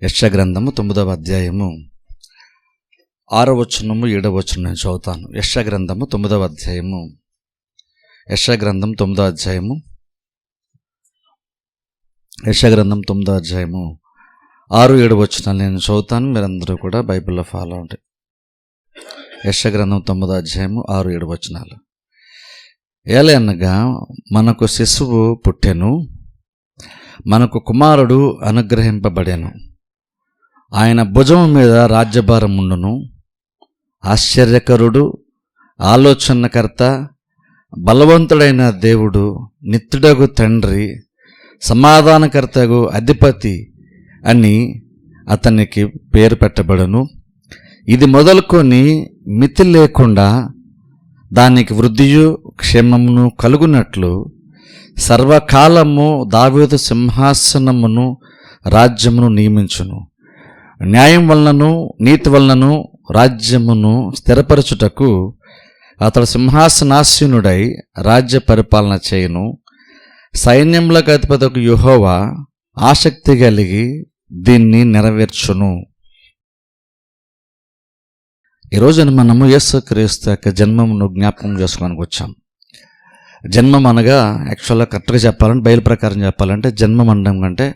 యెషయా గ్రంథము 9వ అధ్యాయము 6వ వచనము 7వ వచనం నేను చదువుతాను. యెషయా గ్రంథము 9వ అధ్యాయము 9వ అధ్యాయము 6-7 వచనాలు నేను చదువుతాను. మీరందరూ కూడా బైబిల్లో ఫాలో అవ్వండి. యెషయా గ్రంథం 9వ అధ్యాయము 6-7 వచనాలు. ఏలయనగా మనకు శిశువు పుట్టెను, మనకు కుమారుడు అనుగ్రహింపబడెను, ఆయన భుజం మీద రాజ్యభారం ఉండును. ఆశ్చర్యకరుడు, ఆలోచనకర్త, బలవంతుడైన దేవుడు, నిత్యుడగు తండ్రి, సమాధానకర్తగు అధిపతి అని అతనికి పేరు పెట్టబడును. ఇది మొదలుకొని మితి లేకుండా దానికి వృద్ధియు క్షేమమును కలుగునట్లు సర్వకాలము దావీదు సింహాసనమును రాజ్యమును నియమించును. న్యాయం వలనను నీతి వలనను రాజ్యమును స్థిరపరచుటకు అతడు సింహాసనాసీనుడై రాజ్య పరిపాలన చేయును. సైన్యములకు అధిపతికి యెహోవా ఆసక్తి కలిగి దీన్ని నెరవేర్చును. ఈరోజు మనము యేసుక్రీస్తు యొక్క జన్మమును జ్ఞాపకం చేసుకోవడానికి వచ్చాం. జన్మం అనగా యాక్చువల్గా కరెక్ట్గా చెప్పాలంటే, బయలు ప్రకారం చెప్పాలంటే జన్మం అనడం కంటే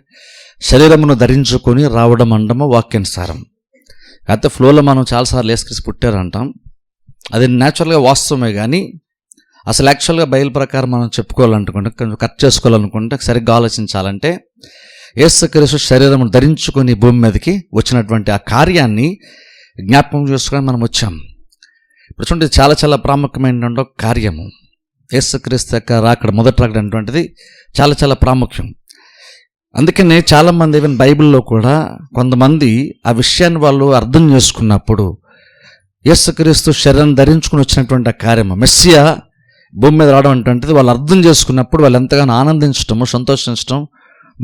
శరీరమును ధరించుకొని రావడం అనడము వాక్యానుసారం. అయితే ఫ్లోలో మనం చాలాసార్లు యేసుక్రీస్తు పుట్టారంటాం, అది న్యాచురల్గా వాస్తవమే. కానీ అసలు యాక్చువల్గా బయలు ప్రకారం మనం చెప్పుకోవాలనుకుంటే, కొంచెం కట్ చేసుకోవాలనుకుంటే, సరిగ్గా ఆలోచించాలంటే యేసుక్రీస్తు శరీరమును ధరించుకొని భూమి మీదకి వచ్చినటువంటి ఆ కార్యాన్ని జ్ఞాపకం చేసుకొని మనం వచ్చాం. ఇప్పుడు చూడండి, చాలా చాలా ప్రాముఖ్యమైన కార్యము యేసుక్రీస్తు యొక్క రాకడ, మొదటి రాకడ అనేటువంటిది చాలా చాలా ప్రాముఖ్యం. అందుకనే చాలామంది ఈవెన్ బైబిల్లో కూడా కొంతమంది ఆ విషయాన్ని వాళ్ళు అర్థం చేసుకున్నప్పుడు, యేసుక్రీస్తు శరీరం ధరించుకుని వచ్చినటువంటి ఆ కార్యము, మెస్సియా భూమి మీద రావడం అనేటువంటిది వాళ్ళు అర్థం చేసుకున్నప్పుడు వాళ్ళు ఎంతగానో ఆనందించటము, సంతోషించటం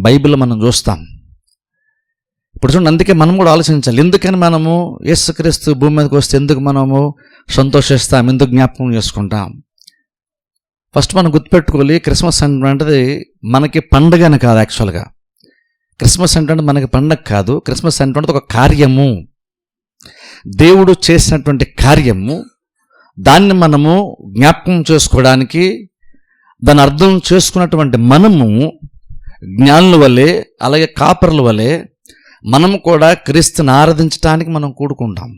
బైబిల్లో మనం చూస్తాం. ఇప్పుడు చూడండి, అందుకే మనం కూడా ఆలోచించాలి, ఎందుకని మనము యేసుక్రీస్తు భూమి మీదకి వస్తే ఎందుకు మనము సంతోషిస్తాం, ఎందుకు జ్ఞాపకం చేసుకుంటాం? ఫస్ట్ మనం గుర్తుపెట్టుకోవాలి, క్రిస్మస్ అంటే మనకి పండుగ అని కాదు. యాక్చువల్గా క్రిస్మస్ అంటే మనకి పండుగ కాదు. క్రిస్మస్ అంటే ఒక కార్యము, దేవుడు చేసినటువంటి కార్యము. దాన్ని మనము జ్ఞాపకం చేసుకోవడానికి, దాన్ని అర్థం చేసుకున్నటువంటి మనము జ్ఞానుల వలె, అలాగే కాపరుల వలె మనము కూడా క్రీస్తుని ఆరాధించడానికి మనం కూడుకుంటాం.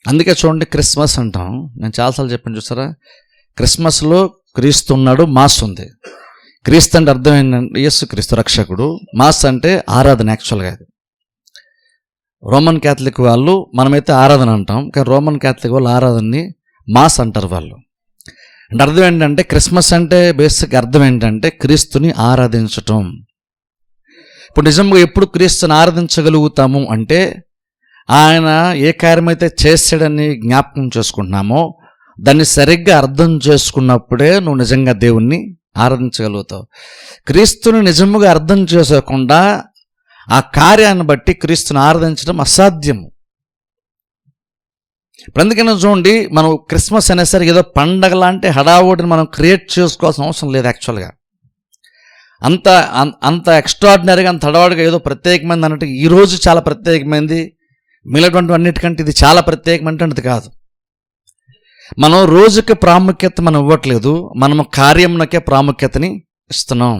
అందుకే చూడండి, క్రిస్మస్ అంటాం. నేను చాలాసార్లు చెప్పాను, చూసారా? క్రిస్మస్లో క్రీస్తు ఉన్నాడు, మాస్ ఉంది. క్రీస్తు అంటే అర్థం ఏంటంటే యేసుక్రీస్తు రక్షకుడు, మాస్ అంటే ఆరాధన. యాక్చువల్గా అది రోమన్ క్యాథలిక్ వాళ్ళు, మనమైతే ఆరాధన అంటాం, కానీ రోమన్ క్యాథలిక్ వాళ్ళు ఆరాధనని మాస్ అంటారు వాళ్ళు. అంటే అర్థం ఏంటంటే, క్రిస్మస్ అంటే బేసిక్ అర్థం ఏంటంటే క్రీస్తుని ఆరాధించటం. ఇప్పుడు నిజంగా ఎప్పుడు క్రీస్తుని ఆరాధించగలుగుతాము అంటే, ఆయన ఏ కార్యమైతే చేశాడని జ్ఞాపకం చేసుకుంటున్నామో దాన్ని సరిగ్గా అర్థం చేసుకున్నప్పుడే నువ్వు నిజంగా దేవుణ్ణి ఆరాధించగలుగుతావు. క్రీస్తుని నిజంగా అర్థం చేసుకోకుండా ఆ కార్యాన్ని బట్టి క్రీస్తుని ఆరాధించడం అసాధ్యము. ఇప్పుడు అందుకని చూడండి, మనం క్రిస్మస్ అనేసరికి ఏదో పండగ లాంటి హడావుడిని మనం క్రియేట్ చేసుకోవాల్సిన అవసరం లేదు. యాక్చువల్గా అంత ఎక్స్ట్రాడినరీగా, అంత హడావుడిగా ఏదో ప్రత్యేకమైనది అన్నట్టు ఈరోజు చాలా ప్రత్యేకమైనది, మిగిలినటువంటి అన్నిటికంటే ఇది చాలా ప్రత్యేకమైనటువంటిది కాదు. మనం రోజుకి ప్రాముఖ్యత మనం ఇవ్వట్లేదు, మనము కార్యమునకే ప్రాముఖ్యతని ఇస్తున్నాం.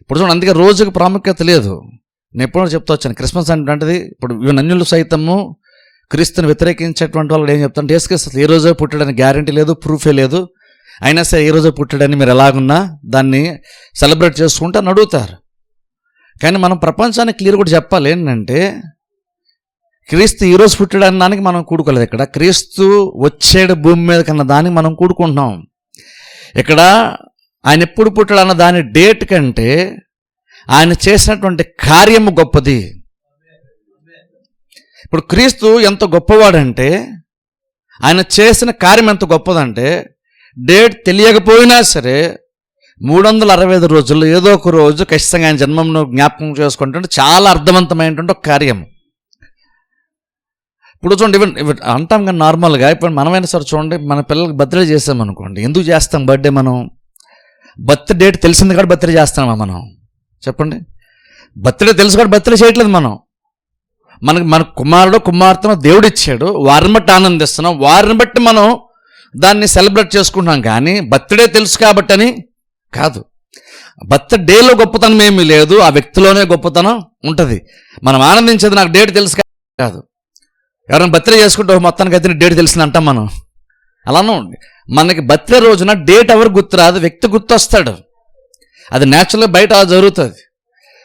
ఇప్పుడు చూడండి, అందుకే రోజుకి ప్రాముఖ్యత లేదు. నేను ఎప్పుడో చెప్తా వచ్చాను, క్రిస్మస్ అంటే ఇప్పుడు అన్యులు సైతము క్రీస్తుని వ్యతిరేకించేటువంటి వాళ్ళు ఏం చెప్తాను, యేసుక్రీస్తు ఏ రోజో పుట్టాడని గ్యారంటీ లేదు, ప్రూఫే లేదు, అయినా సరే ఏ రోజో పుట్టాడని మీరు ఎలాగున్నా దాన్ని సెలబ్రేట్ చేసుకుంటే అని అడుగుతారు. కానీ మనం ప్రపంచానికి క్లియర్ కూడా చెప్పాలి ఏంటంటే, క్రీస్తు ఈరోజు పుట్టాడని దానికి మనం కూడుకోలేదు. ఇక్కడ క్రీస్తు వచ్చేడు భూమి మీద కన్నా దానికి మనం కూడుకుంటున్నాం. ఇక్కడ ఆయన ఎప్పుడు పుట్టాడు అన్న దాని డేట్ కంటే ఆయన చేసినటువంటి కార్యము గొప్పది. ఇప్పుడు క్రీస్తు ఎంత గొప్పవాడంటే, ఆయన చేసిన కార్యం ఎంత గొప్పదంటే, డేట్ తెలియకపోయినా సరే 365 రోజుల్లో ఏదో ఒక రోజు ఖచ్చితంగా ఆయన జన్మను జ్ఞాపకం చేసుకుంటుంటే చాలా అర్థవంతమైనటువంటి ఒక కార్యము. ఇప్పుడు చూడండి, ఇవన్ అంటాం కానీ నార్మల్గా ఇప్పుడు మనమైనా సరే చూడండి, మన పిల్లలకి బర్త్డే చేసామనుకోండి, ఎందుకు చేస్తాం బర్త్డే? మనం బర్త్ డేట్ తెలిసింది కాబట్టి బర్త్డే చేస్తామా మనం? చెప్పండి. బర్త్డే తెలుసు కూడా బర్త్డే చేయట్లేదు మనం. మన కుమారుడు కుమార్తెను దేవుడు ఇచ్చాడు, వారిని బట్టి ఆనందిస్తున్నాం, వారిని బట్టి మనం దాన్ని సెలబ్రేట్ చేసుకుంటున్నాం. కానీ బర్త్డే తెలుసు కాబట్టి అని కాదు. బర్త్డేలో గొప్పతనం ఏమీ లేదు, ఆ వ్యక్తిలోనే గొప్పతనం ఉంటుంది. మనం ఆనందించేది నాకు డేట్ తెలుసు కాదు. ఎవరైనా బర్త్డే చేసుకుంటే మొత్తానికి అయితే డేట్ తెలిసింది అంటాం మనం. అలానే ఉంది. మనకి బర్త్డే రోజున డేట్ ఎవరు గుర్తురాదు, వ్యక్తి గుర్తొస్తాడు. అది న్యాచురల్గా బయట జరుగుతుంది.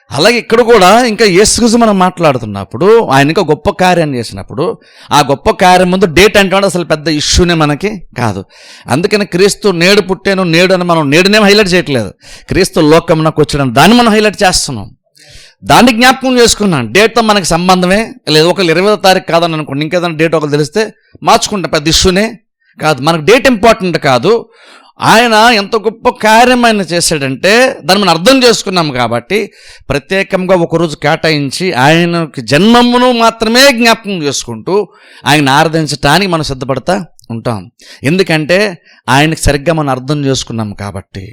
అలాగే ఇక్కడ కూడా ఇంకా యేసు గురించి మనం మాట్లాడుతున్నప్పుడు, ఆయన ఇంకా గొప్ప కార్యాన్ని చేసినప్పుడు ఆ గొప్ప కార్యం ముందు డేట్ అంటే అసలు పెద్ద ఇష్యూనే మనకి కాదు. అందుకని క్రీస్తు నేడు పుట్టాను, నేడు అని మనం నేడునేం హైలైట్ చేయట్లేదు. క్రీస్తు లోకమునకు వచ్చాడు దాన్ని మనం హైలైట్ చేస్తున్నాం, దాన్ని జ్ఞాపకం చేసుకున్నాం. డేట్తో మనకి సంబంధమే లేదు. ఒకళ్ళు 20వ తారీఖు కాదని అనుకోండి, ఇంకేదైనా డేట్ ఒకరు తెలిస్తే మార్చుకుంటాం, పెద్ద ఇష్యూనే కాదు. మనకు డేట్ ఇంపార్టెంట్ కాదు. ఆయన ఎంత గొప్ప కార్యం ఆయన చేశాడంటే దాన్ని మనం అర్థం చేసుకున్నాం కాబట్టి ప్రత్యేకంగా ఒకరోజు కేటాయించి ఆయనకి జన్మమును మాత్రమే జ్ఞాపకం చేసుకుంటూ ఆయన ఆరాధించటానికి మనం సిద్ధపడతా ఉంటాం. ఎందుకంటే ఆయనకి సరిగ్గా మనం అర్థం చేసుకున్నాం కాబట్టి.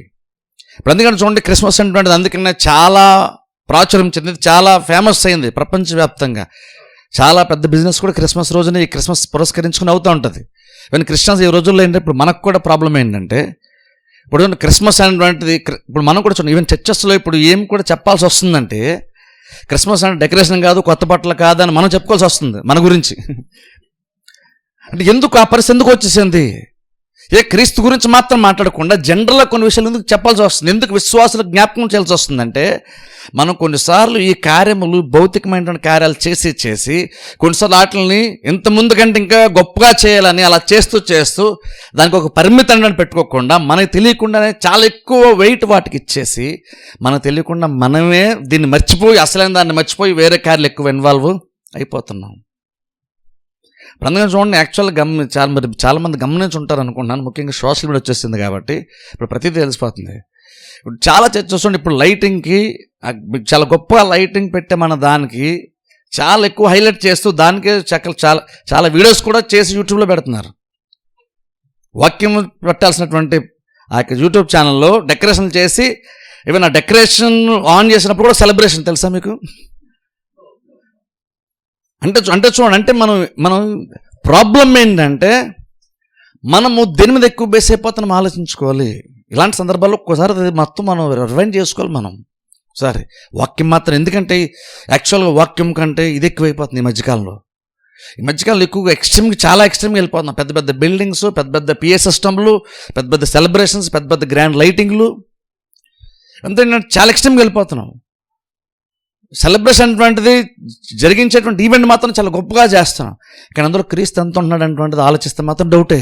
ఇప్పుడు అందుకని చూడండి, క్రిస్మస్ అంటే అందుకనే చాలా ప్రాచుర్యం చెందింది, చాలా ఫేమస్ అయింది ప్రపంచవ్యాప్తంగా. చాలా పెద్ద బిజినెస్ కూడా క్రిస్మస్ రోజున ఈ క్రిస్మస్ పురస్కరించుకుని అవుతూ ఉంటుంది. ఈవెన్ క్రిస్టియన్స్ ఈ రోజుల్లో ఏంటంటే ఇప్పుడు మనకు కూడా ప్రాబ్లం ఏంటంటే, ఇప్పుడు క్రిస్మస్ అనేటువంటిది ఇప్పుడు మనం కూడా చూడండి, ఈవెన్ చర్చెస్లో ఇప్పుడు ఏం కూడా చెప్పాల్సి వస్తుందంటే క్రిస్మస్ అంటే డెకరేషన్ కాదు, కొత్త బట్టలు కాదు అని మనం చెప్పుకోవాల్సి వస్తుంది మన గురించి. అంటే ఎందుకు ఆ పరిస్థితి ఎందుకు వచ్చేసింది? క్రీస్తు గురించి మాత్రం మాట్లాడకుండా జనరల్గా కొన్ని విషయాలు ఎందుకు చెప్పాల్సి వస్తుంది? ఎందుకు విశ్వాసులకు జ్ఞాపకం చేయాల్సి వస్తుందంటే, మనం కొన్నిసార్లు ఈ కార్యములు భౌతికమైనటువంటి కార్యాలు చేసి కొన్నిసార్లు వాటిని ఇంత ముందు కంటే ఇంకా గొప్పగా చేయాలని అలా చేస్తూ దానికి ఒక పరిమితి అని పెట్టుకోకుండా మనకి తెలియకుండానే చాలా ఎక్కువ వెయిట్ వాటికి ఇచ్చేసి మనకు తెలియకుండా మనమే దీన్ని మర్చిపోయి, అసలైన దాన్ని మర్చిపోయి వేరే కార్యాలు ఎక్కువ ఇన్వాల్వ్ అయిపోతున్నాం. అందుకని చూడండి, యాక్చువల్గా చాలా మంది గమనించి ఉంటారు అనుకుంటున్నాను. ముఖ్యంగా సోషల్ మీడియా వచ్చేసింది కాబట్టి ఇప్పుడు ప్రతిదీ తెలిసిపోతుంది. ఇప్పుడు చాలా చర్చ చూడండి, ఇప్పుడు లైటింగ్కి చాలా గొప్పగా లైటింగ్ పెట్టే మన దానికి చాలా ఎక్కువ హైలైట్ చేస్తూ దానికే చాలా వీడియోస్ కూడా చేసి యూట్యూబ్లో పెడుతున్నారు. వాక్యం పెట్టాల్సినటువంటి ఆ యూట్యూబ్ ఛానల్లో డెకరేషన్ చేసి, ఈవెన్ ఆ డెకరేషన్ ఆన్ చేసినప్పుడు కూడా సెలబ్రేషన్ తెలుసా మీకు? అంటే చూడండి, అంటే మనం ప్రాబ్లం ఏంటంటే మనము దేని మీద ఎక్కువ బేస్ అయిపోతున్నాం ఆలోచించుకోవాలి. ఇలాంటి సందర్భాల్లో ఒక్కోసారి అది మొత్తం మనం రివైండ్ చేసుకోవాలి. మనం సరే వాక్యం మాత్రం, ఎందుకంటే యాక్చువల్గా వాక్యం కంటే ఇది ఎక్కువైపోతుంది ఈ మధ్యకాలంలో. ఎక్కువగా చాలా ఎక్స్ట్రీమ్గా వెళ్ళిపోతున్నాం. పెద్ద పెద్ద బిల్డింగ్స్, పెద్ద పెద్ద పిఏ సిస్టమ్లు, పెద్ద పెద్ద సెలబ్రేషన్స్, పెద్ద పెద్ద గ్రాండ్ లైటింగ్లు, అంతే చాలా ఎక్స్ట్రీమ్గా వెళ్ళిపోతున్నాం. సెలబ్రేషన్ అటువంటిది జరిగించేటువంటి ఈవెంట్ మాత్రం చాలా గొప్పగా చేస్తున్నాం. కానీ అందులో క్రీస్తు ఎంత ఉంటున్నాడు అటువంటిది ఆలోచిస్తే మాత్రం డౌటే.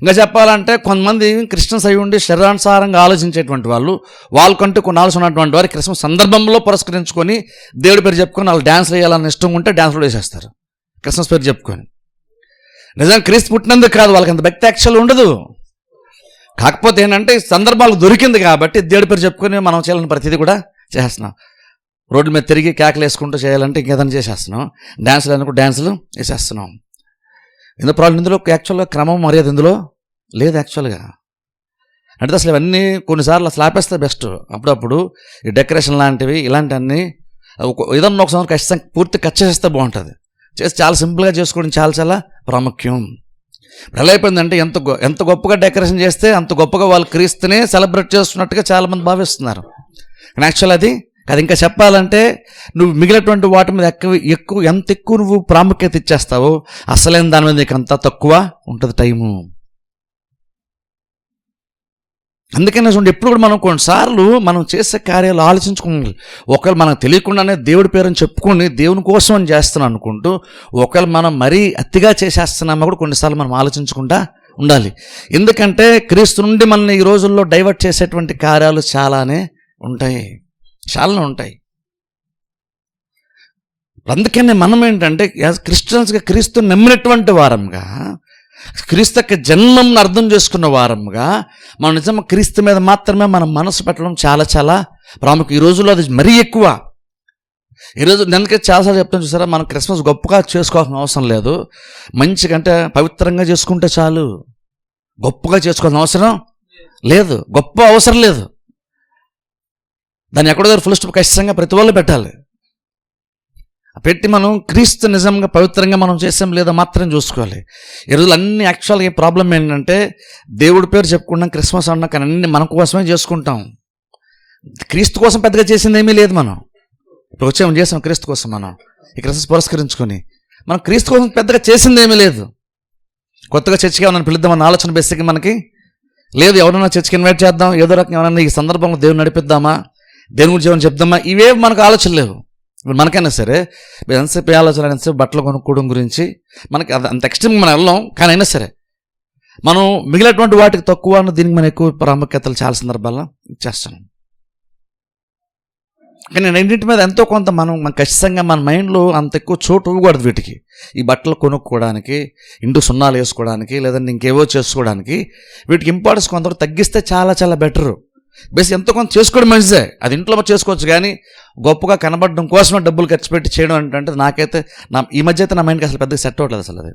ఇంకా చెప్పాలంటే కొంతమంది క్రిస్టియన్స్ అయి ఉండి శరీరానుసారంగా ఆలోచించేటువంటి వాళ్ళకంటూ కొన్ని ఆలోచన ఉన్నటువంటి వారు క్రిస్మస్ సందర్భంలో పురస్కరించుకొని దేవుడి పేరు చెప్పుకొని వాళ్ళు డ్యాన్స్ వేయాలని ఇష్టం ఉంటే డ్యాన్స్లో వేసేస్తారు క్రిస్మస్ పేరు చెప్పుకొని. నిజంగా క్రీస్తు పుట్టినందుకు కాదు, వాళ్ళకి అంత భక్తి యాక్చువల్ ఉండదు. కాకపోతే ఏంటంటే సందర్భాలు దొరికింది కాబట్టి దేవుడి పేరు చెప్పుకొని మనం చేయాలని ప్రతిదీ కూడా చేస్తున్నాం. రోడ్ల మీద తిరిగి కేకలు వేసుకుంటూ చేయాలంటే ఇంకేదైనా చేసేస్తున్నాం. డ్యాన్సులు అనుకుంటే డ్యాన్సులు వేసేస్తున్నాం. ఇందులో యాక్చువల్గా క్రమం మర్యాద ఇందులో లేదు యాక్చువల్గా. అంటే అసలు ఇవన్నీ కొన్నిసార్లు అసలు ఆపేస్తే బెస్ట్. అప్పుడప్పుడు ఈ డెకరేషన్ లాంటివి ఇలాంటివన్నీ ఏదన్నా ఒక సంవత్సరం ఖచ్చితంగా పూర్తి కట్ చేస్తే బాగుంటుంది. చేసి చాలా సింపుల్గా చేసుకోవడం చాలా ప్రాముఖ్యం. ఎలా అయిపోయిందంటే ఎంత గొప్పగా డెకరేషన్ చేస్తే అంత గొప్పగా వాళ్ళు క్రీస్తునే సెలబ్రేట్ చేస్తున్నట్టుగా చాలామంది భావిస్తున్నారు. కానీ యాక్చువల్ అది ఇంకా చెప్పాలంటే నువ్వు మిగిలినటువంటి వాటి మీద ఎంత ఎక్కువ నువ్వు ప్రాముఖ్యత ఇచ్చేస్తావో అసలైన దాని మీద నీకు అంత తక్కువ ఉంటుంది టైము. అందుకనే చూడండి, ఎప్పుడు కూడా మనం కొన్నిసార్లు మనం చేసే కార్యాలు ఆలోచించుకోవాలి. ఒకవేళ మనకు తెలియకుండానే దేవుడి పేరుని చెప్పుకొని దేవుని కోసం అని చేస్తున్నాం అనుకుంటూ ఒకవేళ మనం మరీ అతిగా చేసేస్తున్నామో కూడా కొన్నిసార్లు మనం ఆలోచించకుండా ఉండాలి. ఎందుకంటే క్రీస్తు నుండి మనల్ని ఈ రోజుల్లో డైవర్ట్ చేసేటువంటి కార్యాలు చాలానే ఉంటాయి. అందుకనే మనం ఏంటంటే క్రిస్టియన్స్గా క్రీస్తు నమ్మినటువంటి వారంగా, క్రీస్తు యొక్క జన్మంను అర్థం చేసుకున్న వారంగా మనం నిజంగా క్రీస్తు మీద మాత్రమే మనం మనసు పెట్టడం చాలా ప్రాముఖ్యం. ఈ రోజుల్లో అది మరీ ఎక్కువ. ఈరోజు దానికే చాలాసార్లు చెప్తాను చూసారా, మనం క్రిస్మస్ గొప్పగా చేసుకోవాల్సిన అవసరం లేదు. మంచిగా అంటే పవిత్రంగా చేసుకుంటే చాలు. గొప్పగా చేసుకోవాల్సిన అవసరం లేదు, గొప్ప అవసరం లేదు. దాన్ని ఎక్కడో దగ్గర ఫుల్ స్టాప్ ఖచ్చితంగా ప్రతి వాళ్ళు పెట్టాలి. పెట్టి మనం క్రీస్తు నిజంగా పవిత్రంగా మనం చేసాం లేదా మాత్రం చూసుకోవాలి. ఈ రోజులు అన్ని యాక్చువల్గా ప్రాబ్లం ఏంటంటే దేవుడి పేరు చెప్పుకుంటాం, క్రిస్మస్ అన్నా, కానీ అన్ని మన కోసమే చేసుకుంటాం. క్రీస్తు కోసం పెద్దగా చేసింది ఏమీ లేదు. మనం ఇప్పుడు వచ్చాము చేసాం క్రీస్తు కోసం, మనం ఈ క్రిస్మస్ పురస్కరించుకొని మనం క్రీస్తు కోసం పెద్దగా చేసింది ఏమీ లేదు. కొత్తగా చర్చికి ఏమన్నా పిలుద్దామన్న ఆలోచన బేసిక్గా మనకి లేదు. ఎవరైనా చర్చికి ఇన్వైట్ చేద్దాం, ఏదో రకం ఏమన్నా ఈ సందర్భంలో దేవుని నడిపిద్దామా, దేవుని గురించి ఏమైనా చెప్దామా, ఇవే మనకు ఆలోచన లేవు. ఇప్పుడు మనకైనా సరే ఎంతసేపు ఆలోచన, ఎంతసేపు బట్టలు కొనుక్కోవడం గురించి మనకి అంత ఎక్స్ట్రీమ్గా మనం వెళ్ళాం. కానీ అయినా సరే మనం మిగిలినటువంటి వాటికి తక్కువ అన్న దీనికి మనం ఎక్కువ ప్రాముఖ్యతలు చాలా సందర్భాల్లో ఇచ్చేస్తాం. కానీ రెండింటి మీద ఎంతో కొంత మనం ఖచ్చితంగా మన మైండ్లో అంత ఎక్కువ చోటు ఇవ్వకూడదు వీటికి. ఈ బట్టలు కొనుక్కోవడానికి, ఇంటూ సున్నాలు వేసుకోవడానికి, లేదంటే ఇంకేవో చేసుకోవడానికి వీటికి ఇంపార్టెన్స్ కొంత తగ్గిస్తే చాలా చాలా బెటరు. బేసిక్ ఎంతో కొంత చేసుకోవడం మంచిదే, అది ఇంట్లో చేసుకోవచ్చు. కానీ గొప్పగా కనబడడం కోసమే డబ్బులు ఖర్చు పెట్టి చేయడం అంటే నాకైతే ఈ మధ్య అయితే నా మైండ్కి అసలు పెద్దగా సెట్ అవ్వట్లేదు. అసలు అది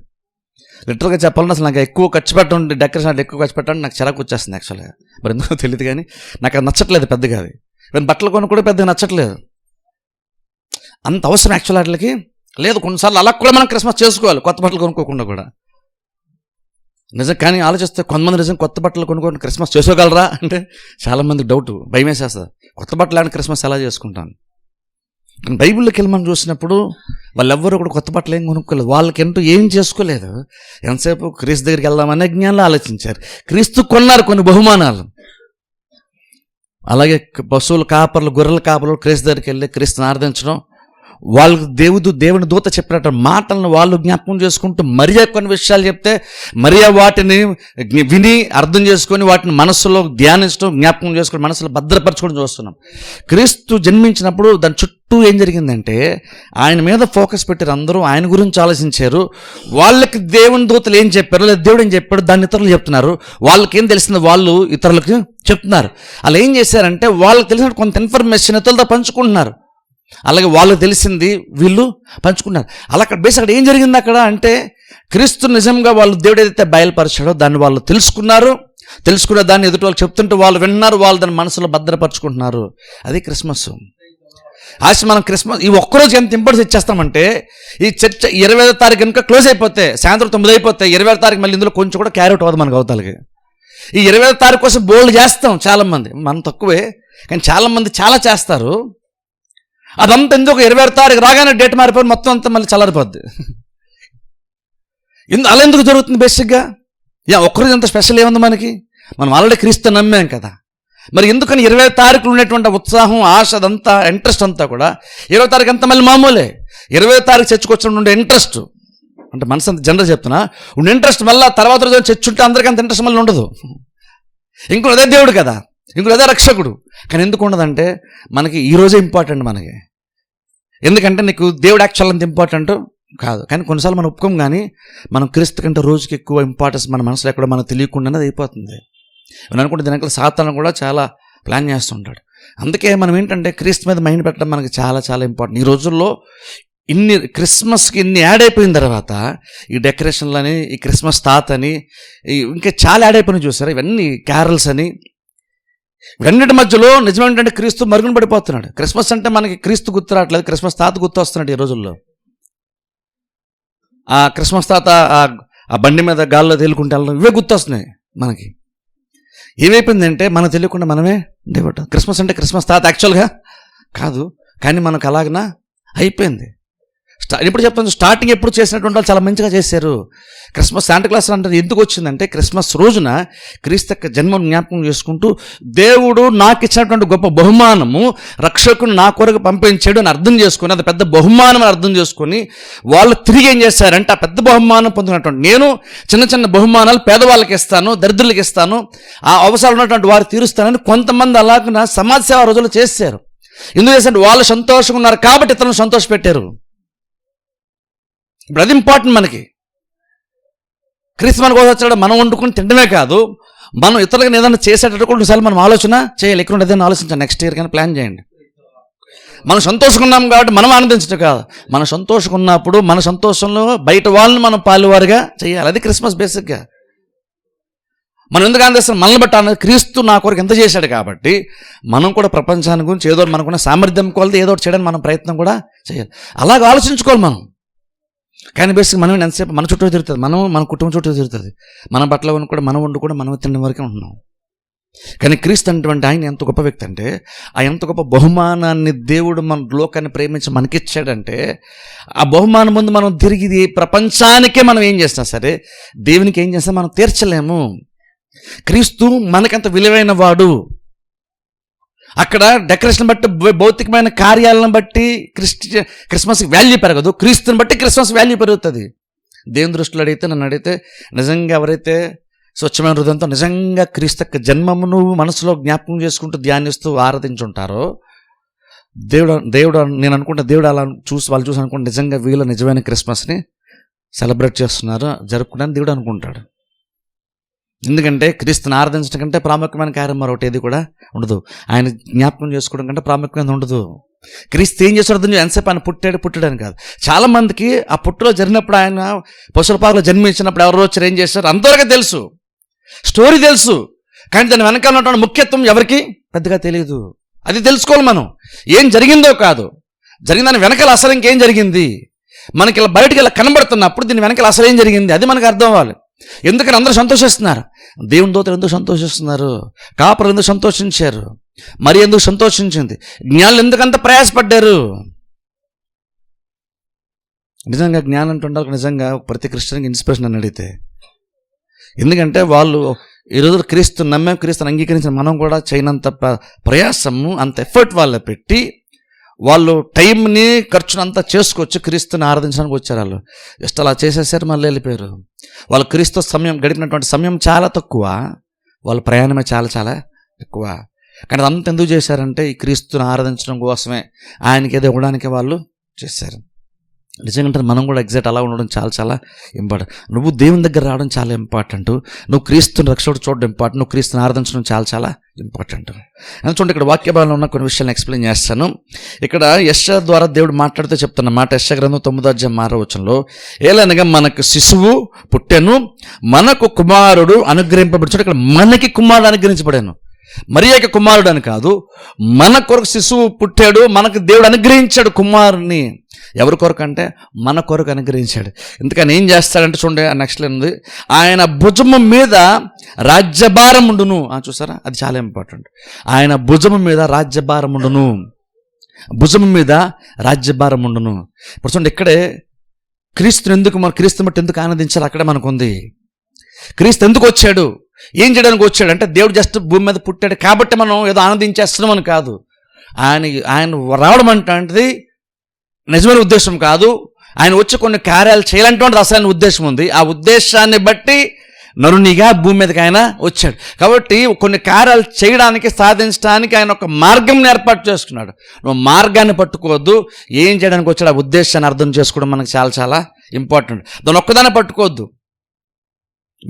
లిటరల్గా చెప్పాలంటే అసలు నాకు ఎక్కువ ఖర్చు పెట్టడం, డెకరేషన్ ఎక్కువ ఖర్చు పెట్టడం నాకు చిరాకు వచ్చేస్తుంది యాక్చువల్గా. మరి ఎందుకో తెలియదు, కానీ నాకు అది నచ్చట్లేదు పెద్దగా. అది నేను బట్టలు కొను కూడా పెద్దగా నచ్చట్లేదు, అంత అవసరం యాక్చువల్ వాటికి లేదు. కొన్నిసార్లు అలా కూడా మనం క్రిస్మస్ చేసుకోవాలి, కొత్త బట్టలు కొనుక్కోకుండా కూడా నిజం. కానీ ఆలోచిస్తే కొంతమంది నిజం కొత్త బట్టలు కొనుక్కొని క్రిస్మస్ చేసుకోగలరా అంటే చాలామందికి డౌట్, భయం వేసేస్తుంది. కొత్త బట్టలు ఆడిన క్రిస్మస్ ఎలా చేసుకుంటాను. కానీ బైబిల్లోకి వెళ్ళి మనం చూసినప్పుడు వాళ్ళెవ్వరూ కూడా కొత్త బట్టలు ఏం కొనుక్కోలేదు, వాళ్ళకంటూ ఏం చేసుకోలేదు. ఎంతసేపు క్రీస్తు దగ్గరికి వెళ్దామనే జ్ఞానంలో ఆలోచించారు. క్రీస్తు కొన్నారు కొన్ని బహుమానాలు. అలాగే పశువుల కాపర్లు, గొర్రెల కాపర్లు క్రీస్తు దగ్గరికి వెళ్ళి క్రీస్తుని ఆరాధించడం, వాళ్ళకు దేవుని దూత చెప్పినట్టు మాటలను వాళ్ళు జ్ఞాపకం చేసుకుంటూ మరియా కొన్ని విషయాలు చెప్తే మరియా వాటిని విని అర్థం చేసుకొని వాటిని మనస్సులో ధ్యానించడం, జ్ఞాపకం చేసుకొని మనసులో భద్రపరచుకోవడం చూస్తున్నాం. క్రీస్తు జన్మించినప్పుడు దాని చుట్టూ ఏం జరిగిందంటే ఆయన మీద ఫోకస్ పెట్టారు, అందరూ ఆయన గురించి ఆలోచించారు. వాళ్ళకి దేవుని దూతలు ఏం చెప్పారు, లేదా దేవుడు ఏం చెప్పాడు దాన్ని ఇతరులు చెప్తున్నారు. వాళ్ళకేం తెలిసింది వాళ్ళు ఇతరులకు చెప్తున్నారు. అలా ఏం చేశారంటే వాళ్ళకి తెలిసిన కొంత ఇన్ఫర్మేషన్ ఇతరులతో పంచుకుంటున్నారు. అలాగే వాళ్ళకి తెలిసింది వీళ్ళు పంచుకున్నారు. అలా అక్కడ బేస్ అక్కడ ఏం జరిగింది అక్కడ అంటే క్రీస్తు నిజంగా వాళ్ళు దేవుడు ఏదైతే బయలుపరిచాడో దాన్ని వాళ్ళు తెలుసుకున్న దాన్ని ఎదుటి వాళ్ళు చెప్తుంటే వాళ్ళు విన్నారు, వాళ్ళు దాన్ని మనసులో భద్రపరుచుకుంటున్నారు. అది క్రిస్మస్. మనం క్రిస్మస్ ఈ ఒక్కరోజు ఎంత ఇంపార్టెన్స్ ఇచ్చేస్తామంటే ఈ చర్చ 25వ తారీఖు కనుక క్లోజ్ అయిపోతే, సాయంత్రం 9 అయిపోతే 25వ తారీఖు మళ్ళీ ఇందులో కొంచెం కూడా క్యారీ అవుట్ అవ్వదు మనకు అవతలకి. ఈ 25వ తారీఖు కోసం బోల్డ్ చేస్తాం చాలామంది, మనం తక్కువే కానీ చాలామంది చాలా చేస్తారు. అదంతా ఎందుకు 26వ తారీఖు రాగానే డేట్ మారిపోయి మొత్తం అంతా మళ్ళీ చల్లారిపోద్ది. అలా ఎందుకు జరుగుతుంది బేసిక్గా? ఒక్కరోజు అంత స్పెషల్ ఏముంది మనకి? మనం ఆల్రెడీ క్రీస్తు నమ్మాం కదా. మరి ఎందుకని 20వ తారీఖులో ఉన్నటువంటి ఉత్సాహం, ఆశ, అదంతా ఇంట్రెస్ట్ అంతా కూడా 20వ తారీఖు అంతా మళ్ళీ మామూలే. 20వ తారీఖు చర్చకొచ్చిన ఉండే ఇంట్రెస్ట్ అంటే మనసు అంత జనరల్ చెప్తున్నా ఉండే ఇంట్రెస్ట్ మళ్ళీ తర్వాత రోజు చర్చ ఉంటే అందరికీ అంత ఇంట్రెస్ట్ మళ్ళీ ఉండదు. ఇంకోటి అదే దేవుడు కదా, ఇంకోటి అదే రక్షకుడు. కానీ ఎందుకు ఉండదంటే మనకి ఈ రోజే ఇంపార్టెంట్ మనకి. ఎందుకంటే నీకు దేవుడు యాక్చువల్ అంత ఇంపార్టెంట్ కాదు. కానీ కొన్నిసార్లు మనం ఒప్పుకోం, కానీ మనం క్రీస్తు కంటే రోజుకి ఎక్కువ ఇంపార్టెన్స్ మన మనసులో ఎక్కడ మనకు తెలియకుండానే అయిపోతుంది. నేను అనుకుంటే దీనికి సాతాను కూడా చాలా ప్లాన్ చేస్తుంటాడు. అందుకే మనం ఏంటంటే క్రీస్తు మీద మైండ్ పెట్టడం మనకి చాలా చాలా ఇంపార్టెంట్. ఈ రోజుల్లో క్రిస్మస్కి ఇన్ని యాడ్ అయిపోయిన తర్వాత ఈ డెకరేషన్లని, ఈ క్రిస్మస్ తాత్ అని, ఇంకా చాలా యాడ్ అయిపోయినాయి చూసారా, ఇవన్నీ క్యారల్స్ అని. ఇవన్నిటి మధ్యలో నిజమేంటంటే క్రీస్తు మరుగున పడిపోతున్నాడు. క్రిస్మస్ అంటే మనకి క్రీస్తు గుర్తు రావట్లేదు, క్రిస్మస్ తాత గుర్తు వస్తున్నాడు ఈ రోజుల్లో. ఆ క్రిస్మస్ తాత ఆ బండి మీద గాల్లో తేలుకుంటే వెళ్ళడం ఇవే గుర్తొస్తున్నాయి మనకి. ఏమైపోయిందంటే మనకు తెలియకుండా మనమే దేవుడు. క్రిస్మస్ అంటే క్రిస్మస్ తాత యాక్చువల్గా కాదు, కానీ మనకు అలాగనా అయిపోయింది. ఇప్పుడు చెప్తాను, స్టార్టింగ్ ఎప్పుడు చేసినటువంటి వాళ్ళు చాలా మంచిగా చేశారు. క్రిస్మస్ శాంటాక్లాస్ అంటే ఎందుకు వచ్చిందంటే క్రిస్మస్ రోజున క్రీస్తు యొక్క జన్మను జ్ఞాపకం చేసుకుంటూ దేవుడు నాకు ఇచ్చినటువంటి గొప్ప బహుమానము, రక్షకుని నా కొరకు పంపించాడు అని అర్థం చేసుకుని, అది పెద్ద బహుమానం అని అర్థం చేసుకొని వాళ్ళు తిరిగి ఏం చేశారంటే ఆ పెద్ద బహుమానం పొందినటువంటి నేను చిన్న చిన్న బహుమానాలు పేదవాళ్ళకి ఇస్తాను, దరిద్రులకి ఇస్తాను, ఆ అవసరాలు ఉన్నటువంటి వారు తీరుస్తానని కొంతమంది అలాగ సమాజ సేవ రోజులు చేశారు. ఎందుకు చేశారు? వాళ్ళు సంతోషంగా ఉన్నారు కాబట్టి ఇతరులను సంతోష పెట్టారు. ఇప్పుడు అది ఇంపార్టెంట్ మనకి. క్రీస్తు మన కోసం వచ్చాడు, మనం వండుకుని తినడమే కాదు, మనం ఇతరులకు ఏదైనా చేసేటట్టు కొన్నిసార్లు మనం ఆలోచన చేయాలి. ఇక్కడ ఏదైనా ఆలోచించాలి, నెక్స్ట్ ఇయర్ కానీ ప్లాన్ చేయండి. మనం సంతోషంగా ఉన్నాం కాబట్టి మనం ఆనందించడం కాదు, మనం సంతోషంగా ఉన్నప్పుడు మన సంతోషంలో బయట వాళ్ళని మనం పాలువారుగా చేయాలి. అది క్రిస్మస్ బేసిక్గా. మనం ఎందుకు ఆనందిస్తాం? మనల్ని బట్టి ఆనంద క్రీస్తు నా కొరకు ఎంత చేశాడు కాబట్టి మనం కూడా ప్రపంచాన్ని గురించి ఏదో మనకున్న సామర్థ్యం కొలది ఏదో ఒకటి చేయడానికి మనం ప్రయత్నం కూడా చేయాలి. అలాగ ఆలోచించుకోవాలి మనం. కానీ బేసిక్ మనం ఎంతసేపు మన చుట్టూ తిరుగుతుంది, మన కుటుంబం చుట్టూ తిరుగుతుంది. మన బట్టలు వండు కూడా మనం వండు కూడా మనం తినడం వరకే ఉంటున్నాం. కానీ క్రీస్తు అటువంటి ఆయన ఎంత గొప్ప వ్యక్తి అంటే, ఆ ఎంత గొప్ప బహుమానాన్ని దేవుడు మన లోకాన్ని ప్రేమించి మనకిచ్చాడంటే, ఆ బహుమానం ముందు మనం తిరిగి ప్రపంచానికే మనం ఏం చేసినా సరే దేవునికి ఏం చేసినా మనం తీర్చలేము. క్రీస్తు మనకంత విలువైన వాడు. అక్కడ డెకరేషన్ బట్టి, భౌతికమైన కార్యాలను బట్టి క్రిస్మస్కి వాల్యూ పెరగదు, క్రీస్తుని బట్టి క్రిస్మస్ వాల్యూ పెరుగుతుంది. దేవుని దృష్టిలో అడిగితే, నన్ను అడిగితే, నిజంగా ఎవరైతే స్వచ్ఛమైన హృదయంతో నిజంగా క్రీస్తు యొక్క జన్మమును మనసులో జ్ఞాపకం చేసుకుంటూ ధ్యానిస్తూ ఆరాధించుంటారో, దేవుడు నేను అనుకుంటా, దేవుడు అలా వాళ్ళు చూసి అనుకుంటే నిజంగా వీళ్ళు నిజమైన క్రిస్మస్ని సెలబ్రేట్ చేస్తున్నారు, జరుపుకుంటారని దేవుడు అనుకుంటాడు. ఎందుకంటే క్రీస్తుని ఆరాధించడం కంటే ప్రాముఖ్యమైన కార్యం మరొకటి ఏది కూడా ఉండదు. ఆయన జ్ఞాపకం చేసుకోవడం కంటే ప్రాముఖ్యమైన ఉండదు. క్రీస్తు ఏం చేస్తాడు? ఎంతసేపు ఆయన పుట్టాడని కాదు. చాలా మందికి ఆ పుట్టులో జరిగినప్పుడు, ఆయన పశువుల పాకలో జన్మించినప్పుడు ఎవరో వచ్చారు, ఏం చేస్తారు, అంతవరకు తెలుసు, స్టోరీ తెలుసు. కానీ దాని వెనకాల ఉన్నటువంటి ముఖ్యత్వం ఎవరికి పెద్దగా తెలియదు. అది తెలుసుకోవాలి మనం. ఏం జరిగిందో కాదు, జరిగిన దాని వెనకాల అసలు ఇంకేం జరిగింది, మనకి ఇలా బయటికి ఇలా కనబడుతున్నప్పుడు దీని వెనకాల అసలు ఏం జరిగింది అది మనకు అర్థం అవ్వాలి. ఎందుకని అందరూ సంతోషిస్తున్నారు? దేవుని దూతలు ఎందుకు సంతోషిస్తున్నారు? కాపరులు ఎందుకు సంతోషించారు? మరి ఎందుకు సంతోషించింది? జ్ఞానులు ఎందుకంత ప్రయాసపడ్డారు? నిజంగా జ్ఞానం అంటుండాలి. నిజంగా ప్రతి క్రిస్టియన్కి ఇన్స్పిరేషన్ అని అడిగితే, ఎందుకంటే వాళ్ళు ఈరోజు క్రీస్తుని నమ్మాం, క్రీస్తుని అంగీకరించిన మనం కూడా చేయనంత ప్రయాసము, అంత ఎఫర్ట్ వాళ్ళ పెట్టి వాళ్ళు టైంని ఖర్చునంతా చేసుకోవచ్చు క్రీస్తుని ఆరాధించడానికి వచ్చారు. వాళ్ళు జస్ట్ అలా చేసేసారు, మళ్ళీ వెళ్ళిపోయారు. వాళ్ళు క్రీస్తు సమయం గడిపినటువంటి సమయం చాలా తక్కువ, వాళ్ళ ప్రయాణమే చాలా చాలా ఎక్కువ. కానీ అదంతా ఎందుకు చేశారంటే ఈ క్రీస్తుని ఆరాధించడం కోసమే, ఆయనకి ఏదో ఇవ్వడానికి వాళ్ళు చేశారు. నిజంగా మనం కూడా ఎగ్జాక్ట్ అలా ఉండడం చాలా చాలా ఇంపార్టెంట్. నువ్వు దేవుని దగ్గర రావడం చాలా ఇంపార్టెంట్, నువ్వు క్రీస్తుని రక్షకుడు చూడడం ఇంపార్టెంట్, నువ్వు క్రీస్తుని ఆరాధించడం చాలా చాలా ఇంపార్టెంట్. చూడండి, ఇక్కడ వాక్యభాగంలో ఉన్న కొన్ని విషయాలను ఎక్స్ప్లెయిన్ చేస్తాను. ఇక్కడ యెషయా ద్వారా దేవుడు మాట్లాడుతూ చెప్తున్న మాట, యెషయా గ్రంథం 9:6 ఏలనగా మనకు శిశువు పుట్టెను, మనకు కుమారుడు అనుగ్రహింపబడి. ఇక్కడ మనకి కుమారుడు అనుగ్రహించబడాను, మరి యొక్క కుమారుడు అని కాదు, మన కొరకు శిశువు పుట్టాడు, మనకు దేవుడు అనుగ్రహించాడు కుమారుని. ఎవరి కొరకు అంటే మన కొరకు అనుగ్రహించాడు. ఎందుకని ఏం చేస్తాడంటే చూడండి, నెక్స్ట్ ఉంది, ఆయన భుజము మీద రాజ్యభారం ఉండును. చూసారా, అది చాలా ఇంపార్టెంట్. ఆయన భుజము మీద రాజ్యభారం ఉండును, భుజము మీద రాజ్యభారం ఉండును. ఇప్పుడు చూడండి, ఇక్కడే క్రీస్తుని ఎందుకు, మన క్రీస్తుని బట్టి ఎందుకు ఆనందించాలి అక్కడే మనకు ఉంది. క్రీస్తు ఎందుకు వచ్చాడు, ఏం చేయడానికి వచ్చాడు అంటే, దేవుడు జస్ట్ భూమి మీద పుట్టాడు కాబట్టి మనం ఏదో ఆనందించేస్తున్నాం అని కాదు. ఆయన రావడం అంటే నిజమైన ఉద్దేశం కాదు. ఆయన వచ్చి కొన్ని కార్యాలు చేయాలంటే అసలైన ఉద్దేశం ఉంది. ఆ ఉద్దేశాన్ని బట్టి నరునిగా భూమి మీదకి ఆయన వచ్చాడు. కాబట్టి కొన్ని కార్యాలు చేయడానికి, సాధించడానికి ఆయన ఒక మార్గం ఏర్పాటు చేసుకున్నాడు. నువ్వు మార్గాన్ని పట్టుకోవద్దు, ఏం చేయడానికి వచ్చాడు ఆ ఉద్దేశాన్ని అర్థం చేసుకోవడం మనకు చాలా చాలా ఇంపార్టెంట్. దాన్ని ఒక్కదాన్ని పట్టుకోవద్దు,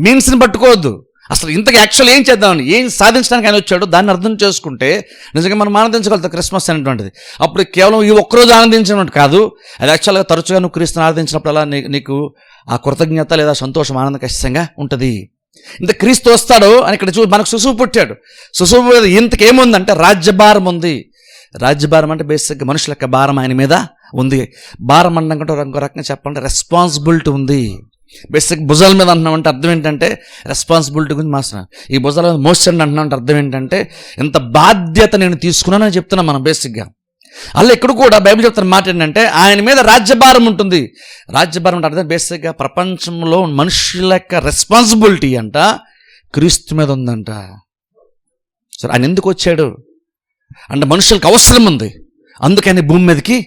మీన్స్ని పట్టుకోవద్దు. అసలు ఇంతకు యాక్చువల్ ఏం చేద్దామని, ఏం సాధించడానికి ఆయన వచ్చాడో దాన్ని అర్థం చేసుకుంటే నిజంగా మనం ఆనందించగలుగుతాం క్రిస్మస్ అనేటువంటిది. అప్పుడు కేవలం ఈ ఒక్కరోజు ఆనందించినట్టు కాదు, అది యాక్చువల్గా తరచుగా నువ్వు క్రీస్తుని ఆరాధించినప్పుడల్లా నీకు ఆ కృతజ్ఞత లేదా సంతోషం, ఆనందం ఖచ్చితంగా ఉంటుంది. ఇంత క్రీస్తు వస్తాడు అని ఇక్కడ మనకు శిశువు పుట్టాడు. శిశువు మీద ఇంతకేముందంటే రాజ్యభారం ఉంది. రాజ్యభారం అంటే బేసిక్గా మనుషుల యొక్క భారం ఆయన మీద ఉంది. భారం అనడం కంటే ఇంకో రకంగా చెప్పాలంటే రెస్పాన్సిబిలిటీ ఉంది. బేసిక్ భుజాల మీద అంటున్నామంటే అర్థం ఏంటంటే రెస్పాన్సిబిలిటీ గురించి మాట్లాడుతున్నాం. ఈ భుజాల మీద మోసండి అంటున్నామంటే అర్థం ఏంటంటే ఎంత బాధ్యత నేను తీసుకున్నానని చెప్తున్నాం మనం బేసిక్గా. అలా ఇక్కడ కూడా బైబిల్ చెప్తున్న మాట ఏంటంటే ఆయన మీద రాజ్యభారం ఉంటుంది. రాజ్యభారం అంటే అర్థం బేసిక్గా ప్రపంచంలో మనుషుల యొక్క రెస్పాన్సిబిలిటీ అంట క్రీస్తు మీద ఉందంట. సరే, ఆయన ఎందుకు వచ్చాడు అంటే మనుషులకు అవసరం ఉంది, అందుకని భూమి మీదకి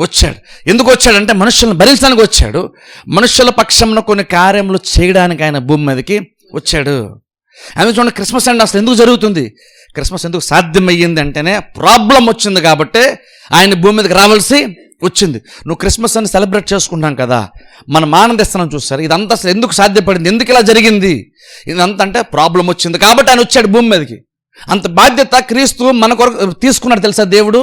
వచ్చాడు. ఎందుకు వచ్చాడంటే మనుషులను భరించడానికి వచ్చాడు, మనుషుల పక్షంలో కొన్ని కార్యములు చేయడానికి ఆయన భూమి మీదకి వచ్చాడు. అందుకే చూడండి, క్రిస్మస్ అంటే అసలు ఎందుకు జరుగుతుంది, క్రిస్మస్ ఎందుకు సాధ్యమయ్యింది అంటేనే ప్రాబ్లం వచ్చింది కాబట్టి ఆయన భూమి మీదకి రావాల్సి వచ్చింది. నువ్వు క్రిస్మస్ అని సెలబ్రేట్ చేసుకుంటాం కదా, మనం ఆనందిస్తున్నాం. చూస్తారు, ఇదంతా అసలు ఎందుకు సాధ్యపడింది, ఎందుకు ఇలా జరిగింది, ఇదంతా అంటే ప్రాబ్లం వచ్చింది కాబట్టి ఆయన వచ్చాడు భూమి మీదకి. అంత బాధ్యత క్రీస్తు మన కొరకు తీసుకున్నాడు తెలుసా దేవుడు.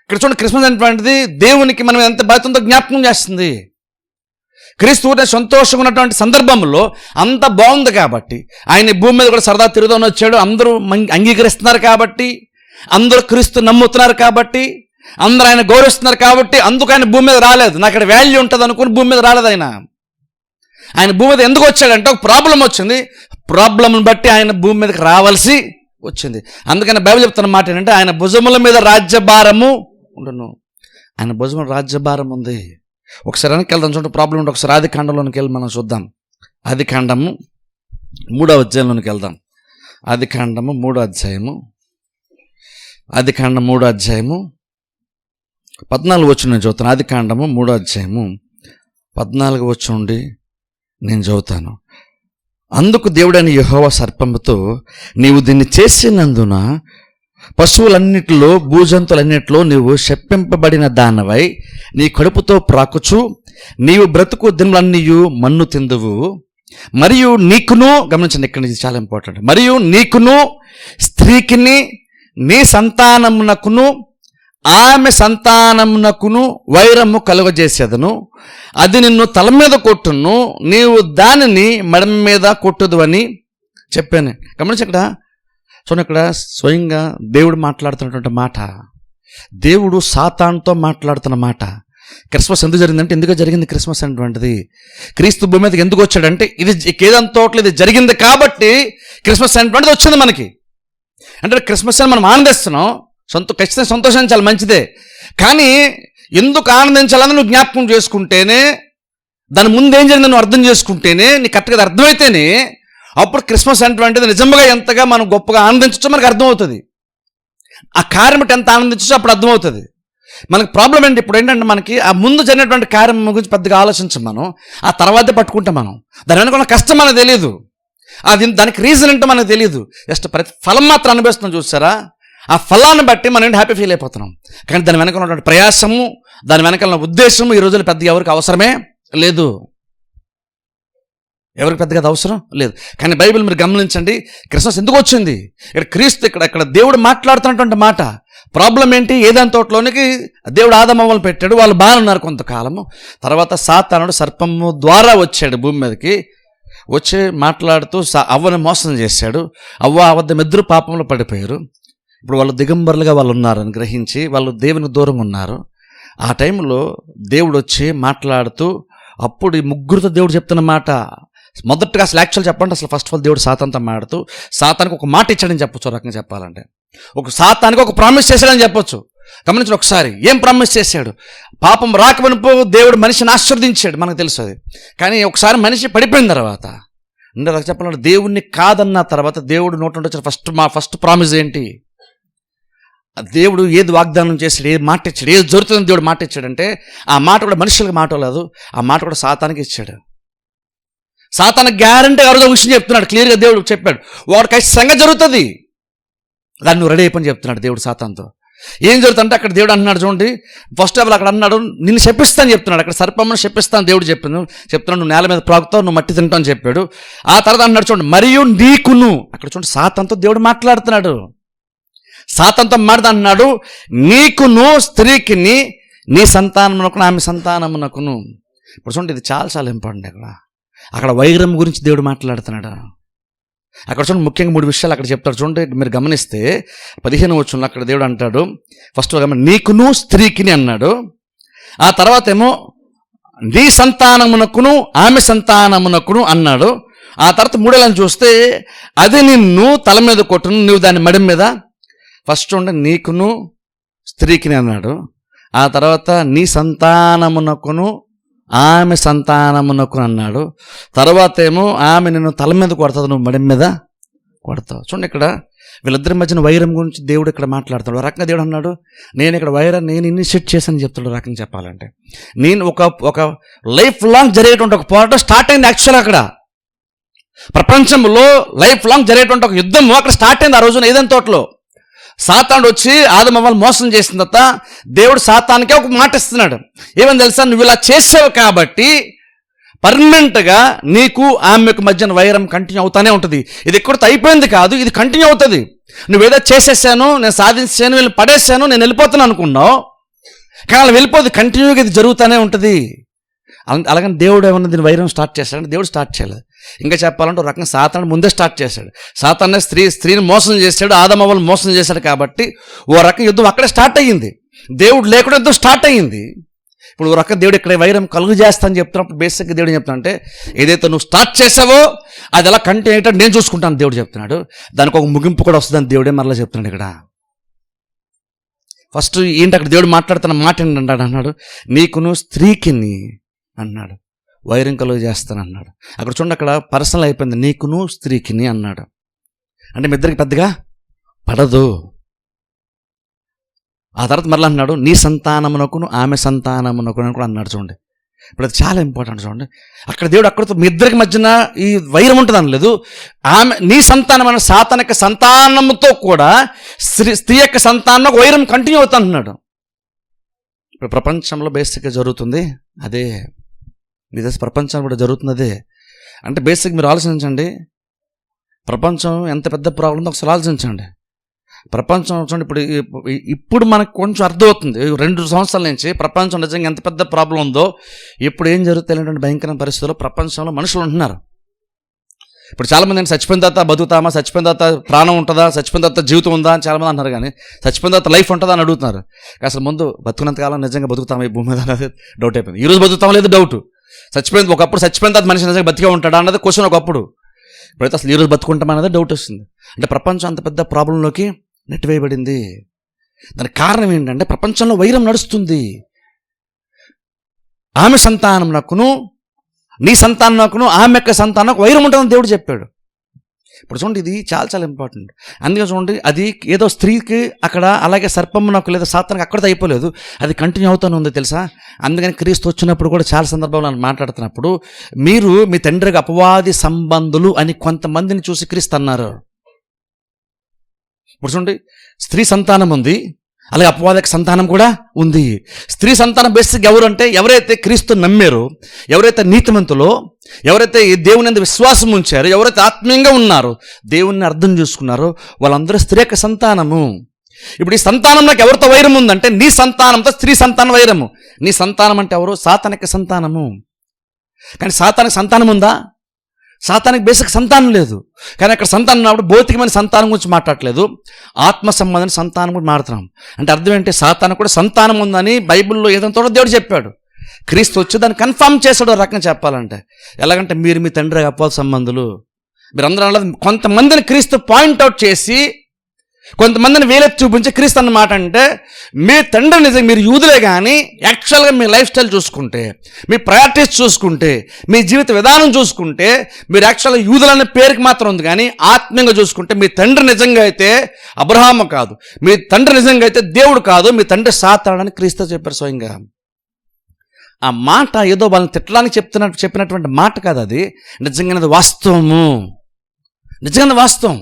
ఇక్కడ చూడండి, క్రిస్మస్ అనేటువంటిది దేవునికి మనం ఎంత బాధ్యత ఉందో జ్ఞాపకం చేస్తుంది. క్రీస్తు సంతోషంగా ఉన్నటువంటి సందర్భంలో అంత బాగుంది కాబట్టి ఆయన భూమి మీద కూడా సరదా తిరుగుదామని వచ్చాడు. అందరూ అంగీకరిస్తున్నారు కాబట్టి, అందరూ క్రీస్తు నమ్ముతున్నారు కాబట్టి, అందరూ ఆయన గౌరవిస్తున్నారు కాబట్టి అందుకు ఆయన భూమి మీద రాలేదు. నాకు ఇక్కడ వాల్యూ ఉంటుంది అనుకుని భూమి మీద రాలేదు. ఆయన భూమి మీద ఎందుకు వచ్చాడంటే ఒక ప్రాబ్లం వచ్చింది. ప్రాబ్లంని బట్టి ఆయన భూమి మీదకి రావాల్సి వచ్చింది. అందుకని బైబిల్ చెప్తున్న మాట ఏంటంటే ఆయన భుజముల మీద రాజ్యభారము ఉండను. ఆయన భుజముల రాజ్యభారం ఉంది. ఒకసారి వెనక్కి వెళ్దాం. చూడండి ప్రాబ్లం ఉంటే ఒకసారి ఆదికాండంలోనికి వెళ్ళి మనం చూద్దాం. ఆదికాండము 3వ అధ్యాయంలోనికి వెళ్దాం. ఆదికాండము 3వ అధ్యాయము 14 వచనం నేను చదువుతాను. ఆదికాండము 3వ అధ్యాయము 14 వచనం నుండి నేను చదువుతాను. అందుకు దేవుడైన యెహోవా సర్పముతో, నీవు దీన్ని చేసినందున పశువులన్నిటిలో భూజంతులన్నిటిలో నీవు శప్పింపబడిన దానవై నీ కడుపుతో ప్రాకుచు నీవు బ్రతుకు దినములన్నీయు మన్ను తిందువు. మరియు నీకును, గమనించండి ఇక్కడి నుంచి చాలా ఇంపార్టెంట్, మరియు నీకును స్త్రీకిని నీ సంతానమునకును ఆమె సంతానమునకును వైరము కలుగజేసేదను. అది నిన్ను తల మీద కొట్టును, నీవు దానిని మెడ మీద కొట్టుదు అని చెప్పాను. గమనించి ఇక్కడ చూడండి, ఇక్కడ స్వయంగా దేవుడు మాట్లాడుతున్నటువంటి మాట, దేవుడు సాతానుతో మాట్లాడుతున్న మాట. క్రిస్మస్ ఎందుకు జరిగిందంటే ఎందుకు జరిగింది క్రిస్మస్ అనేటువంటిది. క్రీస్తు భూమి మీదకి ఎందుకు వచ్చాడంటే ఇది కేదంతోట్లో ఇది జరిగింది కాబట్టి క్రిస్మస్ అనేటువంటిది వచ్చింది మనకి. అంటే క్రిస్మస్ అని మనం ఆనందిస్తున్నాం, ఖచ్చితంగా సంతోషించాలి, మంచిదే. కానీ ఎందుకు ఆనందించాలని నువ్వు జ్ఞాపకం చేసుకుంటేనే, దాని ముందు ఏం జరిగిందని నువ్వు అర్థం చేసుకుంటేనే, నీకు కరెక్ట్గా అర్థమైతేనే అప్పుడు క్రిస్మస్ అనేటువంటిది నిజంగా ఎంతగా మనం గొప్పగా ఆనందించచ్చో మనకు అర్థమవుతుంది. ఆ కార్యం ఎంత ఆనందించచ్చో అప్పుడు అర్థమవుతుంది. మనకి ప్రాబ్లం ఏంటి ఇప్పుడు ఏంటంటే, మనకి ఆ ముందు జరిగినటువంటి కార్యం గురించి పెద్దగా ఆలోచించం మనం, ఆ తర్వాతే పట్టుకుంటాం మనం. దాని వెనక ఉన్న కష్టం మనకు తెలియదు, దానికి రీజన్ ఏంటో మనకు తెలియదు. జస్ట్ ప్రతి ఫలం మాత్రం అనుభవిస్తున్నాం. చూసారా, ఆ ఫలాన్ని బట్టి మనం హ్యాపీ ఫీల్ అయిపోతున్నాం. కానీ దాని వెనక ఉన్నటువంటి ప్రయాసము, దాని వెనక ఉన్న ఉద్దేశము ఈ రోజుల్లో పెద్దగా ఎవరికి అవసరమే లేదు. ఎవరికి పెద్దగా అవసరం లేదు. కానీ బైబిల్ మీరు గమనించండి, క్రిస్మస్ ఎందుకు వచ్చింది? ఇక్కడ క్రీస్తు, ఇక్కడ దేవుడు మాట్లాడుతున్నటువంటి మాట. ప్రాబ్లం ఏంటి? ఏదైనా తోటలోనికి దేవుడు ఆదామవ్వలు పెట్టాడు, వాళ్ళు బాగున్నారు కొంతకాలము. తర్వాత సాతానుడు సర్పము ద్వారా వచ్చాడు భూమి మీదకి. వచ్చి మాట్లాడుతూ అవ్వని మోసం చేశాడు. అబద్ధం ఇద్దరు పాపంలో పడిపోయారు. ఇప్పుడు వాళ్ళు దిగంబరులుగా వాళ్ళు ఉన్నారని గ్రహించి వాళ్ళు దేవునికి దూరంగా ఉన్నారు. ఆ టైంలో దేవుడు వచ్చి మాట్లాడుతూ, అప్పుడు ఈ ముగ్గురితో దేవుడు చెప్తున్న మాట మొదటగా అసలు యాక్చువల్ చెప్పండి, అసలు ఫస్ట్ ఆఫ్ ఆల్ దేవుడు సాతానుతో మాట్లాడుతూ సాతానికి ఒక మాట ఇచ్చాడని చెప్పొచ్చు. రకంగా చెప్పాలంటే సాతానికి ఒక ప్రామిస్ చేశాడని చెప్పొచ్చు. గమనించండి ఒకసారి, ఏం ప్రామిస్ చేశాడు? పాపం రాకవనుపు దేవుడు మనిషిని ఆశీర్వదించాడు, మనకు తెలుసు అది. కానీ ఒకసారి మనిషి పడిపోయిన తర్వాత, అంటే చెప్పాలంటే దేవుణ్ణి కాదన్న తర్వాత దేవుడు నోటి నుండి వచ్చిన ఫస్ట్ ప్రామిస్ ఏంటి? దేవుడు ఏది వాగ్దానం చేశాడు, ఏది మాట ఇచ్చాడు, ఏది జరుగుతుందని దేవుడు మాట ఇచ్చాడంటే ఆ మాట కూడా మనుషులకు మాట లేదు, ఆ మాట కూడా సాతానికి ఇచ్చాడు. సాతానికి గ్యారంటీ ఎవరిదో విషయం చెప్తున్నాడు, క్లియర్గా దేవుడు చెప్పాడు. వాడు ఖచ్చితంగా జరుగుతుంది, దాన్ని నువ్వు రెడీ అయిపోయి చెప్తున్నాడు దేవుడు సాతానుతో. ఏం జరుగుతుందంటే అక్కడ దేవుడు అంటున్నాడు, చూడండి ఫస్ట్ ఆఫ్ ఆల్ అక్కడ అన్నాడు నిన్ను శపిస్తాను చెప్తున్నాడు. అక్కడ సర్పమ్మను శపిస్తాను దేవుడు చెప్తున్నాడు, నువ్వు నేల మీద ప్రాకుతావు, నువ్వు మట్టి తింటావు అని చెప్పాడు. ఆ తర్వాత అన్నాడు చూడండి, మరియు నీకును, అక్కడ చూడండి సాతానుతో దేవుడు మాట్లాడుతున్నాడు. సాతానుతో మాట్లాడుతున్నాడు, నీకును స్త్రీకిని నీ సంతానమునకును ఆమె సంతానమునకును. ఇప్పుడు చూడండి ఇది చాలా చాలా ఇంపార్టెంట్. అక్కడ వైరం గురించి దేవుడు మాట్లాడుతున్నాడు. అక్కడ చూడండి ముఖ్యంగా 3 విషయాలు అక్కడ చెప్తాడు. చూడండి మీరు గమనిస్తే 15వ వచనంలో అక్కడ దేవుడు అంటాడు, ఫస్ట్ నీకును స్త్రీకిని అన్నాడు. ఆ తర్వాత ఏమో నీ సంతానమునకును ఆమె సంతానమునకును అన్నాడు. ఆ తర్వాత 3 చూస్తే అది నిన్ను తల మీద కొట్టును, నువ్వు దాని మడి మీద. ఫస్ట్ చూడండి నీకును స్త్రీకిని అన్నాడు. ఆ తర్వాత నీ సంతానమునకును ఆమె సంతానమునకు అన్నాడు. తర్వాత ఏమో ఆమె నిన్ను తల మీద కొడతావు, నువ్వు మడి మీద కొడతావు. చూడండి ఇక్కడ వీళ్ళిద్దరి మధ్యన వైరం గురించి దేవుడు ఇక్కడ మాట్లాడతాడు. ఒక రకంగా దేవుడు అన్నాడు, నేను ఇక్కడ వైరం నేను ఇనిషియేట్ చేశాను చెప్తాడు. రకంగా చెప్పాలంటే నేను ఒక లైఫ్ లాంగ్ జరిగేటువంటి ఒక పోరాటం స్టార్ట్ అయింది. యాక్చువల్గా అక్కడ ప్రపంచంలో లైఫ్ లాంగ్ జరిగేటువంటి ఒక యుద్ధం అక్కడ స్టార్ట్ అయింది ఆ రోజున ఏదైనా తోటలో. సాతానుడు వచ్చి ఆదమవ్వను మోసం చేసిన తర్వాత దేవుడు సాతానికే ఒక మాట ఇస్తున్నాడు. ఏమని తెలుసా, నువ్వు ఇలా చేసావు కాబట్టి పర్మనెంట్గా నీకు ఆమెకు మధ్యన వైరం కంటిన్యూ అవుతానే ఉంటుంది. ఇది ఎక్కడితో అయిపోయింది కాదు, ఇది కంటిన్యూ అవుతుంది. నువ్వేదో చేసేసాను, నేను సాధించాను, వీళ్ళు పడేసాను, నేను వెళ్ళిపోతాను అనుకున్నావు, కానీ వెళ్ళిపోదు, కంటిన్యూగా ఇది జరుగుతూనే ఉంటుంది. అలాగని దేవుడు ఏమన్నా దీని వైరం స్టార్ట్ చేశాడంటే దేవుడు స్టార్ట్ చేయలేదు. ఇంకా చెప్పాలంటే ఒక రకంగా సాతాను ముందే స్టార్ట్ చేశాడు. సాతానే స్త్రీని మోసం చేశాడు, ఆదమవ్వలు మోసం చేశాడు. కాబట్టి ఓ రకం యుద్ధం అక్కడే స్టార్ట్ అయ్యింది. దేవుడు లేకుండా యుద్ధం స్టార్ట్ అయ్యింది. ఇప్పుడు ఓ రకం దేవుడు ఇక్కడ వైరం కలుగు చేస్తా అని చెప్తున్నప్పుడు బేసిక్గా దేవుడు చెప్తానంటే ఏదైతే నువ్వు స్టార్ట్ చేసావో అది ఎలా కంటిన్యూ అయ్యేటట్టు నేను చూసుకుంటాను దేవుడు చెప్తున్నాడు. దానికి ఒక ముగింపు కూడా వస్తుందని దేవుడే మరలా చెప్తున్నాడు. ఇక్కడ ఫస్ట్ ఏంటి అక్కడ దేవుడు మాట్లాడుతున్న మాట ఏంటంటాడు అన్నాడు, నీకును స్త్రీకిని అన్నాడు వైరం కలుగు చేస్తాను అన్నాడు. అక్కడ చూడండి, అక్కడ పర్సనల్ అయిపోయింది, నీకును స్త్రీకిని అన్నాడు. అంటే మీ ఇద్దరికి పెద్దగా పడదు. ఆ తర్వాత మరలా అన్నాడు నీ సంతానమునకును ఆమె సంతానమునకును కూడా అన్నాడు. చూడండి, ఇప్పుడు అది చాలా ఇంపార్టెంట్. చూడండి, అక్కడ దేవుడు అక్కడతో మీ ఇద్దరికి మధ్యన ఈ వైరం ఉంటుంది అనలేదు. ఆమె నీ సంతానం అనే సాతాన్ యొక్క సంతానంతో కూడా స్త్రీ యొక్క సంతానం వైరం కంటిన్యూ అవుతా అంటున్నాడు. ఇప్పుడు ప్రపంచంలో బేసిక్గా జరుగుతుంది అదే, విదేశ ప్రపంచం కూడా జరుగుతుంది అదే. అంటే బేసిక్ మీరు ఆలోచించండి, ప్రపంచం ఎంత పెద్ద ప్రాబ్లం ఉందో ఒకసారి ఆలోచించండి. ప్రపంచం చూడండి, ఇప్పుడు మనకు కొంచెం అర్థమవుతుంది. 2 సంవత్సరాల నుంచి ప్రపంచం నిజంగా ఎంత పెద్ద ప్రాబ్లం ఉందో, ఇప్పుడు ఏం జరుగుతాయంటే భయంకరమైన పరిస్థితుల్లో ప్రపంచంలో మనుషులు ఉంటున్నారు. ఇప్పుడు చాలామంది నేను చచ్చిపోయిన తర్వాత బతుకుతామా, చచ్చిపోయిన తర్వాత ప్రాణం ఉంటుందా, చచ్చిపోయిన తర్వాత జీవితం ఉందా అని చాలామంది అంటున్నారు. కానీ చచ్చిపోయిన తర్వాత లైఫ్ ఉంటుందా అని అడుగుతున్నారు. అసలు ముందు బతుకున్నంతకాలం నిజంగా బతుకుతామా ఈ భూమి మీద అనేది డౌట్ అయిపోయింది. ఈరోజు బతుకుతామా లేదు డౌట్. చచ్చిపోయింది ఒకప్పుడు, చచ్చిపోయిన తర్వాత మనిషి నిజంగా బతికే ఉంటాడా అన్నది క్వశ్చన్ ఒకప్పుడు. ఇప్పుడైతే అసలు ఈరోజు బతుకుంటామా అనేది డౌట్ వస్తుంది. అంటే ప్రపంచం అంత పెద్ద ప్రాబ్లంలోకి నెట్టివేయబడింది. దానికి కారణం ఏంటంటే ప్రపంచంలో వైరం నడుస్తుంది. ఆమె సంతానంకును నీ సంతానంకును ఆమె యొక్క సంతానం వైరం ఉంటుందని దేవుడు చెప్పాడు. ఇప్పుడు చూడండి, ఇది చాలా చాలా ఇంపార్టెంట్. అందుకే చూడండి, అది ఏదో స్త్రీకి అక్కడ అలాగే సర్పమునకు లేదా సాతానికి అక్కడితో అయిపోలేదు, అది కంటిన్యూ అవుతూనే ఉంది తెలుసా. అందుకని క్రీస్తు వచ్చినప్పుడు కూడా చాలా సందర్భంలో మాట్లాడుతున్నప్పుడు మీరు మీ తండ్రికి అపవాది సంబంధులు అని కొంతమందిని చూసి క్రీస్తు అన్నారు. ఇప్పుడు చూడండి, స్త్రీ సంతానం ఉంది, అలాగే అపవాదిక సంతానం కూడా ఉంది. స్త్రీ సంతానం బేసిక్ ఎవరు అంటే ఎవరైతే క్రీస్తు నమ్మారో, ఎవరైతే నీతిమంతులో, ఎవరైతే దేవుని యందు విశ్వాసం ఉంచారో, ఎవరైతే ఆత్మీయంగా ఉన్నారో, దేవుణ్ణి అర్థం చేసుకున్నారో వాళ్ళందరూ స్త్రీ యొక్క సంతానము. ఇప్పుడు ఈ సంతానం నాకు ఎవరితో వైరం ఉందంటే నీ సంతానంతో స్త్రీ సంతానం వైరము. నీ సంతానం అంటే ఎవరు? సాతానిక సంతానము. కానీ సాతానికి సంతానం ఉందా? సాతానికి బేసిక్ సంతానం లేదు. కానీ అక్కడ సంతానం ఉన్నప్పుడు భౌతికమైన సంతానం గురించి మాట్లాడలేదు, ఆత్మ సంబంధమైన సంతానం కూడా మాట్లాడుతున్నాం. అంటే అర్థం ఏంటి? సాతానికి కూడా సంతానం ఉందని బైబిల్లో ఏదంతో దేవుడు చెప్పాడు. క్రీస్తు వచ్చి దాన్ని కన్ఫర్మ్ చేశాడు. రకంగా చెప్పాలంటే ఎలాగంటే మీరు మీ తండ్రి అపవాది సంబంధులు. మీరు అందరూ అన్నది కొంతమందిని క్రీస్తు పాయింట్అవుట్ చేసి కొంతమందిని వేలెత్తి చూపించి క్రీస్తు అన్నమాట అంటే మీ తండ్రి నిజంగా మీరు యూదులే, కానీ యాక్చువల్గా మీ లైఫ్ స్టైల్ చూసుకుంటే, మీ ప్రయారిటీస్ చూసుకుంటే, మీ జీవిత విధానం చూసుకుంటే మీరు యాక్చువల్గా యూదులనే పేరుకి మాత్రం ఉంది, కానీ ఆత్మీయంగా చూసుకుంటే మీ తండ్రి నిజంగా అయితే అబ్రహాము కాదు, మీ తండ్రి నిజంగా అయితే దేవుడు కాదు, మీ తండ్రి సాతానని క్రీస్తు చెప్పారు స్వయంగా. ఆ మాట ఏదో వాళ్ళని తిట్టడానికి చెప్పినటువంటి మాట కాదు, అది నిజంగానే వాస్తవము, నిజంగా వాస్తవం.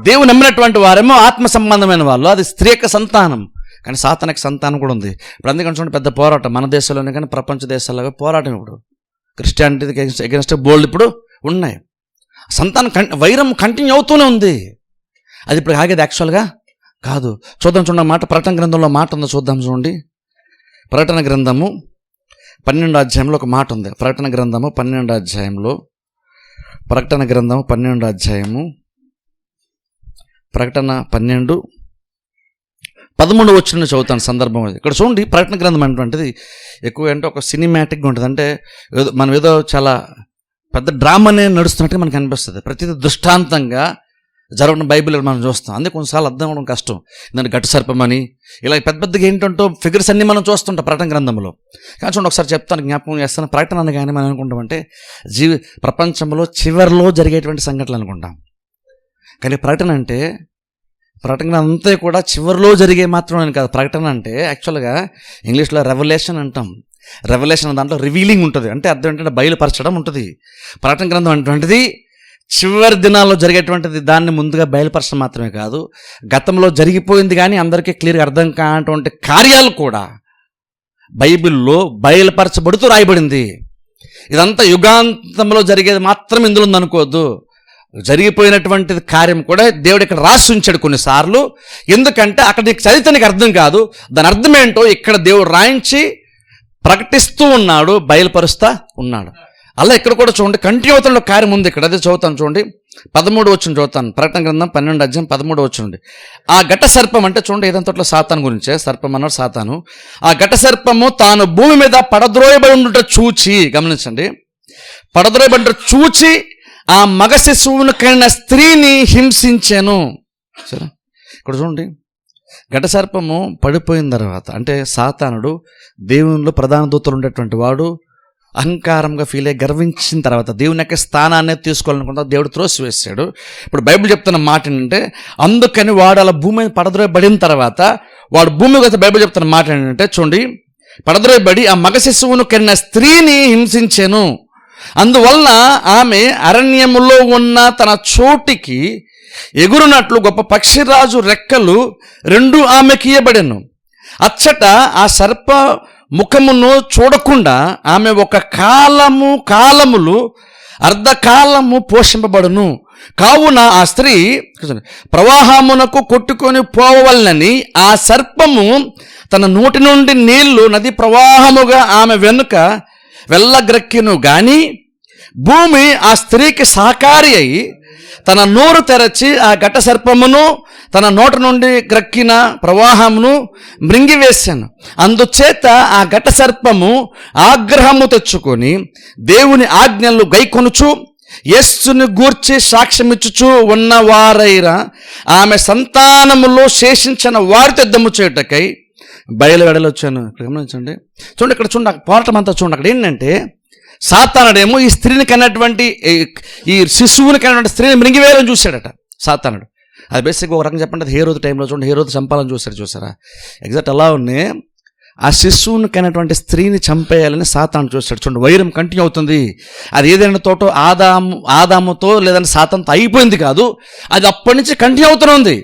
దేవుడు నమ్మినటువంటి వారేమో ఆత్మ సంబంధమైన వాళ్ళు, అది స్త్రీ యొక్క సంతానం. కానీ సాతానిక సంతానం కూడా ఉంది. ఇప్పుడు అందుకని చూడండి, పెద్ద పోరాటం మన దేశంలోనే కానీ ప్రపంచ దేశాల్లో పోరాటం. ఇప్పుడు క్రిస్టియానిటీకి ఎగెన్స్ట్ బోల్డ్ ఇప్పుడు ఉన్నాయి. సంతానం వైరం కంటిన్యూ అవుతూనే ఉంది. అది ఇప్పుడు ఆగేది యాక్చువల్గా కాదు. చూడండి మాట ప్రకటన గ్రంథంలో మాట ఉందో చూద్దాం. చూడండి, ప్రకటన గ్రంథము 12వ అధ్యాయంలో ఒక మాట ఉంది. ప్రకటన గ్రంథము 12వ అధ్యాయంలో, ప్రకటన గ్రంథము 12వ అధ్యాయము, ప్రకటన 12:13 వచ్చిన చదువుతాను సందర్భం. ఇక్కడ చూడండి, ప్రకటన గ్రంథం అనేటువంటిది ఎక్కువ అంటే ఒక సినిమాటిక్గా ఉంటుంది. అంటే మనం ఏదో చాలా పెద్ద డ్రామానే నడుస్తున్నట్టుగా మనకు అనిపిస్తుంది. ప్రతిదీ దృష్టాంతంగా జరగడం బైబిల్ మనం చూస్తాం. అందుకే కొన్నిసార్లు అర్థం అవ్వడం కష్టం. దాన్ని గట్టు సర్పమని ఇలా పెద్ద పెద్దగా ఏంటంటో ఫిగర్స్ అన్నీ మనం చూస్తుంటాం ప్రకటన గ్రంథంలో. కానీ చూడండి, ఒకసారి చెప్తాను, జ్ఞాపకం చేస్తాను. ప్రకటన అనగానే మనం అనుకుంటామంటే ప్రపంచంలో చివరిలో జరిగేటువంటి సంఘటనలు అనుకుంటాం. కానీ ప్రకటన అంటే ప్రకటన అంతా కూడా చివరిలో జరిగే మాత్రమే కాదు. ప్రకటన అంటే యాక్చువల్గా ఇంగ్లీష్లో రెవల్యూషన్ అంటాం. రెవల్యూషన్ దాంట్లో రివీలింగ్ ఉంటుంది. అంటే అర్థం ఏంటంటే బయలుపరచడం ఉంటుంది. ప్రకటన గ్రంథం అనేటువంటిది చివరి దినాల్లో జరిగేటువంటిది. దాన్ని ముందుగా బయలుపరచడం మాత్రమే కాదు, గతంలో జరిగిపోయింది కానీ అందరికీ క్లియర్గా అర్థం కానటువంటి కార్యాలు కూడా బైబిల్లో బయలుపరచబడుతూ రాయబడింది. ఇదంతా యుగాంతంలో జరిగేది మాత్రం ఇందులో ఉందనుకోవద్దు. జరిగిపోయినటువంటి కార్యం కూడా దేవుడు ఇక్కడ రాసి ఉంచాడు కొన్నిసార్లు. ఎందుకంటే అక్కడ నీకు చదివితే నీకు అర్థం కాదు, దాని అర్థం ఏంటో ఇక్కడ దేవుడు రాయించి ప్రకటిస్తూ ఉన్నాడు, బయలుపరుస్తా ఉన్నాడు. అలా ఇక్కడ కూడా చూడండి, కంటిన్యూ అవుతున్న కార్యం ఉంది ఇక్కడ. అదే చదువుతాను చూడండి, 13 వచనం చదువుతాను. ప్రకటన గ్రంథం 12 అధ్యాయం 13 వచనం. ఆ ఘట సర్పం అంటే చూడండి, ఏదంతట్లో సాతాను గురించే, సర్పం అన్నాడు సాతాను. ఆ ఘట సర్పము తాను భూమి మీద పడద్రోయబడి ఉండుట చూచి, గమనించండి, పడద్రోయబడి చూచి ఆ మగ శిశువును కనిన స్త్రీని హింసించెను. సరే, ఇక్కడ చూడండి, ఘట సర్పము పడిపోయిన తర్వాత అంటే సాతానుడు దేవునిలో ప్రధాన దూతలు ఉండేటువంటి వాడు అహంకారంగా ఫీల్ అయ్యి గర్వించిన తర్వాత దేవుని యొక్క స్థానాన్ని తీసుకోవాలనుకుంటా దేవుడు త్రోసివేశాడు. ఇప్పుడు బైబిల్ చెప్తున్న మాట ఏంటంటే, అందుకని వాడు అలా భూమి పడద్రోయబడిన తర్వాత వాడు భూమి కోసం బైబిల్ చెప్తున్న మాట ఏంటంటే చూడండి, పడద్రోయబడి ఆ మగ శిశువును కనిన స్త్రీని హింసించెను. అందువలన ఆమె అరణ్యములో ఉన్న తన చోటికి ఎగురునట్లు గొప్ప పక్షిరాజు రెక్కలు 2 ఆమెకి ఇయ్యబడెను. అచ్చట ఆ సర్ప ముఖమును చూడకుండా ఆమె ఒక కాలములు అర్ధకాలము పోషింపబడును. కావున ఆ స్త్రీ ప్రవాహమునకు కొట్టుకొని పోవలనని ఆ సర్పము తన నోటి నుండి నీళ్లు నది ప్రవాహముగా ఆమె వెనుక వెళ్ళగ్రక్కిను గాని భూమి ఆ స్త్రీకి సహకారి అయి తన నోరు తెరచి ఆ ఘట సర్పమును తన నోట నుండి గ్రక్కిన ప్రవాహమును మృంగివేశాను. అందుచేత ఆ ఘట సర్పము ఆగ్రహము తెచ్చుకొని దేవుని ఆజ్ఞలు గైకొనుచు యేసుని గూర్చి సాక్ష్యమిచ్చుచు ఉన్నవారైరా ఆమె సంతానములో శేషించిన వారితో యుద్ధము చేయుటకై బయలువెడలొచ్చాను. గమనించండి, చూడండి, ఇక్కడ చూడండి, పోరాటం అంతా చూడండి. అక్కడ ఏంటంటే సాతానుడేమో ఈ స్త్రీని కన్నటువంటి ఈ శిశువుని కన్నటువంటి స్త్రీని మృంగివేయాలని చూశాడట సాతానుడు. అది బేసిక్గా ఒక రకంగా చెప్పండి, అది హేరోదు టైంలో చూడండి, హేరోదు చంపాలని చూసారా ఎగ్జాక్ట్ అలా ఉన్నాయి. ఆ శిశువుని కన్నటువంటి స్త్రీని చంపేయాలని సాతాను చూశాడు. చూడండి, వైరం కంటిన్యూ అవుతుంది. అది ఏదైనా తోటో ఆదాముతో లేదంటే సాతానుతో అయిపోయింది కాదు, అది అప్పటి నుంచి కంటిన్యూ అవుతూనే ఉంది.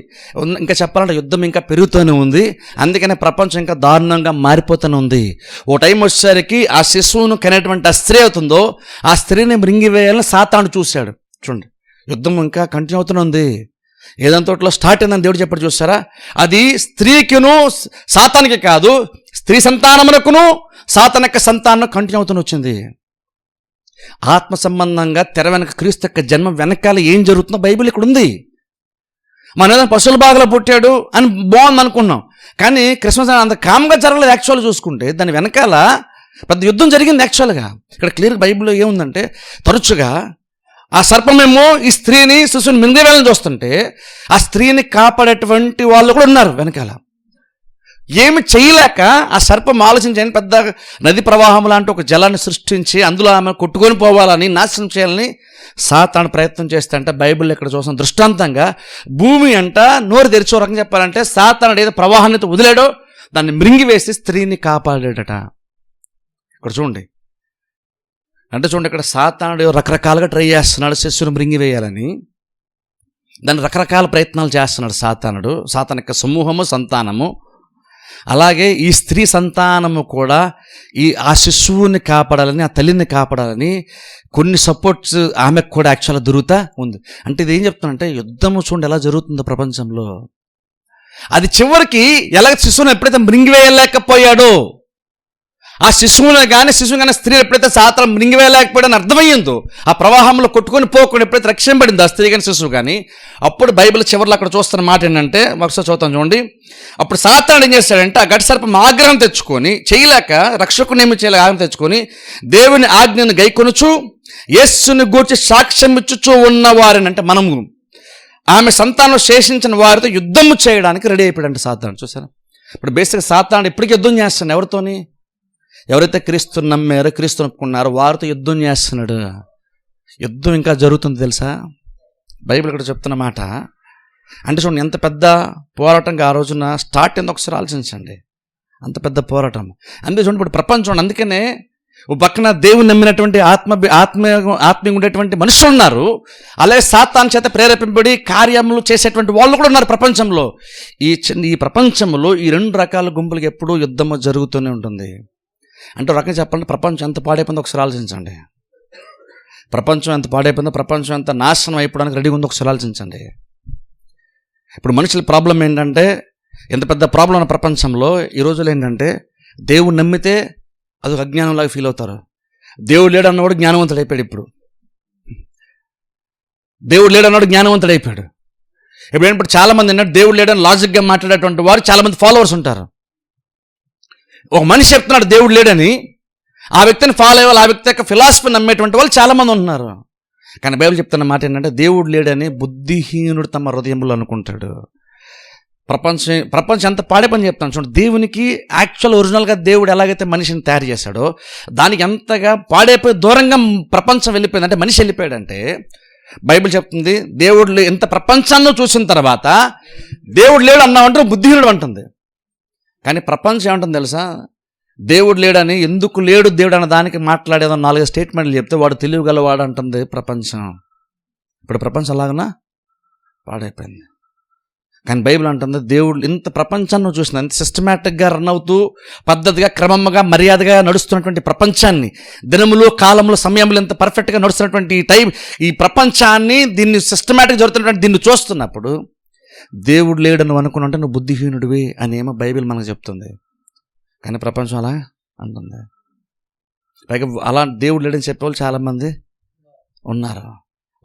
ఇంకా చెప్పాలంటే యుద్ధం ఇంకా పెరుగుతూనే ఉంది. అందుకనే ప్రపంచం ఇంకా దారుణంగా మారిపోతూనే ఉంది. ఓ టైం వచ్చేసరికి ఆ శిశువును కనేటువంటి ఆ స్త్రీ అవుతుందో ఆ స్త్రీని మృంగివేయాలని సాతాను చూశాడు. చూడండి, యుద్ధం ఇంకా కంటిన్యూ అవుతూనే ఉంది. ఏదంతోట్లో స్టార్ట్ అయిందని దేవుడు చెప్పాడు చూసారా, అది స్త్రీకిను సాతానికి కాదు, స్త్రీ సంతానమునకును సాతాన్ యొక్క సంతానం కంటిన్యూ అవుతూనే వచ్చింది. ఆత్మ సంబంధంగా తెర వెనక క్రీస్తు యొక్క జన్మ వెనకాల ఏం జరుగుతుందో బైబిల్ ఇక్కడ ఉంది. మన ఏదైనా పశువుల బాగలో పుట్టాడు అని బాగుంది అనుకున్నాం, కానీ క్రిస్మస్ అంత కామ్గా జరగలేదు. యాక్చువల్గా చూసుకుంటే దాని వెనకాల పెద్ద యుద్ధం జరిగింది. యాక్చువల్గా ఇక్కడ క్లియర్ బైబిల్లో ఏముందంటే, తరచుగా ఆ సర్పమేమో ఈ స్త్రీని శిశువుని మింగవేయాలని చూస్తుంటే ఆ స్త్రీని కాపాడేటువంటి వాళ్ళు కూడా ఉన్నారు వెనకాల. ఏమి చేయలేక ఆ సర్పం ఆలోచించని పెద్ద నది ప్రవాహం లాంటి ఒక జలాన్ని సృష్టించి అందులో ఆమె కొట్టుకొని పోవాలని, నాశనం చేయాలని సాతాను ప్రయత్నం చేస్తే అంటే బైబిల్ ఇక్కడ చూసిన దృష్టాంతంగా భూమి అంట నోరు తెరిచే రకంగా చెప్పాలంటే సాతానుడు ఏదో ప్రవాహాన్ని వదిలాడో దాన్ని మృంగివేసి స్త్రీని కాపాడాడట. ఇక్కడ చూడండి, అంటే చూడండి, ఇక్కడ సాతానుడు రకరకాలుగా ట్రై చేస్తున్నాడు శిశువును మృంగివేయాలని. దాన్ని రకరకాల ప్రయత్నాలు చేస్తున్నాడు సాతానుడు, సాతాను యొక్క సమూహము సంతానము. అలాగే ఈ స్త్రీ సంతానము కూడా ఆ శిశువుని కాపాడాలని, ఆ తల్లిని కాపాడాలని కొన్ని సపోర్ట్స్ ఆమెకు కూడా యాక్చువల్గా దొరుకుతా ఉంది. అంటే ఇది ఏం చెప్తానంటే, యుద్ధము చూడండి ఎలా జరుగుతుందో ప్రపంచంలో. అది చివరికి ఎలా శిశువుని ఎప్పుడైతే మృంగివేయలేకపోయాడో, ఆ శిశువుని కానీ స్త్రీ ఎప్పుడైతే సాతాను మృంగివేయలేకపోయాడని అర్థమయ్యిందో, ఆ ప్రవాహంలో కొట్టుకొని పోకుండా ఎప్పుడైతే రక్షింపబడిందో ఆ స్త్రీ కానీ శిశువు కానీ, అప్పుడు బైబిల్ చివరిలో అక్కడ చూస్తున్న మాట ఏంటంటే, ఒకసారి చూద్దాం చూడండి. అప్పుడు సాతానుడు ఏం చేశాడంటే ఆ ఘట సర్పం ఆగ్రహం తెచ్చుకొని, చేయలేక రక్షకుని ఏమి చేయలేక ఆగ్రహం తెచ్చుకొని దేవుని ఆజ్ఞను గైకొనుచు యేసుని గూర్చి సాక్ష్యం ఇచ్చుచూ ఉన్నవారిని, అంటే మనము ఆమె సంతానం శేషించిన వారితో యుద్ధము చేయడానికి రెడీ అయిపోయాడంటే సాతానుడు. చూసారా, ఇప్పుడు బేసిక్గా సాతానుడు ఇప్పటికీ యుద్ధం చేస్తున్నాడు. ఎవరితోని? ఎవరైతే క్రీస్తుని నమ్మారో, క్రీస్తుని ఒప్పుకున్నారో వారితో యుద్ధం చేస్తున్నాడు. యుద్ధం ఇంకా జరుగుతుంది తెలుసా, బైబిల్ ఇక్కడ చెప్తున్న మాట. అంటే చూడండి ఎంత పెద్ద పోరాటంగా ఆ రోజున స్టార్ట్ అయింది, ఒకసారి ఆలోచించండి. అంత పెద్ద పోరాటం. అందుకే చూడండి ఇప్పుడు ప్రపంచం, అందుకనే ఓ పక్కన దేవుని నమ్మినటువంటి ఆత్మీయంగా ఉండేటువంటి మనుషులు ఉన్నారు, అలాగే సాతాను చేత ప్రేరేపింపబడి కార్యములు చేసేటువంటి వాళ్ళు కూడా ఉన్నారు ప్రపంచంలో. ఈ ప్రపంచంలో ఈ 2 రకాల గుంపులకు ఎప్పుడూ యుద్ధము జరుగుతూనే ఉంటుంది. అంటే రకంగా చెప్పాలంటే ప్రపంచం ఎంత పాడైపోయిందో ఒకసారి ఆలోచించండి. ప్రపంచం ఎంత పాడైపోయిందో, ప్రపంచం ఎంత నాశనం అయిపోవడానికి రెడీగా ఉందో ఒకసారి ఆలోచించండి. ఇప్పుడు మనుషుల ప్రాబ్లం ఏంటంటే, ఎంత పెద్ద ప్రాబ్లం ఉన్న ప్రపంచంలో ఈ రోజులు ఏంటంటే, దేవుని నమ్మితే అదొక అజ్ఞానంలాగా ఫీల్ అవుతారు. దేవుడు లేడు అన్నవాడు జ్ఞానవంతుడు అయిపోయాడు. దేవుడు లేడు అన్నవాడు జ్ఞానవంతుడు అయిపోయాడు. ఇప్పుడు చాలామంది ఏంటంటే దేవుడు లేడని లాజిక్గా మాట్లాడేటువంటి వారు చాలామంది ఫాలోవర్స్ ఉంటారు. ఒక మనిషి చెప్తున్నాడు దేవుడు లేడని, ఆ వ్యక్తిని ఫాలో అయ్యే వాళ్ళు, ఆ వ్యక్తి యొక్క ఫిలాసఫీ నమ్మేటువంటి వాళ్ళు చాలామంది ఉన్నారు. కానీ బైబిల్ చెప్తున్న మాట ఏంటంటే దేవుడు లేడని బుద్ధిహీనుడు తమ హృదయంలో అనుకుంటాడు. ప్రపంచం ఎంత పాడే పని చెప్తాను చూడండి. దేవునికి యాక్చువల్ ఒరిజినల్గా దేవుడు ఎలాగైతే మనిషిని తయారు చేశాడో దానికి ఎంతగా పాడైపోయి దూరంగా ప్రపంచం వెళ్ళిపోయింది. అంటే మనిషి వెళ్ళిపోయాడంటే బైబిల్ చెప్తుంది దేవుడు ఇంత ప్రపంచాన్ని చూసిన తర్వాత దేవుడు లేడు అన్నామంటే బుద్ధిహీనుడు అంటుంది. కానీ ప్రపంచం ఏమంటుంది తెలుసా? దేవుడు లేడని, ఎందుకు లేడు దేవుడు అన్న దానికి మాట్లాడేదో 4 స్టేట్మెంట్లు చెప్తే వాడు తెలియగలవాడు అంటుంది ప్రపంచం. ఇప్పుడు ప్రపంచం అలాగనా పాడైపోయింది. కానీ బైబిల్ అంటుంది దేవుడు ఇంత ప్రపంచాన్ని చూసిన, ఇంత సిస్టమేటిక్గా రన్ అవుతూ పద్ధతిగా క్రమంగా మర్యాదగా నడుస్తున్నటువంటి ప్రపంచాన్ని, దినములు కాలంలో సమయంలో ఇంత పర్ఫెక్ట్గా నడుస్తున్నటువంటి ఈ ప్రపంచాన్ని, దీన్ని సిస్టమేటిక్గా జరుగుతున్నటువంటి దీన్ని చూస్తున్నప్పుడు దేవుడు లేడని అనుకున్నంటే నువ్వు బుద్ధిహీనుడివి అనేమో బైబిల్ మనకు చెప్తుంది. కానీ ప్రపంచం అలా అంటుంది. పైగా అలా దేవుడు లేడని చెప్పేవాళ్ళు చాలామంది ఉన్నారు.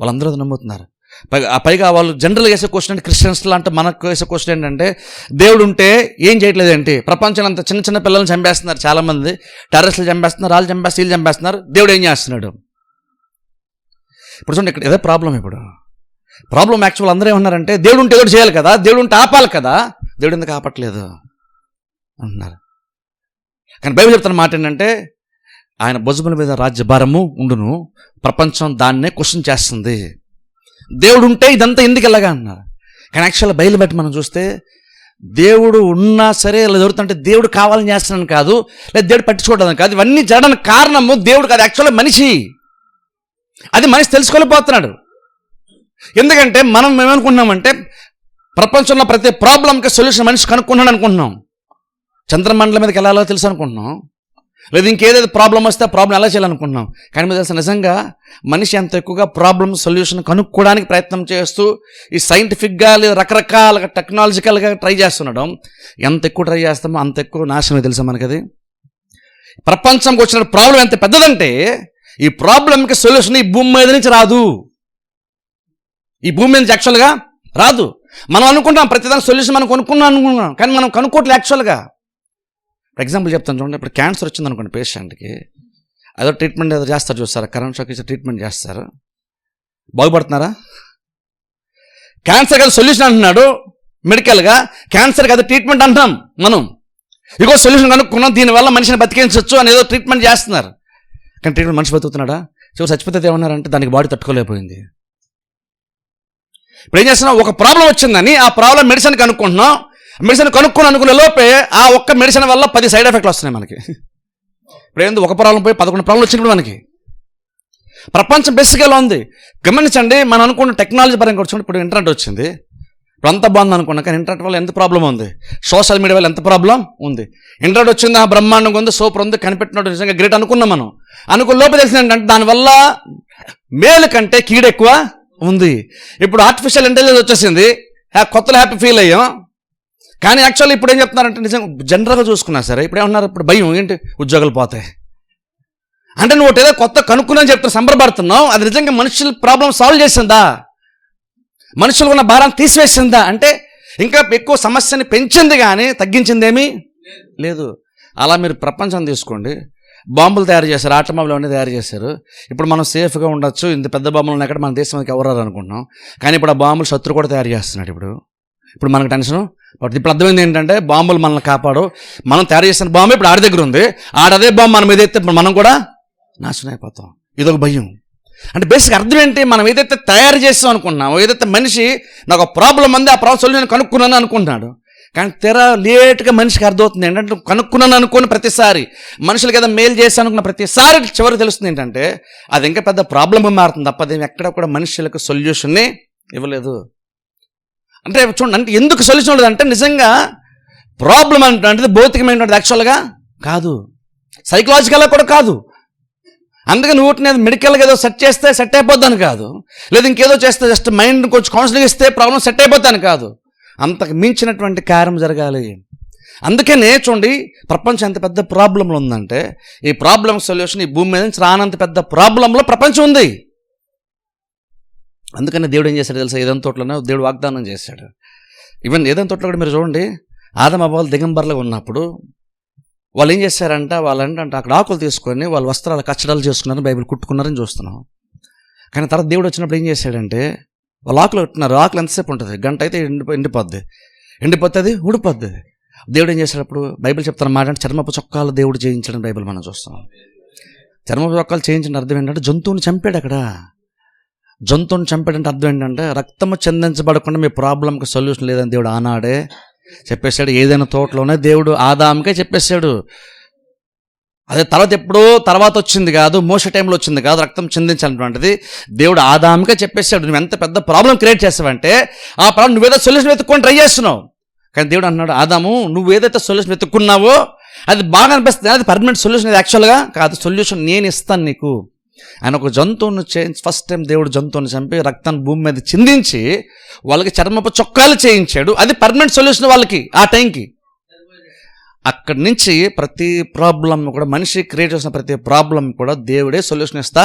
వాళ్ళందరూ నమ్ముతున్నారు. పైగా వాళ్ళు జనరల్గా వేసే క్వశ్చన్ అంటే క్రిస్టియన్స్ లాంటి మనకు వేసే క్వశ్చన్ ఏంటంటే దేవుడు ఉంటే ఏం చేయట్లేదు ఏంటి? ప్రపంచం అంతా చిన్న చిన్న పిల్లల్ని చంపేస్తున్నారు, చాలామంది టెర్రరిస్టులు చంపేస్తున్నారు, వాళ్ళు చంపేస్తారు, వీళ్ళు చంపేస్తున్నారు, దేవుడు ఏం చేస్తున్నాడు? ఇప్పుడు చూడండి, ఇక్కడ ఏదో ప్రాబ్లం. ఇప్పుడు ప్రాబ్లం యాక్చువల్ అందరూ ఏమన్నారంటే దేవుడు ఉంటే ఏదో చేయాలి కదా, దేవుడు ఉంటే ఆపాలి కదా, దేవుడు ఎందుకు ఆపట్లేదు అంటున్నారు. కానీ బైబిల్ చెప్తున్న మాట ఏంటంటే ఆయన భుజముల మీద రాజ్యభారము ఉండును, ప్రపంచం దాన్నే క్వశ్చన్ చేస్తుంది. దేవుడు ఉంటే ఇదంతా ఎందుకు ఎలాగా అన్నారు. కానీ యాక్చువల్గా బయలు బట్టి మనం చూస్తే దేవుడు ఉన్నా సరే ఇలా జరుగుతుంటే దేవుడు కావాలని చేస్తున్నాను కాదు, లేదా దేవుడు పట్టించుకోవడం కాదు, ఇవన్నీ జరగడానికి కారణము దేవుడు కాదు, యాక్చువల్గా మనిషి. అది మనిషి తెలుసుకోలేకపోతున్నాడు. ఎందుకంటే మనం ఏమనుకుంటున్నామంటే ప్రపంచంలో ప్రతి ప్రాబ్లంకి సొల్యూషన్ మనిషి కనుక్కున్నాడు అనుకుంటున్నాం. చంద్రమండలం మీదకి వెళ్ళాలో తెలుసు అనుకుంటున్నాం, లేదా ఇంకేదైతే ప్రాబ్లం వస్తే ఆ ప్రాబ్లం ఎలా చేయాలనుకుంటున్నాం. కానీ మీరు తెలుసు నిజంగా మనిషి ఎంత ఎక్కువగా ప్రాబ్లమ్ సొల్యూషన్ కనుక్కోవడానికి ప్రయత్నం చేస్తూ ఈ సైంటిఫిక్గా లేదా రకరకాలుగా టెక్నాలజికల్గా ట్రై చేస్తున్నాడు. ఎంత ఎక్కువ ట్రై చేస్తామో అంత ఎక్కువ నాశనమే తెలుసా మనకి. అది ప్రపంచంకి వచ్చిన ప్రాబ్లం ఎంత పెద్దదంటే ఈ ప్రాబ్లంకి సొల్యూషన్ ఈ భూమి మీద నుంచి రాదు, ఈ భూమి మీద నుంచి యాక్చువల్గా రాదు. మనం అనుకుంటాం ప్రతిదానికి సొల్యూషన్ మనం అనుకున్నాం, కానీ మనం కనుక్కోవట్లేదు యాక్చువల్గా. ఫర్ ఎగ్జాంపుల్ చెప్తాను చూడండి. ఇప్పుడు క్యాన్సర్ వచ్చింది అనుకోండి, పేషెంట్కి ఏదో ట్రీట్మెంట్ ఏదో చేస్తారు, చూస్తారా, కరెంట్ షాక్ ఇచ్చి ట్రీట్మెంట్ చేస్తారు, బాగుపడుతున్నారా? క్యాన్సర్ కదా సొల్యూషన్ అంటున్నాడు మెడికల్గా, క్యాన్సర్ కదా ట్రీట్మెంట్ అంటున్నాం మనం. ఇగో సొల్యూషన్ కనుక్కున్నాం, దీనివల్ల మనిషిని బతికించవచ్చు అని ఏదో ట్రీట్మెంట్ చేస్తున్నారు. కానీ ట్రీట్మెంట్ మనిషి బతుకుతున్నాడా? చివరి చచ్చిపోతే ఏమన్నారంటే దానికి బాడీ తట్టుకోలేకపోయింది. ఇప్పుడు ఏం చేస్తున్నాం, ఒక ప్రాబ్లం వచ్చిందని ఆ ప్రాబ్లం మెడిసిన్ కనుక్కుంటున్నాం, మెడిసిన్ అనుకునే లోపే ఆ ఒక్క మెడిసిన్ వల్ల 10 సైడ్ ఎఫెక్ట్లు వస్తున్నాయి మనకి. ఇప్పుడు ఏంది, ఒక ప్రాబ్లం పోయి 11 ప్రాబ్లం వచ్చినప్పుడు మనకి. ప్రపంచం బేసిక్గా ఉంది. గమనించండి, మనం అనుకున్న టెక్నాలజీ పరంగా వచ్చినప్పుడు ఇప్పుడు ఇంటర్నెట్ వచ్చింది, ఇప్పుడు అంతా బాగుంది అనుకున్నా, కానీ ఇంటర్నెట్ వల్ల ఎంత ప్రాబ్లం ఉంది, సోషల్ మీడియా వల్ల ఎంత ప్రాబ్లం ఉంది. ఇంటర్నెట్ వచ్చింది, ఆ బ్రహ్మాండంగా ఉంది, సూపర్ ఉంది, కనిపెట్టినట్టు నిజంగా గ్రేట్ అనుకున్నాం మనం. అనుకున్న లోపల తెలిసింది ఏంటంటే దానివల్ల మేలు కంటే కీడు ఎక్కువ ఉంది. ఇప్పుడు ఆర్టిఫిషియల్ ఇంటెలిజెన్స్ వచ్చేసింది, కొత్తలో హ్యాపీ ఫీల్ అయ్యాం. కానీ యాక్చువల్లీ ఇప్పుడు ఏం చెప్తున్నారంటే నిజంగా జనరల్గా చూసుకున్నా సరే ఇప్పుడు ఏమన్నారు, ఇప్పుడు భయం ఏంటి, ఉద్యోగాలు పోతాయి అంటే నువ్వు ఏదో కొత్త కనుక్కున్నా చెప్తున్నా, సంబరపడుతున్నావు. అది నిజంగా మనుషుల ప్రాబ్లం సాల్వ్ చేసిందా, మనుషులు ఉన్న భారాన్ని తీసివేసిందా అంటే ఇంకా ఎక్కువ సమస్యని పెంచింది కానీ తగ్గించిందేమీ లేదు. అలా మీరు ప్రపంచం తీసుకోండి, బాంబులు తయారు చేశారు, ఆటోమొబైల్ అన్నీ తయారు చేశారు. ఇప్పుడు మనం సేఫ్గా ఉండొచ్చు, ఇంత పెద్ద బాంబులు ఉన్నాయి, మన దేశంకి ఎవరు అనుకుంటున్నాం. కానీ ఇప్పుడు ఆ బాంబులు శత్రు కూడా తయారు చేస్తున్నాడు. ఇప్పుడు మనకు టెన్షను. బట్ ఇప్పుడు అర్థమైంది ఏంటంటే బాంబులు మనల్ని కాపాడు, మనం తయారు చేసిన బాంబు ఇప్పుడు ఆడి దగ్గర ఉంది, ఆడదే బాంబు మనం ఏదైతే మనం కూడా నాశనం అయిపోతాం. ఇదొక భయం. అంటే బేసిక్ అర్థం ఏంటి, మనం ఏదైతే తయారు చేస్తాం అనుకుంటున్నామో, ఏదైతే మనిషి నాకు ఒక ప్రాబ్లం ఉంది, ఆ ప్రాబ్లం సొల్యూషన్ కనుక్కున్నాను అనుకుంటున్నాడు. కానీ లేట్గా మనిషికి అర్థమవుతుంది ఏంటంటే కనుక్కున్నాను అనుకుని ప్రతిసారి, మనుషులకి ఏదో మేలు చేస్తాను అనుకున్న ప్రతిసారి చివరికి తెలుస్తుంది ఏంటంటే అది ఇంకా పెద్ద ప్రాబ్లంగా మారుతుంది తప్ప అది ఎక్కడ కూడా మనుషులకు సొల్యూషన్ని ఇవ్వలేదు. అంటే చూడండి, అంటే ఎందుకు సొల్యూషన్ ఉండదు అంటే నిజంగా ప్రాబ్లం అంటే భౌతికమైనటువంటి యాక్చువల్గా కాదు, సైకలాజికల్గా కూడా కాదు. అందుకని ఊటిని మెడికల్గా ఏదో సెట్ చేస్తే సెట్ అయిపోద్దాను కాదు, లేదా ఇంకేదో చేస్తే జస్ట్ మైండ్ కొంచెం కౌన్సిలింగ్ ఇస్తే ప్రాబ్లం సెట్ అయిపోతాను కాదు. అంతకు మించినటువంటి కార్యం జరగాలి. అందుకనే చూడండి, ప్రపంచం ఎంత పెద్ద ప్రాబ్లంలో ఉందంటే, ఈ ప్రాబ్లం సొల్యూషన్ ఈ భూమి మీద నుంచి రానంత పెద్ద ప్రాబ్లంలో ప్రపంచం ఉంది. అందుకని దేవుడు ఏం చేశాడు తెలుసా? ఏదైనా తోటలోనే దేవుడు వాగ్దానం చేశాడు. ఈవెన్ ఏదైనా తోటలో కూడా మీరు చూడండి, ఆదమ అవ్వలు దిగంబర్లుగా ఉన్నప్పుడు వాళ్ళు ఏం చేశారంట, వాళ్ళంటే అక్కడ ఆకులు తీసుకొని వాళ్ళ వస్త్రాలు కచ్చడాలు చేసుకున్నారని బైబిల్ కుట్టుకున్నారని చూస్తున్నాం. కానీ తర్వాత దేవుడు వచ్చినప్పుడు ఏం చేశాడంటే, వాళ్ళు ఆకులు పెట్టినారు. ఆకులు ఎంతసేపు ఉంటుంది? గంట అయితే ఎండిపోద్ది, ఎండిపోతుంది, ఊడిపోద్ది. దేవుడు ఏం చేశాడు? బైబిల్ చెప్తున్న మాట అంటే చర్మపు చొక్కాలు దేవుడు చేయించడం బైబిల్ మనం చూస్తాం. చర్మపు చొక్కాలు చేయించిన అర్థం ఏంటంటే జంతువుని చంపాడు. అక్కడ జంతువుని చంపాడంటే అర్థం ఏంటంటే రక్తము చెందించబడకుండా మీ ప్రాబ్లంకి సొల్యూషన్ లేదని దేవుడు ఆనాడే చెప్పేశాడు. ఏదైనా తోటలోనే దేవుడు ఆదాముకే చెప్పేశాడు. అదే తర్వాత వచ్చింది కాదు, మోస టైంలో వచ్చింది కాదు. రక్తం చెందించాలన్నటువంటిది దేవుడు ఆదాముకే చెప్పేశాడు. నువ్వు ఎంత పెద్ద ప్రాబ్లం క్రియేట్ చేస్తావంటే ఆ ప్రాబ్లం నువ్వేదో సొల్యూషన్ వెతుక్కొని ట్రై చేస్తున్నావు. కానీ దేవుడు అన్నాడు, ఆదాము నువ్వు ఏదైతే సొల్యూషన్ వెతుక్కున్నావో అది బాగా అనిపిస్తుంది, అది పర్మనెంట్ సొల్యూషన్. అది యాక్చువల్గా కాదు, సొల్యూషన్ నేను ఇస్తాను నీకు. ఆయన ఒక జంతువును ఫస్ట్ టైం దేవుడు జంతువుని చంపి రక్తాన్ని భూమి మీద చిందించి వాళ్ళకి చర్మపు చొక్కాలు చేయించాడు. అది పర్మనెంట్ సొల్యూషన్ వాళ్ళకి ఆ టైంకి. అక్కడి నుంచి ప్రతి ప్రాబ్లం కూడా, మనిషి క్రియేట్ చేసిన ప్రతి ప్రాబ్లం కూడా దేవుడే సొల్యూషన్ ఇస్తా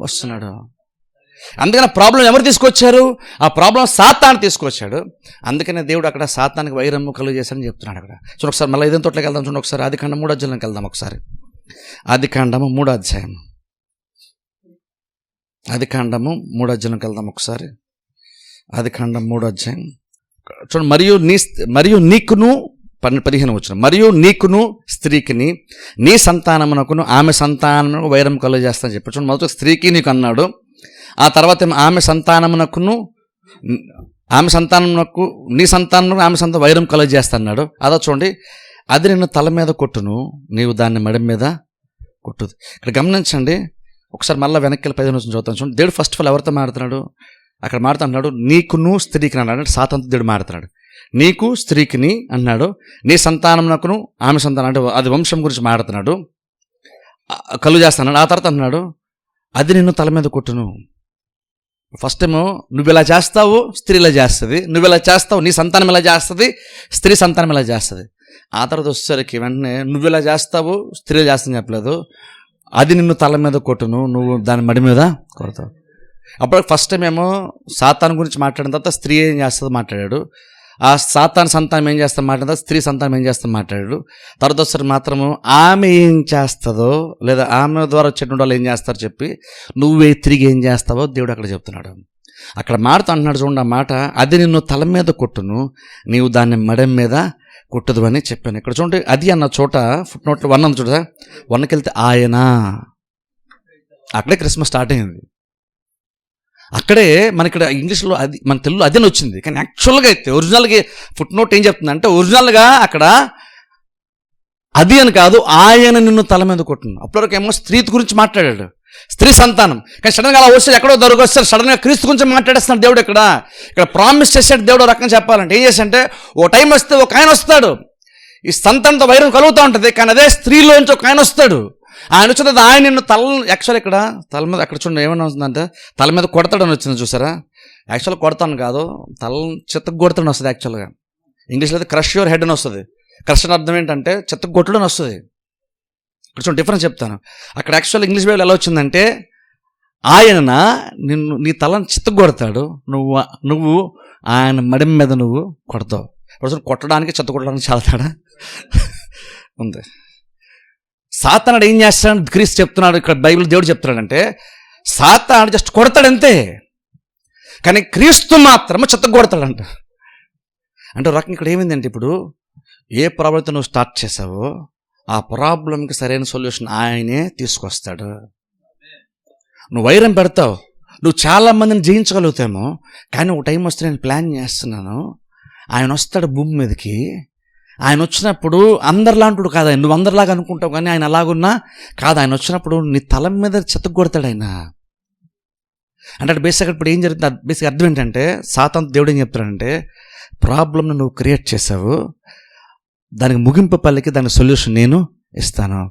వస్తున్నాడు. అందుకని ప్రాబ్లం ఎవరు తీసుకొచ్చారు? ఆ ప్రాబ్లం సాతాను తీసుకొచ్చాడు. అందుకనే దేవుడు అక్కడ సాతానికి వైరము కలుగు చేశాడని చెప్తున్నాడు. అక్కడ చూడండి ఒకసారి, మళ్ళీ ఇదే తోటలోకి వెళ్దాం. చూడండి ఒకసారి ఆదికాండం 3వ అధ్యాయంలోకి వెళ్దాం. ఒకసారి ఆదికాండము 3వ అధ్యాయం, ఆదికాండము 3వ అధ్యాయంలోకి వెళ్దాం. ఒకసారి ఆదికాండం 3వ అధ్యాయం చూడండి. మరియు నీకును 15 వచ్చిన, మరియు నీకును స్త్రీకిని నీ సంతానమునకును ఆమె సంతానమునకు వైరం కలుగు చేస్తానని చెప్పి చూడండి. మొదట స్త్రీకి నీకు అన్నాడు, ఆ తర్వాత ఆమె సంతానమునకు నీ సంతానమునకు ఆమె సంతానం వైరం కలుగు చేస్తా అన్నాడు. అదో చూడండి, అది నిన్ను తల మీద కొట్టును, నీవు దాన్ని మెడ మీద కొట్టుది. ఇక్కడ గమనించండి ఒకసారి, మళ్ళీ వెనక్కి 15 నుంచి చదువుతాను చూడండి. దేవుడు ఫస్ట్ ఆఫ్ ఆల్ ఎవరితో మాడుతున్నాడు? అక్కడ మాడుతున్నాడు నీకును స్త్రీకి అన్నాడు. అంటే సాతానుతో దేవుడు మాడుతున్నాడు. నీకు స్త్రీకిని అన్నాడు, నీ సంతానమునకును ఆమె సంతానం, అంటే అది వంశం గురించి మాడుతున్నాడు, కలుగు చేస్తాడు. ఆ తర్వాత అన్నాడు అది నిన్ను తల మీద కొట్టును. ఫస్ట్ ఏమో నువ్వు ఇలా చేస్తావు, స్త్రీ ఇలా చేస్తుంది, నువ్వు ఇలా చేస్తావు, నీ సంతానం ఇలా చేస్తుంది, స్త్రీ సంతానం ఇలా చేస్తుంది. ఆ తర్వాత వచ్చేసరికి వెంటనే నువ్వు ఇలా చేస్తావు, స్త్రీ చేస్తాను చెప్పలేదు, అది నిన్ను తల మీద కొట్టును, నువ్వు దాని మడి మీద కొడతావు. అప్పుడు ఫస్ట్ టైం ఏమో సాతాను గురించి మాట్లాడిన తర్వాత స్త్రీ ఏం చేస్తుందో మాట్లాడాడు. ఆ సాతాను సంతానం ఏం చేస్తాం మాట్లాడిన స్త్రీ సంతానం ఏం చేస్తాం మాట్లాడాడు. తర్వాత ఒకసారి మాత్రము ఆమె ఏం చేస్తుందో, లేదా ఆమె ద్వారా వచ్చేటువంటి వాళ్ళు ఏం చేస్తారో చెప్పి నువ్వే తిరిగి ఏం చేస్తావో దేవుడు అక్కడ చెప్తున్నాడు. అక్కడ మాటతో అంటున్నాడు చూడండి, ఆ మాట అది నిన్ను తల మీద కొట్టును, నీవు దాన్ని మెడ మీద కొట్టదు అని చెప్పాను. ఇక్కడ చూడండి, అది అన్న చోట ఫుట్ నోట్లో 1 ఉంది చూడదా, 1కి వెళ్తే ఆయన, అక్కడే క్రిస్మస్ స్టార్ట్ అయింది. అక్కడే మన ఇక్కడ ఇంగ్లీష్లో అది, మన తెలుగులో అదే వచ్చింది. కానీ యాక్చువల్గా అయితే ఒరిజినల్గా ఫుట్ నోట్ ఏం చెప్తుందంటే, ఒరిజినల్గా అక్కడ అది అని కాదు, ఆయన నిన్ను తల మీద కొట్టును. అప్పటివరకు ఏమో స్త్రీ గురించి మాట్లాడాడు, స్త్రీ సంతానం. కానీ సడన్గా అలా వస్తే ఎక్కడో దొరకొస్తారు, సడన్గా క్రీస్తు గురించి మాట్లాడేస్తున్నాడు దేవుడు. ఇక్కడ ప్రామిస్ చేశాడు దేవుడు. రకంగా చెప్పాలంటే ఏం చేశాడంటే, ఓ టైం వస్తే ఒక ఆయన వస్తాడు, ఈ సంతానంతో వైరం కలుగుతూ ఉంటుంది, కానీ అదే స్త్రీలోంచి ఒక ఆయన వస్తాడు. ఆయన వచ్చిన ఆయన నిన్ను యాక్చువల్ ఇక్కడ తల మీద, అక్కడ చూడండి ఏమైనా వస్తుందంటే తల మీద కొడతాడని వచ్చింది చూసారా. యాక్చువల్గా కొడతాను కాదు, తల చెత్తకు కొడతాడని వస్తుంది. యాక్చువల్గా ఇంగ్లీష్లో అయితే క్రష్ యువర్ హెడ్ అని వస్తుంది. క్రష్ అని అర్థం ఏంటంటే చెత్తకు కొట్టడం వస్తుంది. ఇక్కడ చూడండి డిఫరెన్స్ చెప్తాను. అక్కడ యాక్చువల్ ఇంగ్లీష్ బైబిల్ ఎలా వచ్చిందంటే, ఆయన నీ తలను చిత్తకు కొడతాడు, నువ్వు ఆయన మడి మీద నువ్వు కొడతావు. కొట్టడానికి చెత్త కొట్టడానికి చాలా తేడా ఉంది. సాతానుడు ఏం చేస్తాడు క్రీస్తు చెప్తున్నాడు, ఇక్కడ బైబిల్ దేవుడు చెప్తున్నాడంటే సాతానుడు జస్ట్ కొడతాడంతే, కానీ క్రీస్తు మాత్రము చెత్తకు కొడతాడంట. అంటే రకం ఇక్కడ ఏమైందంటే, ఇప్పుడు ఏ ప్రాబ్లంతో నువ్వు స్టార్ట్ చేసావో ఆ ప్రాబ్లంకి సరైన సొల్యూషన్ ఆయనే తీసుకొస్తాడు. నువ్వు వైరం పెడతావు, నువ్వు చాలామందిని జయించగలుగుతామో, కానీ ఒక టైం వస్తే నేను ప్లాన్ చేస్తున్నాను, ఆయన వస్తాడు భూమి మీదకి. ఆయన వచ్చినప్పుడు అందరిలాంటి కాదు, ఆయన నువ్వు అందరిలాగా అనుకుంటావు కానీ ఆయన అలాగున్నా కాదు. ఆయన వచ్చినప్పుడు నీ తల మీద చెత్తకు కొడతాడు ఆయన. అంటే బేసిక్గా ఇప్పుడు ఏం జరుగుతుంది, బేసిక్ అర్థం ఏంటంటే, సాతాను దేవుడు ఏం చెప్తాడంటే, ప్రాబ్లంను నువ్వు క్రియేట్ చేసావు, దానికి ముగింపు పల్లికి దానికి సొల్యూషన్ నేను ఇస్తాను.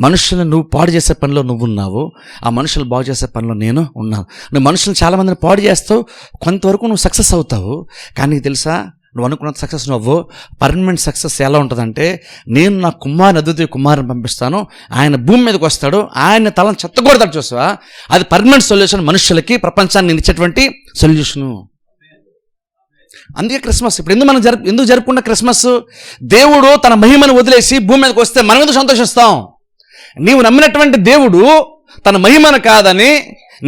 మనుషులను నువ్వు పాడు చేసే పనిలో నువ్వు ఉన్నావు, ఆ మనుషులు బాగు చేసే పనిలో నేను ఉన్నాను. నువ్వు మనుషులను చాలామందిని పాడు చేస్తావు, కొంతవరకు నువ్వు సక్సెస్ అవుతావు, కానీ నీకు తెలుసా నువ్వు అనుకున్న సక్సెస్ నువ్వు. పర్మనెంట్ సక్సెస్ ఎలా ఉంటుందంటే, నేను నా కుమారుని అద్వితీయ కుమారుని పంపిస్తాను, ఆయన భూమి మీదకి వస్తాడు, ఆయన తలను చెత్తగొడతాడు. చూసావా, అది పర్మనెంట్ సొల్యూషన్, మనుషులకి ప్రపంచాన్ని నేను ఇచ్చేటువంటి సొల్యూషను. అందుకే క్రిస్మస్ ఇప్పుడు ఎందుకు జరుపుకున్న క్రిస్మస్? దేవుడు తన మహిమను వదిలేసి భూమి మీదకి వస్తే మనం ఎందుకు సంతోషిస్తాం? నీవు నమ్మినటువంటి దేవుడు తన మహిమను కాదని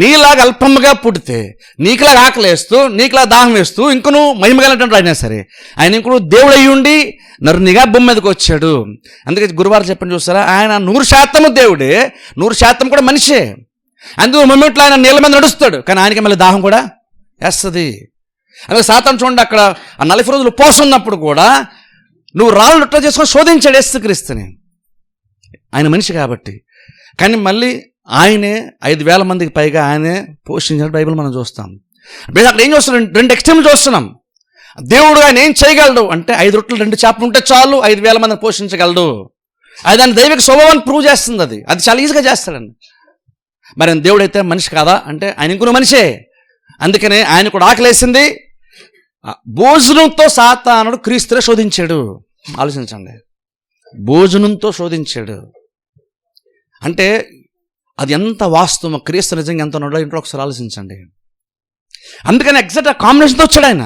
నీలాగా అల్పముగా పుడితే, నీకులాగా ఆకలేస్తూ, నీకులాగా దాహం వేస్తూ, ఇంక నువ్వు మహిమగలటువంటి అయినా సరే, ఆయన ఇంకడు దేవుడు అయ్యి ఉండి నరునిగా భూమి మీదకి వచ్చాడు. అందుకే గురువారం చెప్పని చూస్తారా, ఆయన 100% దేవుడే, 100% కూడా మనిషే. అందుకు మొమెంట్లో ఆయన నీళ్ళ మీద నడుస్తాడు, కానీ ఆయనకి మళ్ళీ దాహం కూడా వేస్తుంది. అలాగే సాతాను చూడండి, అక్కడ ఆ 40 రోజులు ఉపవాసం ఉన్నప్పుడు కూడా నువ్వు రాళ్ళు రొట్టె చేసుకొని శోధించాడు యేసుక్రీస్తుని. ఆయన మనిషి కాబట్టి. కానీ మళ్ళీ ఆయనే 5,000 మందికి పైగా ఆయనే పోషించిన బైబిల్ మనం చూస్తాం. అక్కడ ఏం చూస్తున్నాం? 2 ఎక్స్ట్రీమ్లు చూస్తున్నాం. దేవుడు ఆయన ఏం చేయగలడు అంటే, 5 రొట్టెలు 2 చేపలు ఉంటే చాలు 5,000 మందిని పోషించగలడు. అది దాని దైవిక స్వభావాన్ని ప్రూవ్ చేస్తుంది. అది చాలా ఈజీగా చేస్తాడండి. మరి దేవుడు అయితే మనిషి కాదా అంటే, ఆయన ఇంకొన మనిషే. అందుకనే ఆయన కూడా ఆకలేసింది. భోజనంతో సాతానుడు క్రీస్తునే శోధించాడు. ఆలోచించండి, భోజనంతో శోధించాడు అంటే అది ఎంత వాస్తవం, క్రీస్తు నిజంగా ఎంత ఉన్నాడో ఇంట్లో ఒకసారి ఆలోచించండి. అందుకని ఎగ్జాక్ట్ ఆ కాంబినేషన్తో వచ్చాడు ఆయన.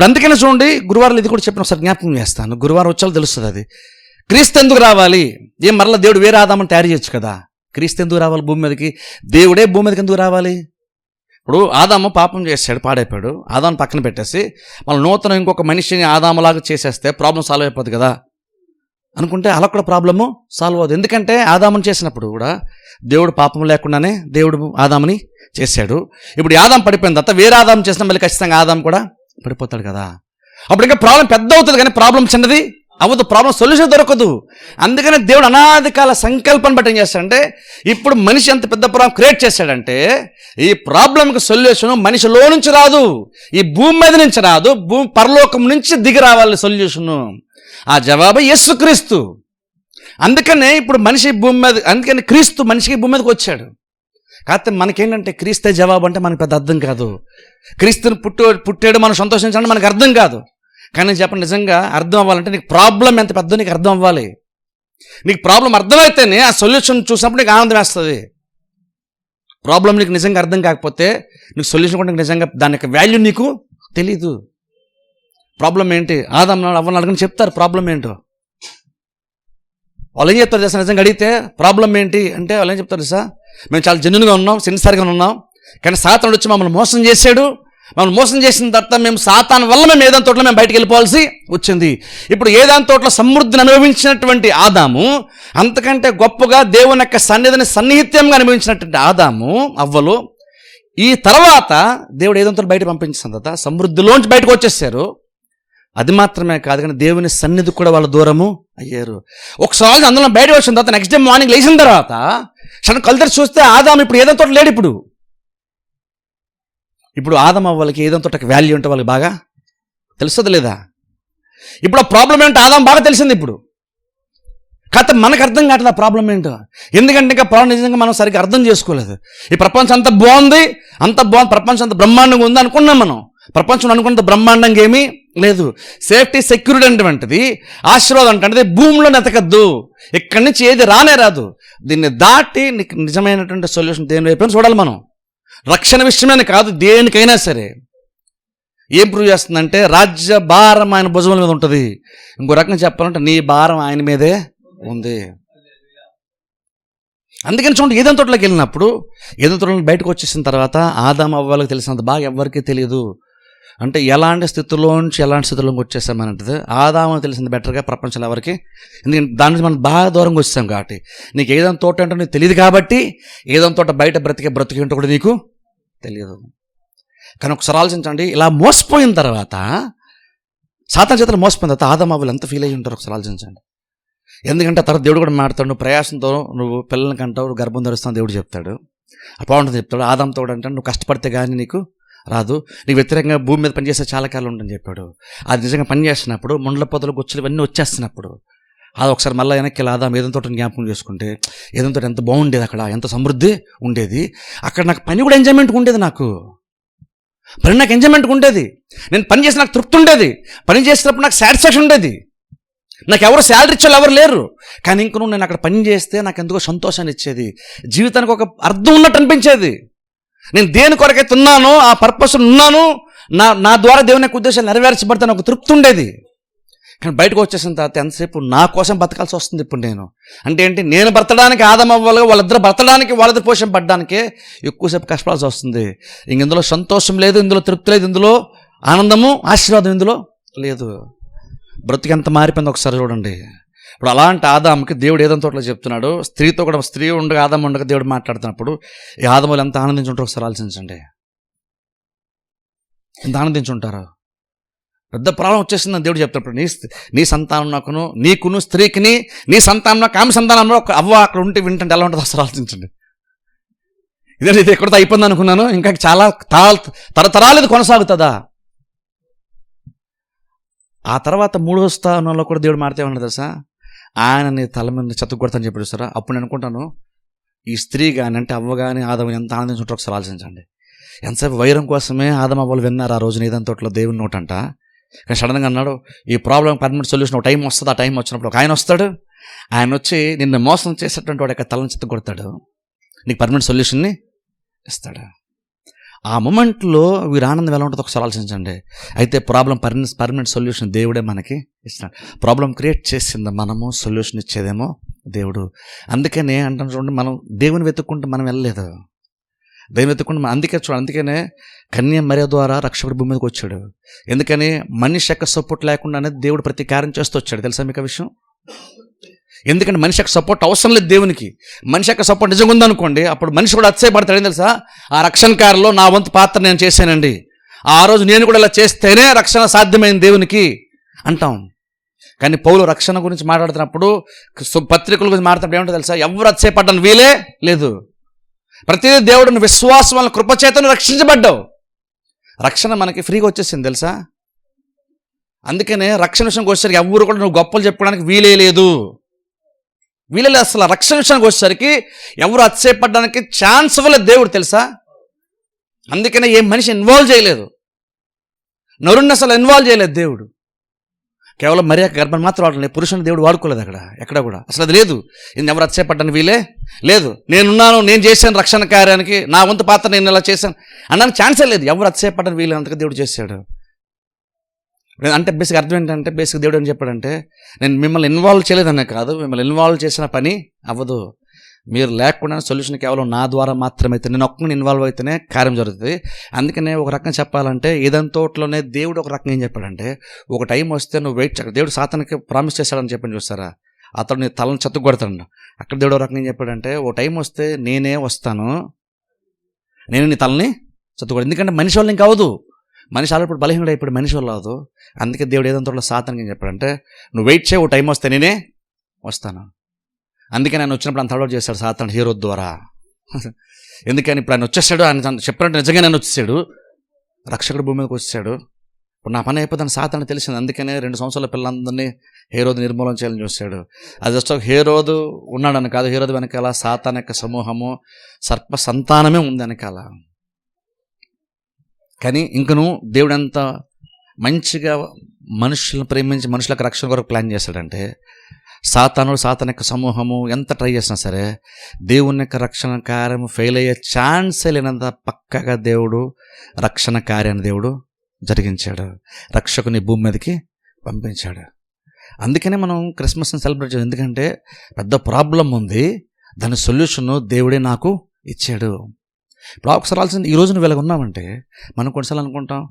అందుకనే చూడండి, గురువారం ఇది కూడా చెప్పిన ఒకసారి జ్ఞాపకం చేస్తాను. గురువారం వచ్చాలో తెలుస్తుంది అది. క్రీస్తు ఎందుకు రావాలి? ఏం మరలా దేవుడు వేరే ఆదామని తయారు చేయొచ్చు కదా. క్రీస్తు ఎందుకు రావాలి భూమి మీదకి? దేవుడే భూమి మీదకి ఎందుకు రావాలి? ఇప్పుడు ఆదాము పాపం చేశాడు, పాడైపోయాడు. ఆదాము పక్కన పెట్టేసి మళ్ళీ నూతన ఇంకొక మనిషిని ఆదాములాగా చేసేస్తే ప్రాబ్లం సాల్వ్ అయిపోతుంది కదా అనుకుంటే, అలా కూడా ప్రాబ్లము సాల్వ్ అవుతుంది. ఎందుకంటే ఆదాముని చేసినప్పుడు కూడా దేవుడు పాపం లేకుండానే దేవుడు ఆదాముని చేశాడు. ఇప్పుడు ఆదాం పడిపోయిన తర్వాత వేరే ఆదాం చేసిన మళ్ళీ ఖచ్చితంగా ఆదాం కూడా పడిపోతాడు కదా. అప్పుడు ఇంకా ప్రాబ్లం పెద్ద అవుతుంది, కానీ ప్రాబ్లం చిన్నది అవ్వదు, ప్రాబ్లం సొల్యూషన్ దొరకదు. అందుకనే దేవుడు అనాది కాల సంకల్పం బట్టి ఏం చేస్తాడంటే, ఇప్పుడు మనిషి ఎంత పెద్ద ప్రాబ్లం క్రియేట్ చేశాడంటే, ఈ ప్రాబ్లంకి సొల్యూషన్ మనిషిలో నుంచి రాదు, ఈ భూమి మీద నుంచి రాదు, పరలోకం నుంచి దిగి రావాలి సొల్యూషను. ఆ జవాబు యేసుక్రీస్తు. అందుకనే ఇప్పుడు మనిషి భూమి మీద, అందుకని క్రీస్తు మనిషికి భూమి మీదకి వచ్చాడు. కాకపోతే మనకేంటంటే క్రీస్తే జవాబు అంటే మనకు పెద్ద అర్థం కాదు. క్రీస్తుని పుట్టాడు మనం సంతోషించాలంటే మనకు అర్థం కాదు. కానీ చెప్పండి, నిజంగా అర్థం అవ్వాలంటే నీకు ప్రాబ్లం ఎంత పెద్ద నీకు అర్థం అవ్వాలి. నీకు ప్రాబ్లం అర్థమైతేనే ఆ సొల్యూషన్ చూసినప్పుడు నీకు ఆనందం వేస్తుంది. ప్రాబ్లం నీకు నిజంగా అర్థం కాకపోతే నీకు సొల్యూషన్ కూడా నిజంగా దాని యొక్క వాల్యూ నీకు తెలీదు. ప్రాబ్లం ఏంటి? ఆదాం అవ్వని అడగని చెప్తారు ప్రాబ్లం ఏంటో. వాళ్ళు ఏం చెప్తారు తెలుసా? నిజంగా అడిగితే ప్రాబ్లం ఏంటి అంటే వాళ్ళు ఏం చెప్తారు తెలుసా? మేము చాలా జెన్యూన్గా ఉన్నాం, సిన్సియర్గా ఉన్నాం, కానీ సాతానుడు వచ్చి మమ్మల్ని మోసం చేశాడు. మమ్మల్ని మోసం చేసిన తర్వాత మేము సాతాను వల్ల మేము ఏదాని తోటలో మేము బయటికి వెళ్ళిపోవాల్సి వచ్చింది. ఇప్పుడు ఏదాని తోటలో సమృద్ధిని అనుభవించినటువంటి ఆదాము, అంతకంటే గొప్పగా దేవుని యొక్క సన్నిధిని సన్నిహిత్యంగా అనుభవించినటువంటి ఆదాము అవ్వలు ఈ తర్వాత దేవుడు ఏదంతో బయట పంపించిన తర్వాత సమృద్ధిలోంచి బయటకు వచ్చేసారు. అది మాత్రమే కాదు, కానీ దేవుని సన్నిధి కూడా వాళ్ళ దూరము అయ్యారు. ఒకసారి అందులో బయట వచ్చిన తర్వాత నెక్స్ట్ డే మార్నింగ్ లేచిన తర్వాత క్షణం కలుతరి చూస్తే ఆదాము ఇప్పుడు ఏదంతో లేడు. ఇప్పుడు ఆదాం వాళ్ళకి ఏదంతో వాల్యూ ఉంటే వాళ్ళకి బాగా తెలుస్తుంది లేదా? ఇప్పుడు ఆ ప్రాబ్లం ఏంటో ఆదాం బాగా తెలిసింది. ఇప్పుడు కాకపోతే మనకు అర్థం కావట్లేదు ఆ ప్రాబ్లం ఏంటో. ఎందుకంటే ఇంకా ప్రాబ్లం నిజంగా మనం సరిగ్గా అర్థం చేసుకోలేదు. ఈ ప్రపంచం అంత బాగుంది, ప్రపంచం అంత బ్రహ్మాండంగా ఉంది అనుకున్నాం మనం. ప్రపంచం అనుకున్నంత బ్రహ్మాండంగా ఏమీ లేదు. సేఫ్టీ సెక్యూరిటీ అటువంటిది, ఆశీర్వాదం అంటే భూమిలో నెతకద్దు, ఇక్కడి నుంచి ఏది రానే రాదు. దీన్ని దాటి నీకు నిజమైనటువంటి సొల్యూషన్ దేని వైపు చూడాలి మనం. రక్షణ విషయమే కాదు, దేనికైనా సరే ఏం ప్రూవ్ చేస్తుందంటే రాజ్య భారం ఆయన భుజముల మీద ఉంటుంది. ఇంకో రకంగా చెప్పాలంటే నీ భారం ఆయన మీదే ఉంది. అందుకని చూడండి, ఏదైనా తోటలోకి వెళ్ళినప్పుడు ఏదైనా తోటలో బయటకు వచ్చేసిన తర్వాత ఆదాం అవ్వాలకు తెలిసినంత బాగా ఎవరికీ తెలియదు. అంటే ఎలాంటి స్థితిలోంచి ఎలాంటి స్థితిలోకి వచ్చేసామనంటే ఆదాము తెలిసింది బెటర్గా ప్రపంచంలో ఎవరికి. ఎందుకంటే దాని నుంచి మనం బాగా దూరంగా వచ్చేసాం కాబట్టి. నీకు ఏదైనా తోట అంటే నీకు తెలియదు కాబట్టి ఏదైనా తోట బయట బ్రతికి ఉంటే కూడా నీకు తెలియదు. కానీ ఒకసారి ఆలోచించండి, ఇలా మోసపోయిన తర్వాత సాతాను చేతులు మోసపోయిన తర్వాత ఆదాము అవ్వలు ఎంత ఫీల్ అయ్యి ఉంటారు ఒకసారి ఆలోచించండి. ఎందుకంటే తర్వాత దేవుడు కూడా మాట్లాడు, నువ్వు ప్రయాసంతో నువ్వు పిల్లల్ని కంటావు, గర్భం ధరిస్తావు దేవుడు చెప్తాడు. అప్పుడు చెప్తాడు ఆదాంతో అంటే నువ్వు కష్టపడితే కానీ నీకు రాదు, నీకు వ్యతిరేకంగా భూమి మీద పనిచేసే చాలా కాలం ఉండని చెప్పాడు. అది నిజంగా పనిచేస్తున్నప్పుడు ముండ్ల పొదలు గుచ్చులు ఇవన్నీ వచ్చేస్తున్నప్పుడు అది ఒకసారి మళ్ళీ వెనక్కి ఆదాం ఏదంతో జ్ఞాపకం చేసుకుంటే ఏదంతో ఎంత బాగుండేది, అక్కడ ఎంత సమృద్ధి ఉండేది, అక్కడ నాకు పని కూడా ఎంజాయ్మెంట్ ఉండేది నాకు. పని నాకు ఎంజాయ్మెంట్గా ఉండేది, నేను పని చేసి నాకు తృప్తి ఉండేది, పని చేసినప్పుడు నాకు సాటిస్ఫాక్షన్ ఉండేది. నాకు ఎవరు శాలరీ ఇచ్చేవాళ్ళు ఎవరు లేరు, కానీ ఇంక నేను అక్కడ పని చేస్తే నాకు ఎందుకో సంతోషాన్ని ఇచ్చేది, జీవితానికి ఒక అర్థం ఉన్నట్టు అనిపించేది. నేను దేని కొరకైతే ఉన్నానో ఆ పర్పస్ ఉన్నాను, నా ద్వారా దేవుని యొక్క ఉద్దేశాలు నెరవేర్చబడతాను ఒక తృప్తి ఉండేది. కానీ బయటకు వచ్చేసిన తర్వాత ఎంతసేపు నా కోసం బతకాల్సి వస్తుంది. ఇప్పుడు నేను అంటే ఏంటి, నేను బ్రతడానికి ఆదం అవ్వాలి, వాళ్ళిద్దరు బ్రతడానికి వాళ్ళిద్దరు పోషణ పడ్డానికే ఎక్కువసేపు కష్టపడాల్సి వస్తుంది. ఇందులో సంతోషం లేదు, ఇందులో తృప్తి లేదు, ఇందులో ఆనందము ఆశీర్వాదం ఇందులో లేదు. బ్రతికి ఎంత మారిపోయింది ఒకసారి చూడండి. ఇప్పుడు అలాంటి ఆదాముకి దేవుడు ఏదంత తోటలో చెప్తున్నాడు, స్త్రీతో కూడా, స్త్రీ ఉండగా ఆదాము ఉండగా దేవుడు మాట్లాడుతున్నప్పుడు ఈ ఆదాములు ఎంత ఆనందించుంటారో ఒకసారి ఆలోచించండి. ఎంత ఆనందించుంటారు. పెద్ద ప్రాబ్లం వచ్చేసిందని దేవుడు చెప్తున్నప్పుడు నీ సంతానం నాకును, నీకును స్త్రీకిని, నీ సంతానం నాకు, ఆమె సంతానంలో ఒక అవ్వ అక్కడ ఉంటే వింటుంటే ఎలా ఉంటుందో ఒకసారి ఆలోచించండి. ఇది ఎక్కడితో అయిపోయింది అనుకున్నాను, ఇంకా చాలా తరతరాలు ఇది కొనసాగుతుందా? ఆ తర్వాత 3వ స్థానంలో కూడా దేవుడు మారితే ఉన్నాడు తెలుసా, ఆయన నీ తల మీద చెత్త కొడతాను చెప్పి చూస్తారా. అప్పుడు నేను అనుకుంటాను, ఈ స్త్రీ కానీ అంటే అవ్వ కానీ ఆదం ఎంత ఆనందించుంటారో ఒకసారి ఆలోచించండి. ఎంతసేపు వైరం కోసమే ఆదం అవ్వలు విన్నారు ఆ రోజు నీదంత తోటలో దేవుని నోటంట. కానీ సడన్గా అన్నాడు, ఈ ప్రాబ్లం పర్మనెంట్ సొల్యూషన్ ఒక టైం వస్తుంది, ఆ టైం వచ్చినప్పుడు ఒక ఆయన వస్తాడు, ఆయన వచ్చి నిన్ను మోసం చేసేటువంటి వాడు యొక్క తలని చెత్త కొడతాడు, నీకు పర్మనెంట్ సొల్యూషన్ని ఇస్తాడు. ఆ మూమెంట్లో వీరి ఆనందం ఎలా ఉంటుందో ఒకసారి ఆలోచించండి. అయితే పర్మనెంట్ సొల్యూషన్ దేవుడే మనకి ఇస్తున్నాడు. ప్రాబ్లం క్రియేట్ చేసింది మనము, సొల్యూషన్ ఇచ్చేదేమో దేవుడు. అందుకనే అంటాను చూడండి, మనం దేవుని వెతుక్కుంటే మనం వెళ్ళలేదు, దేవుని వెతుక్కుంటే అందుకనే కన్య మరియ ద్వారా రక్షకుడు భూమి మీదకి వచ్చాడు. ఎందుకని మనిషి యొక్క సపోర్ట్ లేకుండానే దేవుడు ప్రతి కార్యం చేస్తూ వచ్చాడు. తెలుసా మీకు ఆ విషయం? ఎందుకంటే మనిషి యొక్క సపోర్ట్ అవసరం లేదు దేవునికి. మనిషి యొక్క సపోర్ట్ నిజంగా ఉందనుకోండి, అప్పుడు మనిషి కూడా అతిశయపడతాడు. ఏం తెలుసా, ఆ రక్షణ కార్యంలో నా వంతు పాత్ర నేను చేశానండి, ఆ రోజు నేను కూడా ఇలా చేస్తేనే రక్షణ సాధ్యమైంది దేవునికి అంటాం. కానీ పౌలు రక్షణ గురించి మాట్లాడుతున్నప్పుడు, పత్రికల గురించి మాట్లాడుతున్నప్పుడు ఏమంటో తెలుసా, ఎవరు అతిశయపడ్డాను వీలే లేదు, ప్రతి దేవుడిని విశ్వాసం వల్ల కృపచేతను రక్షించబడ్డావు. రక్షణ మనకి ఫ్రీగా వచ్చేసింది తెలుసా. అందుకనే రక్షణ విషయానికి వచ్చేసరికి ఎవరు కూడా నువ్వు గొప్పలు చెప్పుకోవడానికి వీలే లేదు. అసలు రక్షణ విషయానికి వచ్చేసరికి ఎవరు అతిశయపడడానికి ఛాన్స్ ఇవ్వలేదు దేవుడు తెలుసా. అందుకనే ఏ మనిషి ఇన్వాల్వ్ చేయలేదు, నరుణ్ణి అసలు ఇన్వాల్వ్ చేయలేదు దేవుడు. కేవలం మరి గర్భం మాత్రం వాడలేదు, పురుషుని దేవుడు వాడుకోలేదు ఎక్కడ కూడా అసలు అది లేదు. ఇది ఎవరు అతిశయపడ్డానికి వీలే లేదు. నేనున్నాను, నేను చేశాను రక్షణ కార్యానికి, నా వంతు పాత్ర నేను ఇలా చేశాను అన్నాను ఛాన్సే లేదు. ఎవరు అతిశయపడ్డానికి వీలైనంతగా దేవుడు చేశాడు. అంటే బేసిక్ అర్థం ఏంటంటే, బేసిక్ దేవుడు ఏం చెప్పాడంటే, నేను మిమ్మల్ని ఇన్వాల్వ్ చేయలేదనే కాదు, మిమ్మల్ని ఇన్వాల్వ్ చేసిన పని అవ్వదు. మీరు లేకుండా సొల్యూషన్ కేవలం నా ద్వారా మాత్రమే అయితే, నేను ఒక్కని ఇన్వాల్వ్ అయితేనే కార్యం జరుగుతుంది. అందుకనే ఒక రకంగా చెప్పాలంటే ఏదంతోట్లోనే దేవుడు ఒక రకంగా ఏం చెప్పాడంటే, ఒక టైం వస్తే నువ్వు వెయిట్ చేయక. దేవుడు సాతానికి ప్రామిస్ చేశాడని చెప్పని చూస్తారా, అతడు నీ తలను చెత్త కొడతాడు. అక్కడ దేవుడు ఒక రకంగా ఏం చెప్పాడంటే, ఓ టైం వస్తే నేనే వస్తాను, నేను నీ తలని చెత్త కొడతాను. ఎందుకంటే మనిషి వాళ్ళు ఇంకా అవదు, మనిషి ఆల్రెడీ ఇప్పుడు బలహీనుడు అయిపోయి మనిషి వాళ్ళు అవదు. అందుకే దేవుడు ఏదంతోట్లో సాతానికి ఏం చెప్పాడంటే, నువ్వు వెయిట్ చేయ, ఓ టైం వస్తే నేనే వస్తాను. అందుకే ఆయన వచ్చినప్పుడు అంత అలవాటు చేశాడు సాతాను హీరో ద్వారా. ఎందుకని ఇప్పుడు ఆయన వచ్చేసాడు, ఆయన చెప్పినట్టు నిజంగా నేను వచ్చేసాడు, రక్షకుడు భూమి మీదకి వచ్చేసాడు. ఇప్పుడు నా పని అయిపోతుందని సాతాను తెలిసింది. అందుకనే 2 సంవత్సరాల పిల్లలందరినీ హేరోదు నిర్మూలన చేయాలని చూశాడు. అది జస్ట్ ఒక హేరోదు ఉన్నాడని కాదు, హేరోదు వెనకాల సాతాను యొక్క సమూహము, సర్ప సంతానమే ఉంది వెనకాల. కానీ ఇంకను దేవుడు ఎంత మంచిగా మనుషులను ప్రేమించి మనుషులకు రక్షణ కొరకు ప్లాన్ చేశాడంటే, సాతాను యొక్క సమూహము ఎంత ట్రై చేసినా సరే దేవుని యొక్క రక్షణ కార్యం ఫెయిల్ అయ్యే ఛాన్సే లేనంత పక్కగా దేవుడు రక్షణ కార్యాన్ని దేవుడు జరిగించాడు, రక్షకుని భూమి మీదకి పంపించాడు. అందుకనే మనం క్రిస్మస్ని సెలబ్రేట్ చేయాలి. ఎందుకంటే పెద్ద ప్రాబ్లం ఉంది, దాని సొల్యూషన్ దేవుడే నాకు ఇచ్చాడు. ఇప్పుడు ఒకసారి ఆలోచించి, ఈ రోజు నువ్వు ఇలాగ ఉన్నామంటే మనం కొన్నిసార్లు అనుకుంటాం,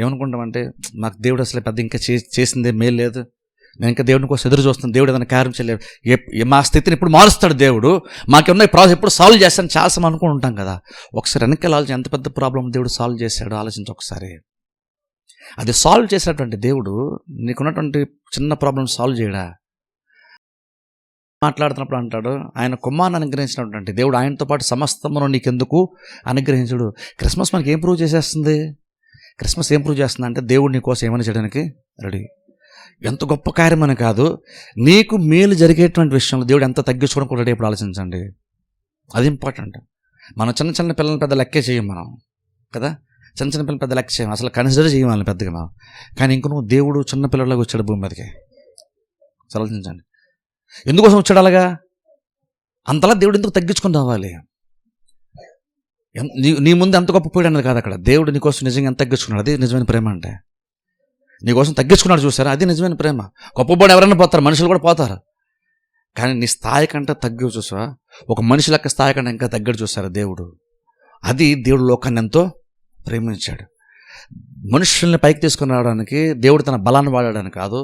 ఏమనుకుంటామంటే, నాకు దేవుడు అసలు పెద్ద ఇంకా చేసిందే మేలు లేదు, నేను ఇంకా దేవుని కోసం ఎదురు చూస్తాను, దేవుడు ఏదైనా కార్యం చేయలేదు, మా స్థితిని ఇప్పుడు మారుస్తాడు దేవుడు, మాకేమన్నా ఈ ప్రాబ్లం ఎప్పుడు సాల్వ్ చేస్తాను చాలాసార్లు అనుకుని ఉంటాం కదా. ఒకసారి వెనక్కి ఆలోచన, ఎంత పెద్ద ప్రాబ్లం దేవుడు సాల్వ్ చేశాడు ఆలోచించి ఒకసారి. అది సాల్వ్ చేసినటువంటి దేవుడు నీకున్నటువంటి చిన్న ప్రాబ్లం సాల్వ్ చేయడా. మాట్లాడుతున్నప్పుడు అంటాడు, ఆయన కుమారుని అనుగ్రహించినటువంటి దేవుడు ఆయనతో పాటు సమస్తమును నీకెందుకు అనుగ్రహించుడు. క్రిస్మస్ మనకి ఏం ప్రూవ్ చేసేస్తుంది? క్రిస్మస్ ఏం ప్రూవ్ చేస్తుంది అంటే, దేవుడు నీ కోసం ఏమైనా చేయడానికి రెడీ. ఎంత గొప్ప కార్యం అని కాదు, నీకు మేలు జరిగేటువంటి విషయంలో దేవుడు ఎంత తగ్గించుకోవడం కూడా ఇప్పుడు ఆలోచించండి. అది ఇంపార్టెంట్. మనం చిన్న పిల్లల్ని పెద్ద లెక్కే చేయం మనం కదా. చిన్న చిన్న పిల్లలు పెద్ద లక్ష్యం అసలు కన్సిడర్ చేయాలి పెద్దగా మనం. కానీ ఇంక నువ్వు దేవుడు చిన్న పిల్లలాగా వచ్చాడు భూమి మీదకి. ఆలోచించండి, ఎందుకోసం వచ్చాడు అలాగా? అంతలా దేవుడు ఎందుకు తగ్గించుకుని రావాలి? నీ ముందు ఎంత గొప్ప పోయాడు అన్నది కాదు అక్కడ. దేవుడు నీకోసం నిజంగా ఎంత తగ్గించుకున్నాడు, అది నిజమైన ప్రేమ అంటే. నీకోసం తగ్గించుకున్నాడు చూసారా, అది నిజమైన ప్రేమ. గొప్పబోడు ఎవరైనా పోతారు, మనుషులు కూడా పోతారు. కానీ నీ స్థాయి కంటే తగ్గి చూసావా, ఒక మనిషి లెక్క స్థాయి కంటే ఇంకా తగ్గడు చూసారా దేవుడు. అది దేవుడు లోకాన్ని ఎంతో ప్రేమించాడు. మనుషుల్ని పైకి తీసుకుని రావడానికి దేవుడు తన బలాన్ని వాడడానికి కాదు,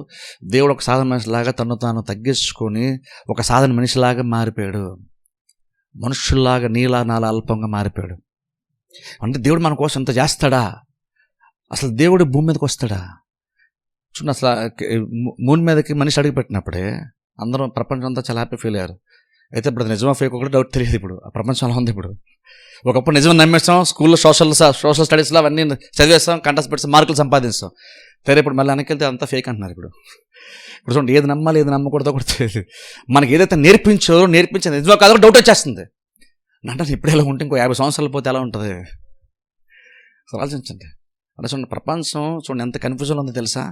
దేవుడు ఒక సాధారణ మనిషిలాగా తను తాను తగ్గించుకొని ఒక సాధారణ మనిషిలాగా మారిపోయాడు. మనుషుల్లాగా నీలా నాలా అల్పంగా మారిపోయాడు. అంటే దేవుడు మన కోసం ఎంత చేస్తాడా? అసలు దేవుడు భూమి మీదకి వస్తాడా? చూడండి, అసలు మూన్ మీదకి మనిషి అడుగు పెట్టినప్పుడే అందరం ప్రపంచం అంతా చాలా హ్యాపీ ఫీల్ అయ్యారు. అయితే ఇప్పుడు నిజమా ఫేక్ కూడా డౌట్ తెలియదు. ఇప్పుడు ఆ ప్రపంచం అలా ఉంది. ఇప్పుడు ఒకప్పుడు నిజం నమ్మేస్తాం, స్కూల్లో సోషల్ స్టడీస్లో అవన్నీ చదివేస్తాం, కంటెస్ట్ పెడతాం, మార్కులు సంపాదిస్తాం. సరే ఇప్పుడు మళ్ళీ వెనకెళ్తే అంతా ఫేక్ అంటున్నారు. ఇప్పుడు చూడండి, ఏది నమ్మాలి ఏది నమ్మకూడదో కూడా తెలియదు. మనకి ఏదైతే నేర్పించింది నిజమో కాదో డౌట్ వచ్చేస్తుంది. అంటే ఇప్పుడు ఎలా ఉంటే ఇంకో 50 సంవత్సరాలు పోతే ఎలా ఉంటుంది? ఆలోచించండి. అంటే చూడండి, ప్రపంచం చూడండి ఎంత కన్ఫ్యూజన్లో ఉందో తెలుసా?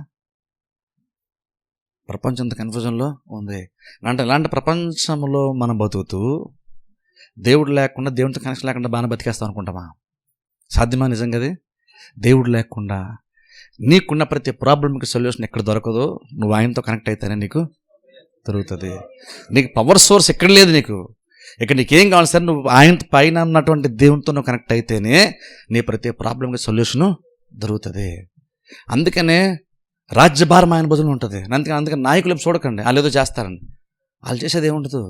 ప్రపంచం ఎంత కన్ఫ్యూజన్లో ఉంది అంటే, ఇలాంటి ప్రపంచంలో మనం బతుకుతూ దేవుడు లేకుండా, దేవుడితో కనెక్షన్ లేకుండా బాగా బతికేస్తాం అనుకుంటామా? సాధ్యమా నిజంగా? అది దేవుడు లేకుండా నీకున్న ప్రతి ప్రాబ్లంకి సొల్యూషన్ ఎక్కడ దొరకదో నువ్వు ఆయనతో కనెక్ట్ అయితేనే నీకు దొరుకుతుంది. నీకు పవర్ సోర్స్ ఎక్కడ లేదు. ఇక్కడ నీకేం కావాలి సార్, నువ్వు ఆయన పైన ఉన్నటువంటి దేవునితో నువ్వు కనెక్ట్ అయితేనే నీ ప్రతి ప్రాబ్లంకి సొల్యూషను దొరుకుతుంది. అందుకనే రాజ్యభారం ఆయన బదులు ఉంటుంది. అందుకని నాయకులు చూడకండి, వాళ్ళు ఏదో చేస్తారని. వాళ్ళు చేసేది ఏముండదు.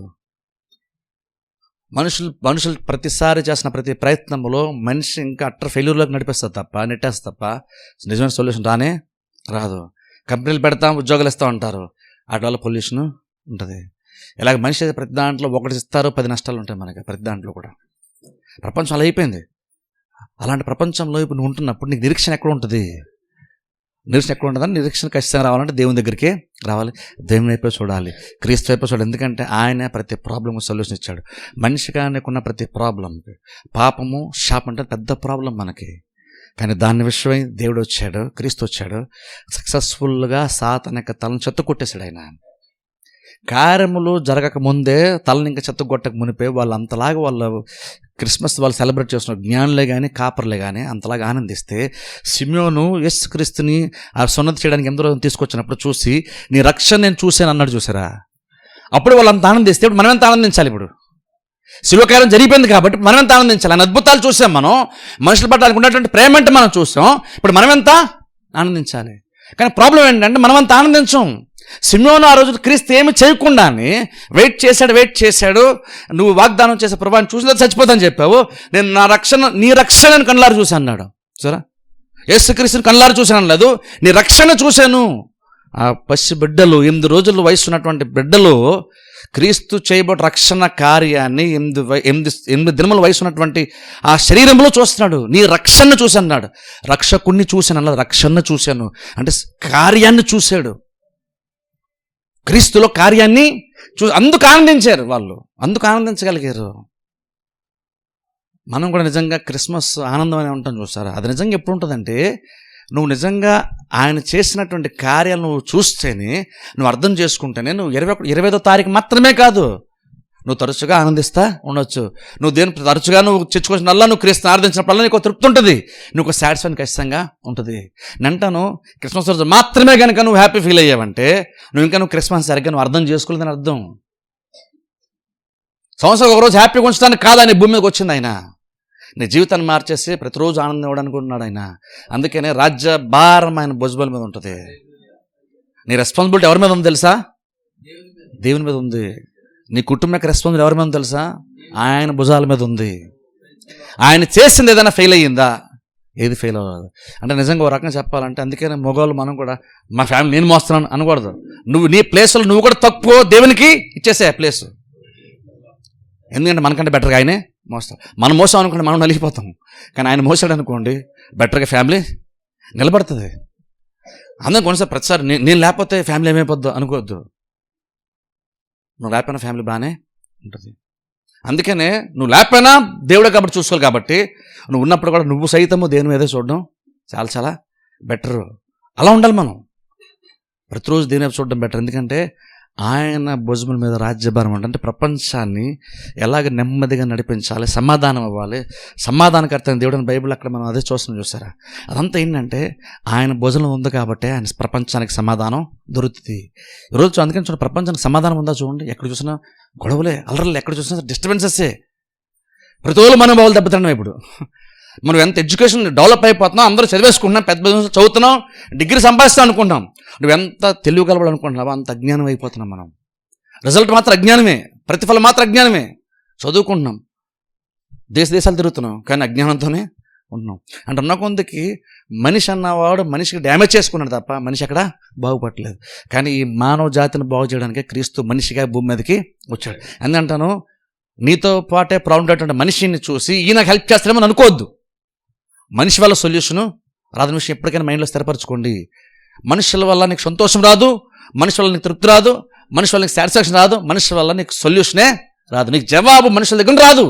మనుషులు ప్రతిసారి చేసిన ప్రతి ప్రయత్నంలో మనిషి ఇంకా అట్టర్ ఫెయిల్యూర్లోకి నెట్టేస్తారు తప్ప నిజమైన సొల్యూషన్ రాదు. కంపెనీలు పెడతాం, ఉద్యోగాలు ఇస్తాం అంటారు, వాటి వల్ల పొల్యూషన్ ఉంటుంది. ఇలాగ మనిషి ప్రతి దాంట్లో ఒకటి ఇస్తారు, 10 నష్టాలు ఉంటాయి మనకి ప్రతి దాంట్లో కూడా. ప్రపంచం అలా అయిపోయింది. అలాంటి ప్రపంచంలో ఇప్పుడు నువ్వు ఉంటున్నప్పుడు నీకు నిరీక్షణ ఎక్కడ ఉంటుంది? నిరీక్షణ ఎక్కడ ఉంటుందని, నిరీక్షణ ఖచ్చితంగా రావాలంటే దేవుని దగ్గరికి రావాలి, దేవుని వైపే చూడాలి, క్రీస్తు వైపే చూడాలి. ఎందుకంటే ఆయన ప్రతి ప్రాబ్లంకి సొల్యూషన్ ఇచ్చాడు. మనిషిగా నీకున్న ప్రతి ప్రాబ్లంకి, పాపము శాపం అంటే పెద్ద ప్రాబ్లం మనకి. కానీ దాని విషయమై దేవుడు వచ్చాడు, క్రీస్తు వచ్చాడు, సక్సెస్ఫుల్గా సాతాను యొక్క తలను చెత్త కొట్టేశాడు. ఆయన కార్యములు జరగక ముందే తలని ఇంకా చెత్త కొట్టక మునిపే వాళ్ళు అంతలాగా వాళ్ళు క్రిస్మస్ వాళ్ళు సెలబ్రేట్ చేస్తున్నారు. జ్ఞానులే కానీ కాపర్లే కానీ అంతలాగా ఆనందిస్తే, సిమ్యోను యేసుక్రీస్తుని ఆ సున్నతి చేయడానికి ఎంతో తీసుకొచ్చినప్పుడు చూసి నీ రక్షణ నేను చూశాను అన్నాడు. చూసారా? అప్పుడు వాళ్ళు అంత ఆనందిస్తే ఇప్పుడు మనం ఎంత ఆనందించాలి? ఇప్పుడు శివకార్యం జరిగిపోయింది కాబట్టి మనం ఎంత ఆనందించాలి? ఆయన అద్భుతాలు చూసాం మనం, మనుషుల పట్ల ఉన్నటువంటి ప్రేమ అంటే మనం చూసాం. ఇప్పుడు మనం ఎంత ఆనందించాలి? కానీ ప్రాబ్లం ఏంటంటే మనం అంత ఆనందించాం. సిమ్యోను ఆ రోజు క్రీస్తు ఏమి చేయకుండానే వెయిట్ చేశాడు. నువ్వు వాగ్దానం చేసే ప్రభావం చూసినా చచ్చిపోతాను చెప్పావు, నేను నీ రక్షణను కళ్ళారు చూశాను అన్నాడు. సరే, యేసుక్రీస్తుని కళ్ళారు చూశాను అనలేదు, నీ రక్షణ చూశాను. ఆ పసి బిడ్డలు, 8 రోజుల వయసు ఉన్నటువంటి బిడ్డలు క్రీస్తు చేయబోయే రక్షణ కార్యాన్ని 8 దినముల వయసు ఉన్నటువంటి ఆ శరీరంలో చూస్తున్నాడు. నీ రక్షణ చూశాను అన్నాడు. రక్షకుణ్ణి చూశాను అన్నది, రక్షణ చూశాను అంటే కార్యాన్ని చూశాడు. క్రీస్తులో కార్యాన్ని అందుకు ఆనందించారు వాళ్ళు, అందుకు ఆనందించగలిగారు. మనం కూడా నిజంగా క్రిస్మస్ ఆనందం అనే ఉంటాం చూస్తారా? అది నిజంగా ఎప్పుడు ఉంటుందంటే, నువ్వు నిజంగా ఆయన చేసినటువంటి కార్యాలు నువ్వు చూస్తేనే, నువ్వు అర్థం చేసుకుంటేనే, నువ్వు 25వ తారీఖు మాత్రమే కాదు, నువ్వు తరచుగా ఆనందిస్తా ఉండొచ్చు. నువ్వు దేని తరచుగా నువ్వు తెచ్చుకోవాల్సినల్లా నువ్వు క్రీస్తుని ఆరాధించినప్పుడల్లా నీకు తృప్తి ఉంటుంది, నీకు సాటిస్ఫైన్ ఖచ్చితంగా ఉంటుంది. నంటాను క్రిస్మస్ రోజు మాత్రమే కనుక నువ్వు హ్యాపీ ఫీల్ అయ్యావంటే నువ్వు క్రిస్మస్ సరిగ్గా నువ్వు అర్థం చేసుకోలేదని అర్థం. సంవత్సరం ఒకరోజు హ్యాపీగా ఉంచడానికి కాదని భూమి మీదకి వచ్చింది ఆయన. నీ జీవితాన్ని మార్చేసి ప్రతిరోజు ఆనందం ఇవ్వడానికి ఉన్నాడు ఆయన. అందుకనే రాజ్య భారం ఆయన భుజాల మీద ఉంటుంది. నీ రెస్పాన్సిబిలిటీ ఎవరి మీద ఉంది తెలుసా? దేవుని మీద ఉంది. నీ కుటుంబ రెస్పాన్సిబిలిటీ ఎవరి మీద తెలుసా? ఆయన భుజాల మీద ఉంది. ఆయన చేసింది ఏదైనా ఫెయిల్ అయ్యిందా? ఏది ఫెయిల్ అవ్వదు. అంటే నిజంగా ఒక రకంగా చెప్పాలంటే, అందుకనే మగవాళ్ళు మనం కూడా మా ఫ్యామిలీ నేను మోస్తున్నాను అనకూడదు. నువ్వు నీ ప్లేస్లో నువ్వు కూడా తక్కువ దేవునికి ఇచ్చేసే ప్లేస్. ఎందుకంటే మనకంటే బెటర్గా ఆయనే మోస్తాం. మనం మోసాం అనుకోండి మనం నలిగిపోతాం. కానీ ఆయన మోసాడు అనుకోండి బెటర్గా ఫ్యామిలీ నిలబడుతుంది. అందరం కొన్నిసారి ప్రతిసారి నేను లేకపోతే ఫ్యామిలీ ఏమైపోద్దు అనుకోవద్దు. నువ్వు లేకపోయినా ఫ్యామిలీ బాగానే ఉంటుంది. అందుకనే నువ్వు లేకపోయినా దేవుడే కాబట్టి చూసుకోవాలి. కాబట్టి నువ్వు ఉన్నప్పుడు కూడా నువ్వు సైతము దేవుని మీదే చూడడం చాలా చాలా బెటర్. అలా ఉండాలి మనం. ప్రతిరోజు దేవుని వైపు చూడడం బెటర్. ఎందుకంటే ఆయన భుజముల మీద రాజ్యభారం అంటే ప్రపంచాన్ని ఎలాగ నెమ్మదిగా నడిపించాలి, సమాధానం ఇవ్వాలి. సమాధానకర్త దేవుడు అని బైబిల్ అక్కడ మనం అదే చూసారా. అదంతా ఏంటంటే ఆయన భుజంలో ఉంది కాబట్టి ఆయన ప్రపంచానికి సమాధానం దొరుకుతుంది. ఈరోజు అందుకని చూడండి, ప్రపంచానికి సమాధానం ఉందా చూడండి. ఎక్కడ చూసినా గొడవలే, అల్లర్లు, ఎక్కడ చూసినా డిస్టర్బెన్సెస్సే. ప్రతి రోజు మనం బాగులు దెబ్బతిన్నాం. ఇప్పుడు మనం ఎంత ఎడ్యుకేషన్ డెవలప్ అయిపోతున్నాం, అందరూ చదివేసుకుంటున్నాం, పెద్ద చదువుతున్నాం, డిగ్రీ సంపాదిస్తాం అనుకుంటాం. నువ్వు ఎంత తెలివి కలవాడు అనుకుంటున్నావా అంత అజ్ఞానం అయిపోతున్నాం మనం. రిజల్ట్ మాత్రం అజ్ఞానమే, ప్రతిఫలం మాత్రం అజ్ఞానమే. చదువుకుంటున్నాం, దేశాలు తిరుగుతున్నాం, కానీ అజ్ఞానంతోనే ఉంటున్నాం. అంటే ఉన్న కొందికి మనిషి అన్నవాడు మనిషికి డ్యామేజ్ చేసుకున్నాడు తప్ప మనిషి అక్కడ బాగుపడలేదు. కానీ ఈ మానవ జాతిని బాగు చేయడానికి క్రీస్తు మనిషిగా భూమి మీదకి వచ్చాడు. ఎందుకంటాను, నీతో పాటే ప్రాబ్లం మనిషిని చూసి ఈయనకు హెల్ప్ చేస్తారేమో అనుకోవద్దు. మనిషి వల్ల సొల్యూషను రాదని విషయం ఎప్పటికైనా మైండ్లో స్థిరపరచుకోండి. మనుషుల వల్ల నీకు సంతోషం రాదు, మనిషి వల్ల నీకు తృప్తి రాదు, మనిషి వల్ల నీకు సాటిస్ఫాక్షన్ రాదు, మనిషి వల్ల నీకు సొల్యూషనే రాదు, నీకు జవాబు మనుషుల దగ్గర రాదు,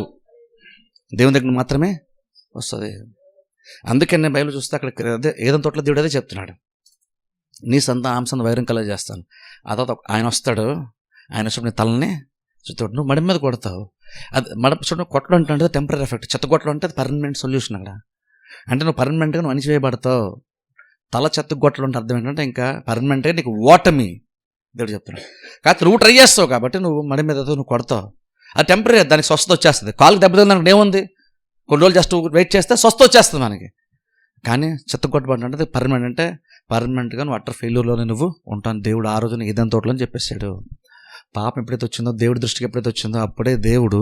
దేవుని దగ్గర మాత్రమే వస్తుంది. అందుకని నేను బైబిల్ చూస్తే అక్కడ అదే ఏదైనా తోటలో దేవుడు అదే చెప్తున్నాడు, నీ సంత ఆంసంత వైరం కలర్ చేస్తాను. ఆ తర్వాత ఆయన వస్తాడు, ఆయన వచ్చి నీ తలని చుట్టూ నువ్వు మడి మీద కొడతావు. అది చూడండి, కొట్టడం అంటే టెంపరీ ఎఫెక్ట్, చెత్త కొట్టడం అంటే అది పర్మనెంట్ సొల్యూషన్. అక్కడ అంటే నువ్వు పర్మనెంట్గా నువ్వు అణిచివేయబడతావు. తల చెత్త కొట్టడం అంటే అర్థం ఏంటంటే ఇంకా పర్మనెంట్గా నీకు ఓటమి దేవుడు చెప్తున్నాడు. కాకపోతే నువ్వు ట్రై చేస్తావు కాబట్టి నువ్వు మడి మీద నువ్వు కొడతావు, అది టెంపరీ, దానికి స్వస్థత వచ్చేస్తుంది. కాలుకి దెబ్బతింది దానికి ఏముంది, కొన్ని రోజులు జస్ట్ వెయిట్ చేస్తే స్వస్థత వచ్చేస్తుంది మనకి. కానీ చెత్త కొట్టబడి అంటే పర్మనెంట్, అంటే పర్మనెంట్గా నువ్వు అట్టర్ ఫెయిల్యూర్లోనే నువ్వు ఉంటాను. దేవుడు ఆ రోజున ఏదైనా తోటలో అని చెప్పేశాడు. పాపం ఎప్పుడైతే వచ్చిందో, దేవుడి దృష్టికి ఎప్పుడైతే వచ్చిందో అప్పుడే దేవుడు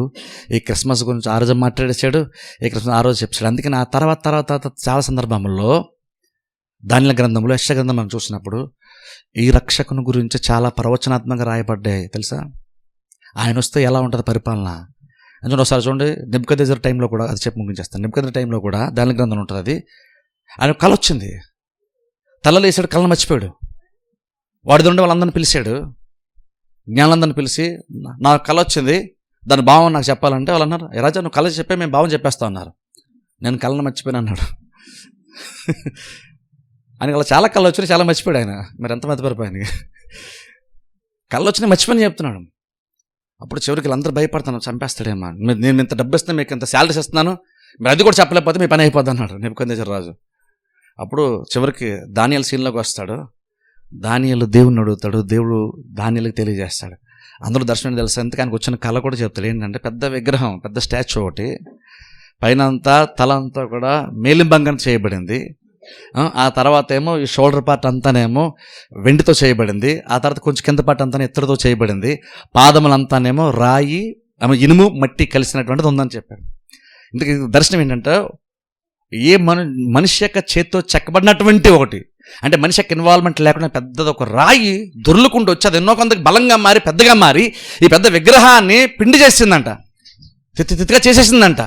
ఈ క్రిస్మస్ గురించి ఆ రోజు మాట్లాడేశాడు, ఈ క్రిస్మస్ ఆ రోజు చెప్పాడు. అందుకని ఆ తర్వాత చాలా సందర్భంలో దానియేలు గ్రంథంలో, యెషయా గ్రంథం మనం చూసినప్పుడు ఈ రక్షకుని గురించి చాలా ప్రవచనాత్మకంగా రాయబడ్డాయి తెలుసా. ఆయన వస్తే ఎలా ఉంటుంది పరిపాలన అని ఒకసారి చూడండి. నెబుకద్నెజర్ టైంలో కూడా అది చెప్పి ముగించేస్తాను. నెబుకద్నెజర్ టైంలో కూడా దానియేలు గ్రంథం ఉంటుంది. అది ఆయన కళ వచ్చింది, తలలో వేసాడు, కళను మర్చిపోయాడు. వాడి ఉండే వాళ్ళందరిని పిలిచాడు, జ్ఞానందరిని పిలిచి నా కళ వచ్చింది, దాని భావం నాకు చెప్పాలంటే వాళ్ళు అన్నారు, రాజా నువ్వు కళ చెప్పే మేము భావం చెప్పేస్తావు అన్నారు. నేను కళను మర్చిపోయాను అన్నాడు. ఆయనకి అలా చాలా కళ్ళు వచ్చినాయి, చాలా మర్చిపోయాడు ఆయన. మరి ఎంత మతిపరిపోయాను, కళ్ళు వచ్చినాయి మర్చిపోయి చెప్తున్నాడు. అప్పుడు చివరికి వీళ్ళందరూ భయపడతాను, చంపేస్తాడేమో, నేను ఇంత డబ్బు ఇస్తాను, మీకు ఇంత శాలరీస్ ఇస్తున్నాను, మీరు అది కూడా చెప్పలేకపోతే మీ పని అయిపోద్ది అన్నాడు నెబుకద్నెజర్ రాజు. అప్పుడు చివరికి దానియేలు సీన్లోకి వస్తాడు. దానియేలు దేవుణ్ణి అడుగుతాడు, దేవుడు దానియేలుకి తెలియజేస్తాడు. అందరూ దర్శనం తెలుసు. ఎందుకు ఆయనకు వచ్చిన కళ కూడా చెప్తాడు. ఏంటంటే పెద్ద విగ్రహం, పెద్ద స్టాచ్యూ ఒకటి, పైన అంతా తల అంతా కూడా మేలింబంగం చేయబడింది. ఆ తర్వాత ఏమో ఈ షోల్డర్ పార్ట్ అంతానేమో వెండితో చేయబడింది. ఆ తర్వాత కొంచెం కింద పార్ట్ అంతా ఇత్తడితో చేయబడింది. పాదములంతానేమో రాయి, ఇనుము, మట్టి కలిసినటువంటిది ఉందని చెప్పాడు. ఇందుకు దర్శనం ఏంటంటే ఏ మనిషి యొక్క చేత్తో చెక్కబడినటువంటి ఒకటి, అంటే మనిషి యొక్క ఇన్వాల్వ్మెంట్ లేకుండా పెద్దది ఒక రాయి దొర్లుకుంటూ వచ్చి అది ఎన్నో కొంత బలంగా మారి పెద్దగా మారి ఈ పెద్ద విగ్రహాన్ని పిండి చేసిందంట, తిత్తిగా చేసేసిందంట,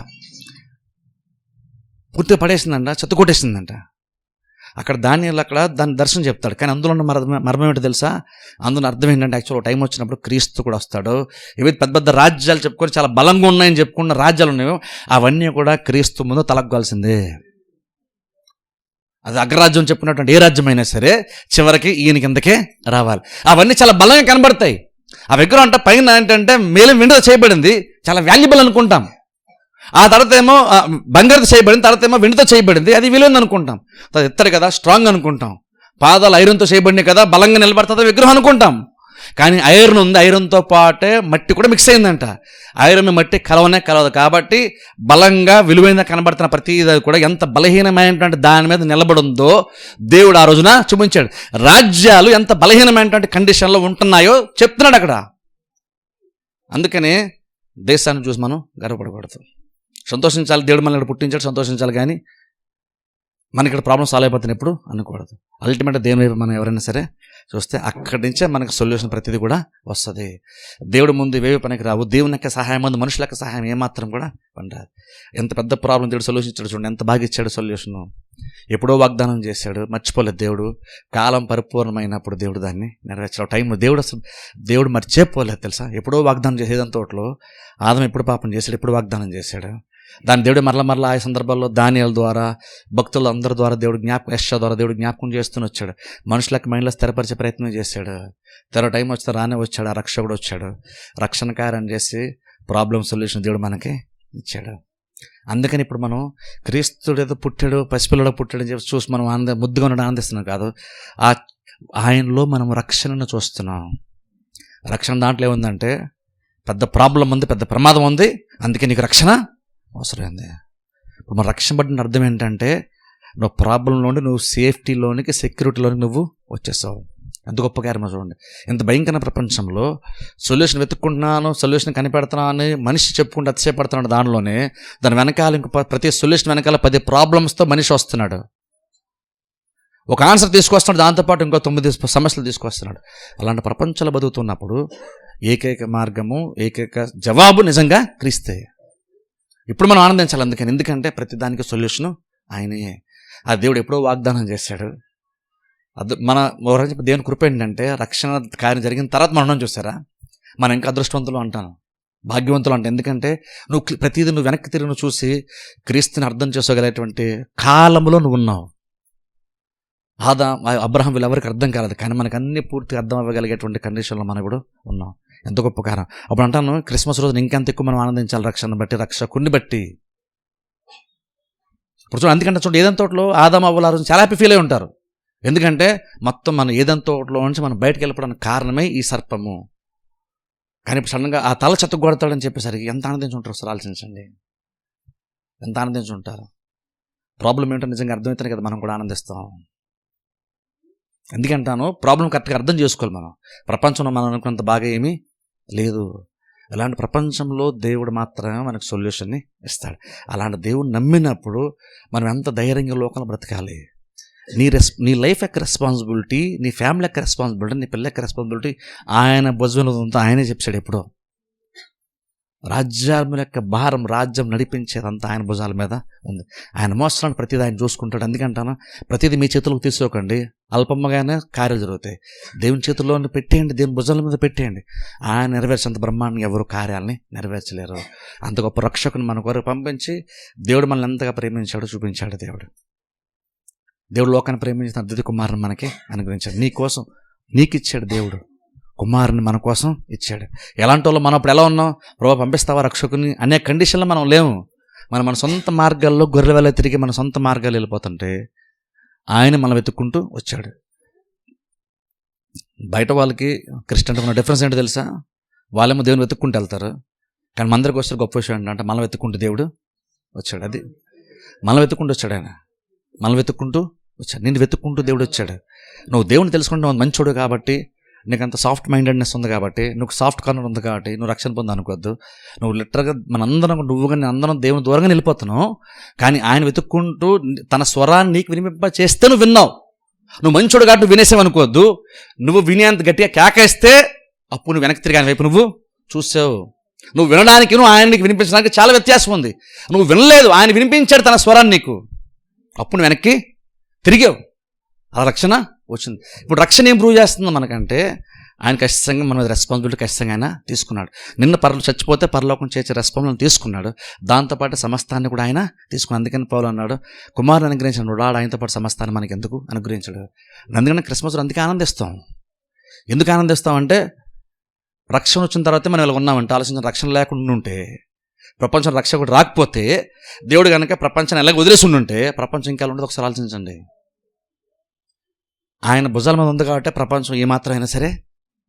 పూర్తిగా పడేసిందంట, చెత్త కొట్టేసిందంట. అక్కడ దానియేలు అక్కడ దాని దర్శనం చెప్తాడు. కానీ అందులో ఉన్న మర్మం ఏంటో తెలుసా, అందులో అర్థం ఏంటంటే యాక్చువల్ టైం వచ్చినప్పుడు క్రీస్తు కూడా వస్తాడు. ఏవైతే పెద్ద పెద్ద రాజ్యాలు చెప్పుకొని చాలా బలంగా ఉన్నాయని చెప్పుకున్న రాజ్యాలు ఉన్నాయో అవన్నీ కూడా క్రీస్తు ముందు తలగ్గాల్సిందే. అది అగ్రరాజ్యం చెప్పుకున్నటువంటి ఏ రాజ్యమైనా సరే చివరికి ఈయన కిందకే రావాలి. అవన్నీ చాలా బలంగా కనబడతాయి. ఆ విగ్రహం అంటే పైన ఏంటంటే మేలం వెండితో చేయబడింది, చాలా వాల్యుబుల్ అనుకుంటాం. ఆ తర్వాత ఏమో బంగారుతో చేయబడింది, తర్వాత ఏమో వెండితో చేయబడింది, అది విలువైంది అనుకుంటాం. ఎత్తడు కదా, స్ట్రాంగ్ అనుకుంటాం. పాదాలు ఐరన్తో చేయబడినాయి కదా, బలంగా నిలబడుతుంది విగ్రహం అనుకుంటాం. కానీ ఐరన్ ఉంది, ఐరన్తో పాటే మట్టి కూడా మిక్స్ అయిందంట. ఐరన్ మట్టి కలవదు కాబట్టి బలంగా విలువైన కనబడుతున్న ప్రతిదీ కూడా ఎంత బలహీనమైనటువంటి దాని మీద నిలబడుందో దేవుడు ఆ రోజున చూపించాడు. రాజ్యాలు ఎంత బలహీనమైనటువంటి కండిషన్లో ఉంటున్నాయో చెప్తున్నాడు అక్కడ. అందుకనే దేశాన్ని చూసి మనం గర్వపడకూడదు, సంతోషించాలి. దేవుడు మనల్ని పుట్టించాడు, సంతోషించాలి. కానీ మనకి ఇక్కడ ప్రాబ్లమ్ సాల్వ్ అయిపోతుంది ఎప్పుడు అనుకోవద్దు. అల్టిమేట్గా దేవుని వైపు మనం ఎవరైనా సరే చూస్తే అక్కడి నుంచే మనకు సొల్యూషన్ ప్రతిదీ కూడా వస్తుంది. దేవుడు ముందు ఇవేవి పనికి రావు. దేవుని యొక్క సహాయం ముందు మనుషుల యొక్క సహాయం ఏమాత్రం కూడా పనిరాదు. ఎంత పెద్ద ప్రాబ్లం దేవుడు సొల్యూషన్ ఇచ్చాడు చూడండి, ఎంత బాగా ఇచ్చాడు సొల్యూషన్. ఎప్పుడో వాగ్దానం చేశాడు, మర్చిపోలేదు దేవుడు. కాలం పరిపూర్ణమైనప్పుడు దేవుడు దాన్ని నెరవేర్చాడు. టైంలో దేవుడు మర్చిపోలేదు తెలుసా. ఎప్పుడో వాగ్దానం చేసేదంత తోటలో ఆదం ఎప్పుడు పాపం చేశాడు, ఎప్పుడు వాగ్దానం చేశాడు. దాని దేవుడు మరలా ఆ సందర్భాల్లో దానియేలు ద్వారా, భక్తులు అందరి ద్వారా దేవుడు యెషయా ద్వారా దేవుడు జ్ఞాపకం చేస్తూనే వచ్చాడు. మనుషులకు మైండ్లో స్థిరపరిచే ప్రయత్నం చేశాడు. తర్వాత టైం వస్తే రానే వచ్చాడు, ఆ రక్షకుడు వచ్చాడు. రక్షణ కార్యం చేసి ప్రాబ్లం సొల్యూషన్ దేవుడు మనకి ఇచ్చాడు. అందుకని ఇప్పుడు మనం క్రీస్తుడు ఏదో పుట్టాడు, పసిపిల్లడు పుట్టాడు అని చెప్పి చూసి మనం ముద్దుగా ఉండడం ఆనందిస్తున్నాం కాదు, ఆయనలో మనం రక్షణను చూస్తున్నాం. రక్షణ దాంట్లో ఏముందంటే పెద్ద ప్రాబ్లం ఉంది, పెద్ద ప్రమాదం ఉంది, అందుకే నీకు రక్షణ అవసరమైంది. ఇప్పుడు మన రక్షణ పడిన అర్థం ఏంటంటే నువ్వు ప్రాబ్లంలోని, నువ్వు సేఫ్టీలోనికి, సెక్యూరిటీలోనికి నువ్వు వచ్చేసావు. ఎంత గొప్ప కార్యమో చూడండి. ఇంత భయంకర ప్రపంచంలో సొల్యూషన్ వెతుక్కుంటున్నాను, సొల్యూషన్ కనిపెడుతున్నాను అని మనిషి చెప్పుకుంటూ అతిశయపడుతున్నాడు. దానిలోనే దాని వెనకాల ప్రతి సొల్యూషన్ వెనకాల 10 ప్రాబ్లమ్స్తో మనిషి వస్తున్నాడు. ఒక ఆన్సర్ తీసుకొస్తున్నాడు, దాంతోపాటు ఇంకో 9 సమస్యలు తీసుకొస్తున్నాడు. అలాంటి ప్రపంచంలో బతుకుతున్నప్పుడు ఏకైక మార్గము, ఏకైక జవాబు నిజంగా క్రీస్తే. ఇప్పుడు మనం ఆనందించాలి. ఎందుకంటే ప్రతిదానికి సొల్యూషను ఆయనయే. ఆ దేవుడు ఎప్పుడో వాగ్దానం చేశాడు. మన దేవుని కృప ఏంటంటే రక్షణ కార్యం జరిగిన తర్వాత మనం చూసారా, మనం ఇంకా అదృష్టవంతులు అంటాను, భాగ్యవంతులు అంటాను. ఎందుకంటే ప్రతిదీ నువ్వు వెనక్కి తిరిగి నువ్వు చూసి క్రీస్తుని అర్థం చేసుకోగలిగేటువంటి కాలంలో నువ్వు ఉన్నావు. అబ్రహాం వీళ్ళెవరికి అర్థం కాలేదు, కానీ మనకు అన్ని పూర్తిగా అర్థం అవ్వగలిగేటువంటి కండిషన్లో మనం కూడా ఉన్నాం. ఎంత గొప్ప కారణం. అప్పుడు అంటాను, క్రిస్మస్ రోజున ఇంకెంత ఎక్కువ మనం ఆనందించాలి రక్షణ బట్టి, రక్షకుడిని బట్టి. ఇప్పుడు చూడండి, ఎందుకంటే చూడండి, ఏదైనా తోటలో ఆదాము అవ్వల రోజు చాలా హ్యాపీ ఫీల్ అయి ఉంటారు. ఎందుకంటే మొత్తం మనం ఏదైనా తోటలో నుంచి మనం బయటకు వెళ్ళిపోవడానికి కారణమే ఈ సర్పము. కానీ ఇప్పుడు సడన్గా ఆ తల చెత్తగొడతాడని చెప్పేసరికి ఎంత ఆనందించి ఉంటారు సార్, ఆలోచించండి. ఎంత ఆనందించి ఉంటారు. ప్రాబ్లం ఏంటో నిజంగా అర్థమవుతానే కదా మనం కూడా ఆనందిస్తాం. ఎందుకంటాను, ప్రాబ్లం కరెక్ట్గా అర్థం చేసుకోవాలి. మనం ప్రపంచంలో మనం అనుకున్నంత బాగా ఏమీ లేదు. అలాంటి ప్రపంచంలో దేవుడు మాత్రమే మనకు సొల్యూషన్ని ఇస్తాడు. అలాంటి దేవుడు నమ్మినప్పుడు మనం ఎంత ధైర్యంగా లోకంలో బ్రతకాలి. నీ లైఫ్ యొక్క రెస్పాన్సిబిలిటీ, నీ ఫ్యామిలీ యొక్క రెస్పాన్సిబిలిటీ, నీ పిల్ల యొక్క రెస్పాన్సిబిలిటీ ఆయన భుజంలో ఉందో ఆయనే చెప్పాడు. ఎప్పుడో రాజ్యాల యొక్క భారం, రాజ్యం నడిపించేదంతా ఆయన భుజాల మీద ఉంది. ఆయన మోస్తున్నాడు, ప్రతిదీ ఆయన చూసుకుంటాడు. ఎందుకంటాను, ప్రతిదీ మీ చేతులకు తీసుకోకండి, అల్పమ్మగానే కార్యాలు జరుగుతాయి. దేవుని చేతుల్లో పెట్టేయండి, దేవుని భుజాల మీద పెట్టేయండి. ఆయన నెరవేర్చేంత బ్రహ్మాండంగా ఎవరు కార్యాలని నెరవేర్చలేరు. అంత గొప్ప రక్షకుని మన కొరకు పంపించి దేవుడు మనల్ని ఎంతగా ప్రేమించాడో చూపించాడు. దేవుడు లోకాన్ని ప్రేమించిన అద్వితీయ కుమారుని మనకి అనుగ్రహించాడు. నీకోసం నీకు ఇచ్చాడు దేవుడు కుమారుని, మన కోసం ఇచ్చాడు. ఎలాంటి వాళ్ళు మనం అప్పుడు ఎలా ఉన్నాం, ప్రభు పంపిస్తావా రక్షకుని అనే కండిషన్లో మనం లేము. మన సొంత మార్గాల్లో గొర్రెల వల్ల తిరిగి మన సొంత మార్గాలు వెళ్ళిపోతుంటే ఆయన మనం వెతుక్కుంటూ వచ్చాడు. బయట వాళ్ళకి క్రిస్టియన్కి ఉన్న డిఫరెన్స్ ఏంటో తెలుసా, వాళ్ళేమో దేవుని వెతుక్కుంటూ వెళ్తారు, కానీ మందరికి వస్తే గొప్ప విషయం ఏంటంటే మనం వెతుక్కుంటూ దేవుడు వచ్చాడు. అది మనం వెతుక్కుంటూ వచ్చాడు. ఆయన మనం వెతుక్కుంటూ వచ్చాడు, నిన్ను వెతుక్కుంటూ దేవుడు వచ్చాడు. నువ్వు దేవుని తెలుసుకుంటావు మంచోడు కాబట్టి, నీకు అంత సాఫ్ట్ మైండెడ్నెస్ ఉంది కాబట్టి, నువ్వు సాఫ్ట్ కార్నర్ ఉంది కాబట్టి నువ్వు రక్షణ పొంది అనుకోవద్దు. నువ్వు లిటరల్గా మనందరం, నువ్వు కానీ అందరం దేవుని దూరంగా వెళ్ళిపోతున్నావు. కానీ ఆయన వెతుక్కుంటూ తన స్వరాన్ని నీకు వినిపింప చేస్తే నువ్వు విన్నావు. నువ్వు మంచోడు కాబట్టి నువ్వు వినేసావు అనుకోవద్దు. నువ్వు వినేంత గట్టిగా కేకేస్తే అప్పుడు నువ్వు వెనక్కి తిరిగి ఆయన వైపు నువ్వు చూసావు. నువ్వు వినడానికి నువ్వు ఆయనకి వినిపించడానికి చాలా వ్యత్యాసం ఉంది. నువ్వు వినలేదు, ఆయన వినిపించాడు తన స్వరాన్ని నీకు, అప్పుడు నువ్వు వెనక్కి తిరిగావు. ఆ రక్షణ వచ్చింది. ఇప్పుడు రక్షణ ఏం ప్రూవ్ చేస్తుందో మనకంటే, ఆయన ఖచ్చితంగా మన రెస్పాన్సిబిలిటీ ఖచ్చితంగా ఆయన తీసుకున్నాడు. నిన్న చచ్చిపోతే పరలోకం చేసే రెస్పాన్సిబిలిటీ తీసుకున్నాడు. దాంతోపాటు సమస్తాన్ని కూడా ఆయన తీసుకున్నాడు. అందుకని పౌలు అన్నాడు, కుమారుని అనుగ్రహించాడు, వాడు ఆయనతో పాటు సమస్తాన్ని మనకి ఎందుకు అనుగ్రహించాడు. అందుకని క్రిస్మస్ అందుకే ఆనందిస్తాం. ఎందుకు ఆనందిస్తాం అంటే, రక్షణ వచ్చిన తర్వాతే మనం ఇలా ఉన్నామంటే, ఆలోచించిన రక్షణ లేకుండా ఉంటే, ప్రపంచం రక్షకుడు రాకపోతే, దేవుడు కనుక ప్రపంచాన్ని ఎలాగ వదిలేసి ఉండుంటే ప్రపంచం ఇంకా ఉండదు. ఒకసారి ఆలోచించండి. ఆయన భుజాల మీద ఉంది కాబట్టి ప్రపంచం ఏమాత్రం అయినా సరే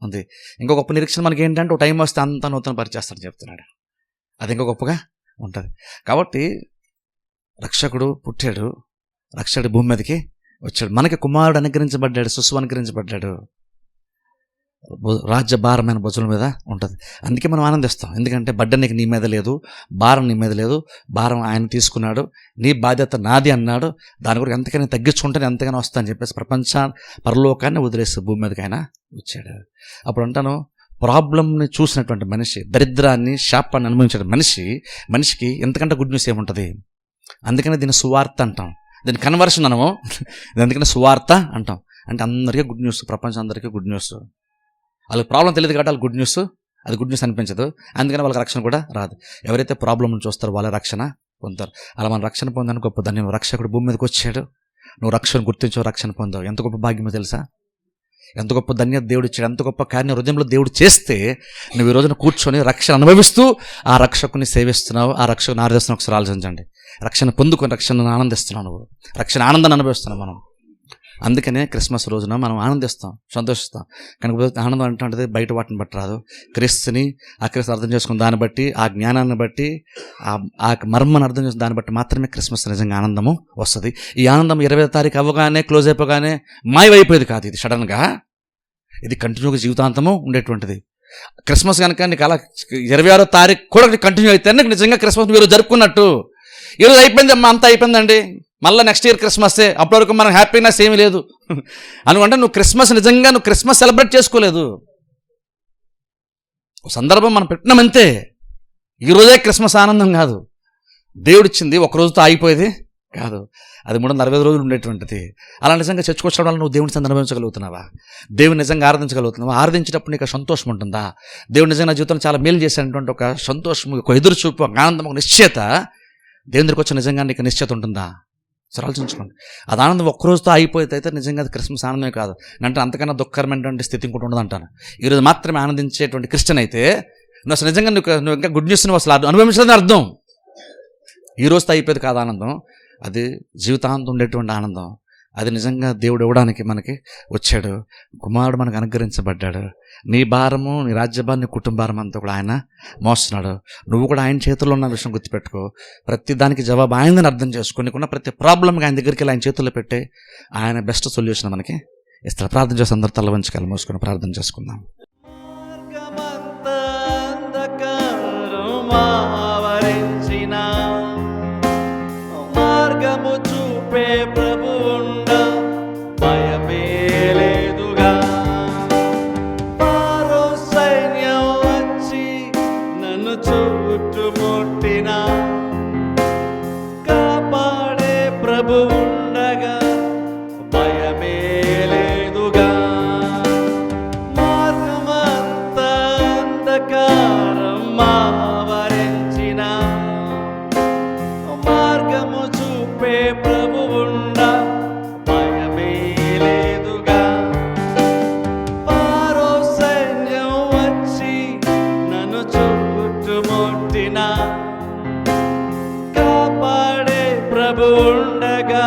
ఉంది. ఇంకో గొప్ప నిరీక్షణ మనకి ఏంటంటే, టైం వస్తే అంతా నూతన పరిచేస్తాడని చెప్తున్నాడు. అది ఇంకా గొప్పగా ఉంటుంది. కాబట్టి రక్షకుడు పుట్టాడు, రక్షకుడు భూమి మీదకి వచ్చాడు, మనకి కుమారుడు అనుగ్రహించబడ్డాడు, శిశువు అనుగ్రహించబడ్డాడు. రాజ్య భారమైన భుజాల మీద ఉంటుంది. అందుకే మనం ఆనందిస్తాం. ఎందుకంటే బడ్డ నీకు నీ మీద లేదు, భారం నీ మీద లేదు, భారం ఆయన తీసుకున్నాడు, నీ బాధ్యత నాది అన్నాడు. దాని గురించి ఎంతకైనా తగ్గించుకుంటే ఎంతగానో వస్తా అని చెప్పేసి పరలోకాన్ని వదిలేసి భూమి మీదకి ఆయన వచ్చాడు. అప్పుడు అంటాను, ప్రాబ్లంని చూసినటువంటి మనిషి, దరిద్రాన్ని, శాపాన్ని అనుభవించిన మనిషికి ఎంతకంటే గుడ్ న్యూస్ ఏముంటుంది. అందుకనే దీన్ని సువార్త అంటాం. దీన్ని కన్వర్షన్ అనము, అందుకని సువార్త అంటాం. అంటే అందరికీ గుడ్ న్యూస్, ప్రపంచం అందరికీ గుడ్ న్యూస్. వాళ్ళకి ప్రాబ్లం తెలియదు కాబట్టి వాళ్ళకి గుడ్ న్యూస్, అది గుడ్ న్యూస్ అనిపించదు, అందుకని వాళ్ళకి రక్షణ కూడా రాదు. ఎవరైతే ప్రాబ్లం చూస్తారో వాళ్ళ రక్షణ పొందుతారు. అలా మనం రక్షణ పొందని గొప్ప ధన్యం. రక్షకుడు భూమి మీదకి వచ్చాడు, నువ్వు రక్షణ గుర్తించావు, రక్షణ పొందావు. ఎంత గొప్ప భాగ్యమో తెలుసా? ఎంత గొప్ప ధన్యత దేవుడు ఇచ్చాడు, ఎంత గొప్ప కార్యం హృదయంలో దేవుడు చేస్తే నువ్వు ఈ రోజున కూర్చొని రక్షణ అనుభవిస్తూ ఆ రక్షకుని సేవిస్తున్నావు, ఆ రక్షకుని ఆరాధిస్తున్నావు. ఒకసారి ఆలోచించండి. రక్షణ పొందుకొని రక్షణను ఆనందిస్తున్నావు, నువ్వు రక్షణ ఆనందాన్ని అనుభవిస్తున్నావు మనం. అందుకనే క్రిస్మస్ రోజున మనం ఆనందిస్తాం, సంతోషిస్తాం. కనుక ఆనందం అంటే బయట వాటిని బట్టి రాదు, క్రీస్తుని ఆ క్రీస్తుని అర్థం చేసుకున్న దాన్ని బట్టి, ఆ జ్ఞానాన్ని బట్టి, ఆ మర్మాన్ని అర్థం చేసుకున్న దాన్ని బట్టి మాత్రమే క్రిస్మస్ నిజంగా ఆనందము వస్తుంది. ఈ ఆనందం 20వ తారీఖు అవ్వగానే క్లోజ్ అయిపోగానే మాయమైపోయేది కాదు. ఇది సడన్గా, ఇది కంటిన్యూగా జీవితాంతము ఉండేటువంటిది. క్రిస్మస్ కనుక నీకు అలా 26వ తారీఖు కూడా కంటిన్యూ అయితే నీకు నిజంగా క్రిస్మస్ మీరు జరుపుకున్నట్టు. ఈరోజు అయిపోయింది అమ్మా, అంతా అయిపోయిందండి, మళ్ళీ నెక్స్ట్ ఇయర్ క్రిస్మస్సే, అప్పటి వరకు మనకు హ్యాపీనెస్ ఏమీ లేదు అనుకుంటే నువ్వు క్రిస్మస్ నిజంగా నువ్వు క్రిస్మస్ సెలబ్రేట్ చేసుకోలేదు. సందర్భం మనం పెట్టినామంతే. ఈరోజే క్రిస్మస్ ఆనందం కాదు, దేవుడిచ్చింది ఒక రోజుతో ఆగిపోయేది కాదు, అది 365 రోజులు ఉండేటువంటిది. అలా నిజంగా చర్చకొచ్చడం వల్ల నువ్వు దేవుని అనుభవించగలుగుతున్నావా? దేవుని నిజంగా ఆరాధించగలుగుతున్నావా? ఆరాధించేటప్పుడు నీకు సంతోషం ఉంటుందా? దేవుడు నిజంగా నా జీవితంలో చాలా మేలు చేసేటువంటి ఒక సంతోషం, ఒక ఎదురు చూపు, ఒక ఆనందం, ఒక నిశ్చయత, దేవుని దగ్గరికి వచ్చి నిజంగా నీకు నిశ్చయత ఉంటుందా? సరే ఆలోచించుకోండి. అది ఆనందం ఒక్కరోజుతో ఆగిపోతే అయితే నిజంగా అది క్రిస్మస్ ఆనందమే కాదు. అంటే అంతకన్నా దుఃఖకరమైనటువంటి స్థితి ఇంకోటి ఉండదు అంటాను. ఈరోజు మాత్రమే ఆనందించేటువంటి క్రిస్టియన్ అయితే నువ్వు అసలు నిజంగా నువ్వు ఇంకా గుడ్ న్యూస్ నువ్వు అసలు అనుభవించలేదని అర్థం. ఈ రోజుతో అయిపోయేది కాదు ఆనందం, అది జీవితాంతం ఉండేటువంటి ఆనందం. అది నిజంగా దేవుడు ఇవ్వడానికి మనకి వచ్చాడు, కుమారుడు మనకు అనుగ్రహించబడ్డాడు. నీ భారము, నీ రాజ్యభారం, నీ కుటుంబభారం అంతా కూడా ఆయన మోస్తున్నాడు. నువ్వు కూడా ఆయన చేతుల్లో ఉన్న విషయం గుర్తుపెట్టుకో. ప్రతి దానికి జవాబు ఆయనని అర్థం చేసుకో. నీకున్న ప్రతి ప్రాబ్లంకి ఆయన దగ్గరికి వెళ్ళి ఆయన చేతుల్లో పెట్టి ఆయన బెస్ట్ సొల్యూషన్ మనకి ఇస్తాడు. ప్రార్థన చేసి అందరూ తల వంచుకొని మూసుకొని ప్రార్థన చేసుకుందాం. ఉండగా భయమే లేదుగా, మార్గమంతా అంధకారం ఆవరించిన, మార్గము చూపే ప్రభువుండ భయమే లేదుగా. ఫరో సైన్యం వచ్చి నన్ను చుట్టుముట్టిన, కాపాడే ప్రభువుండగా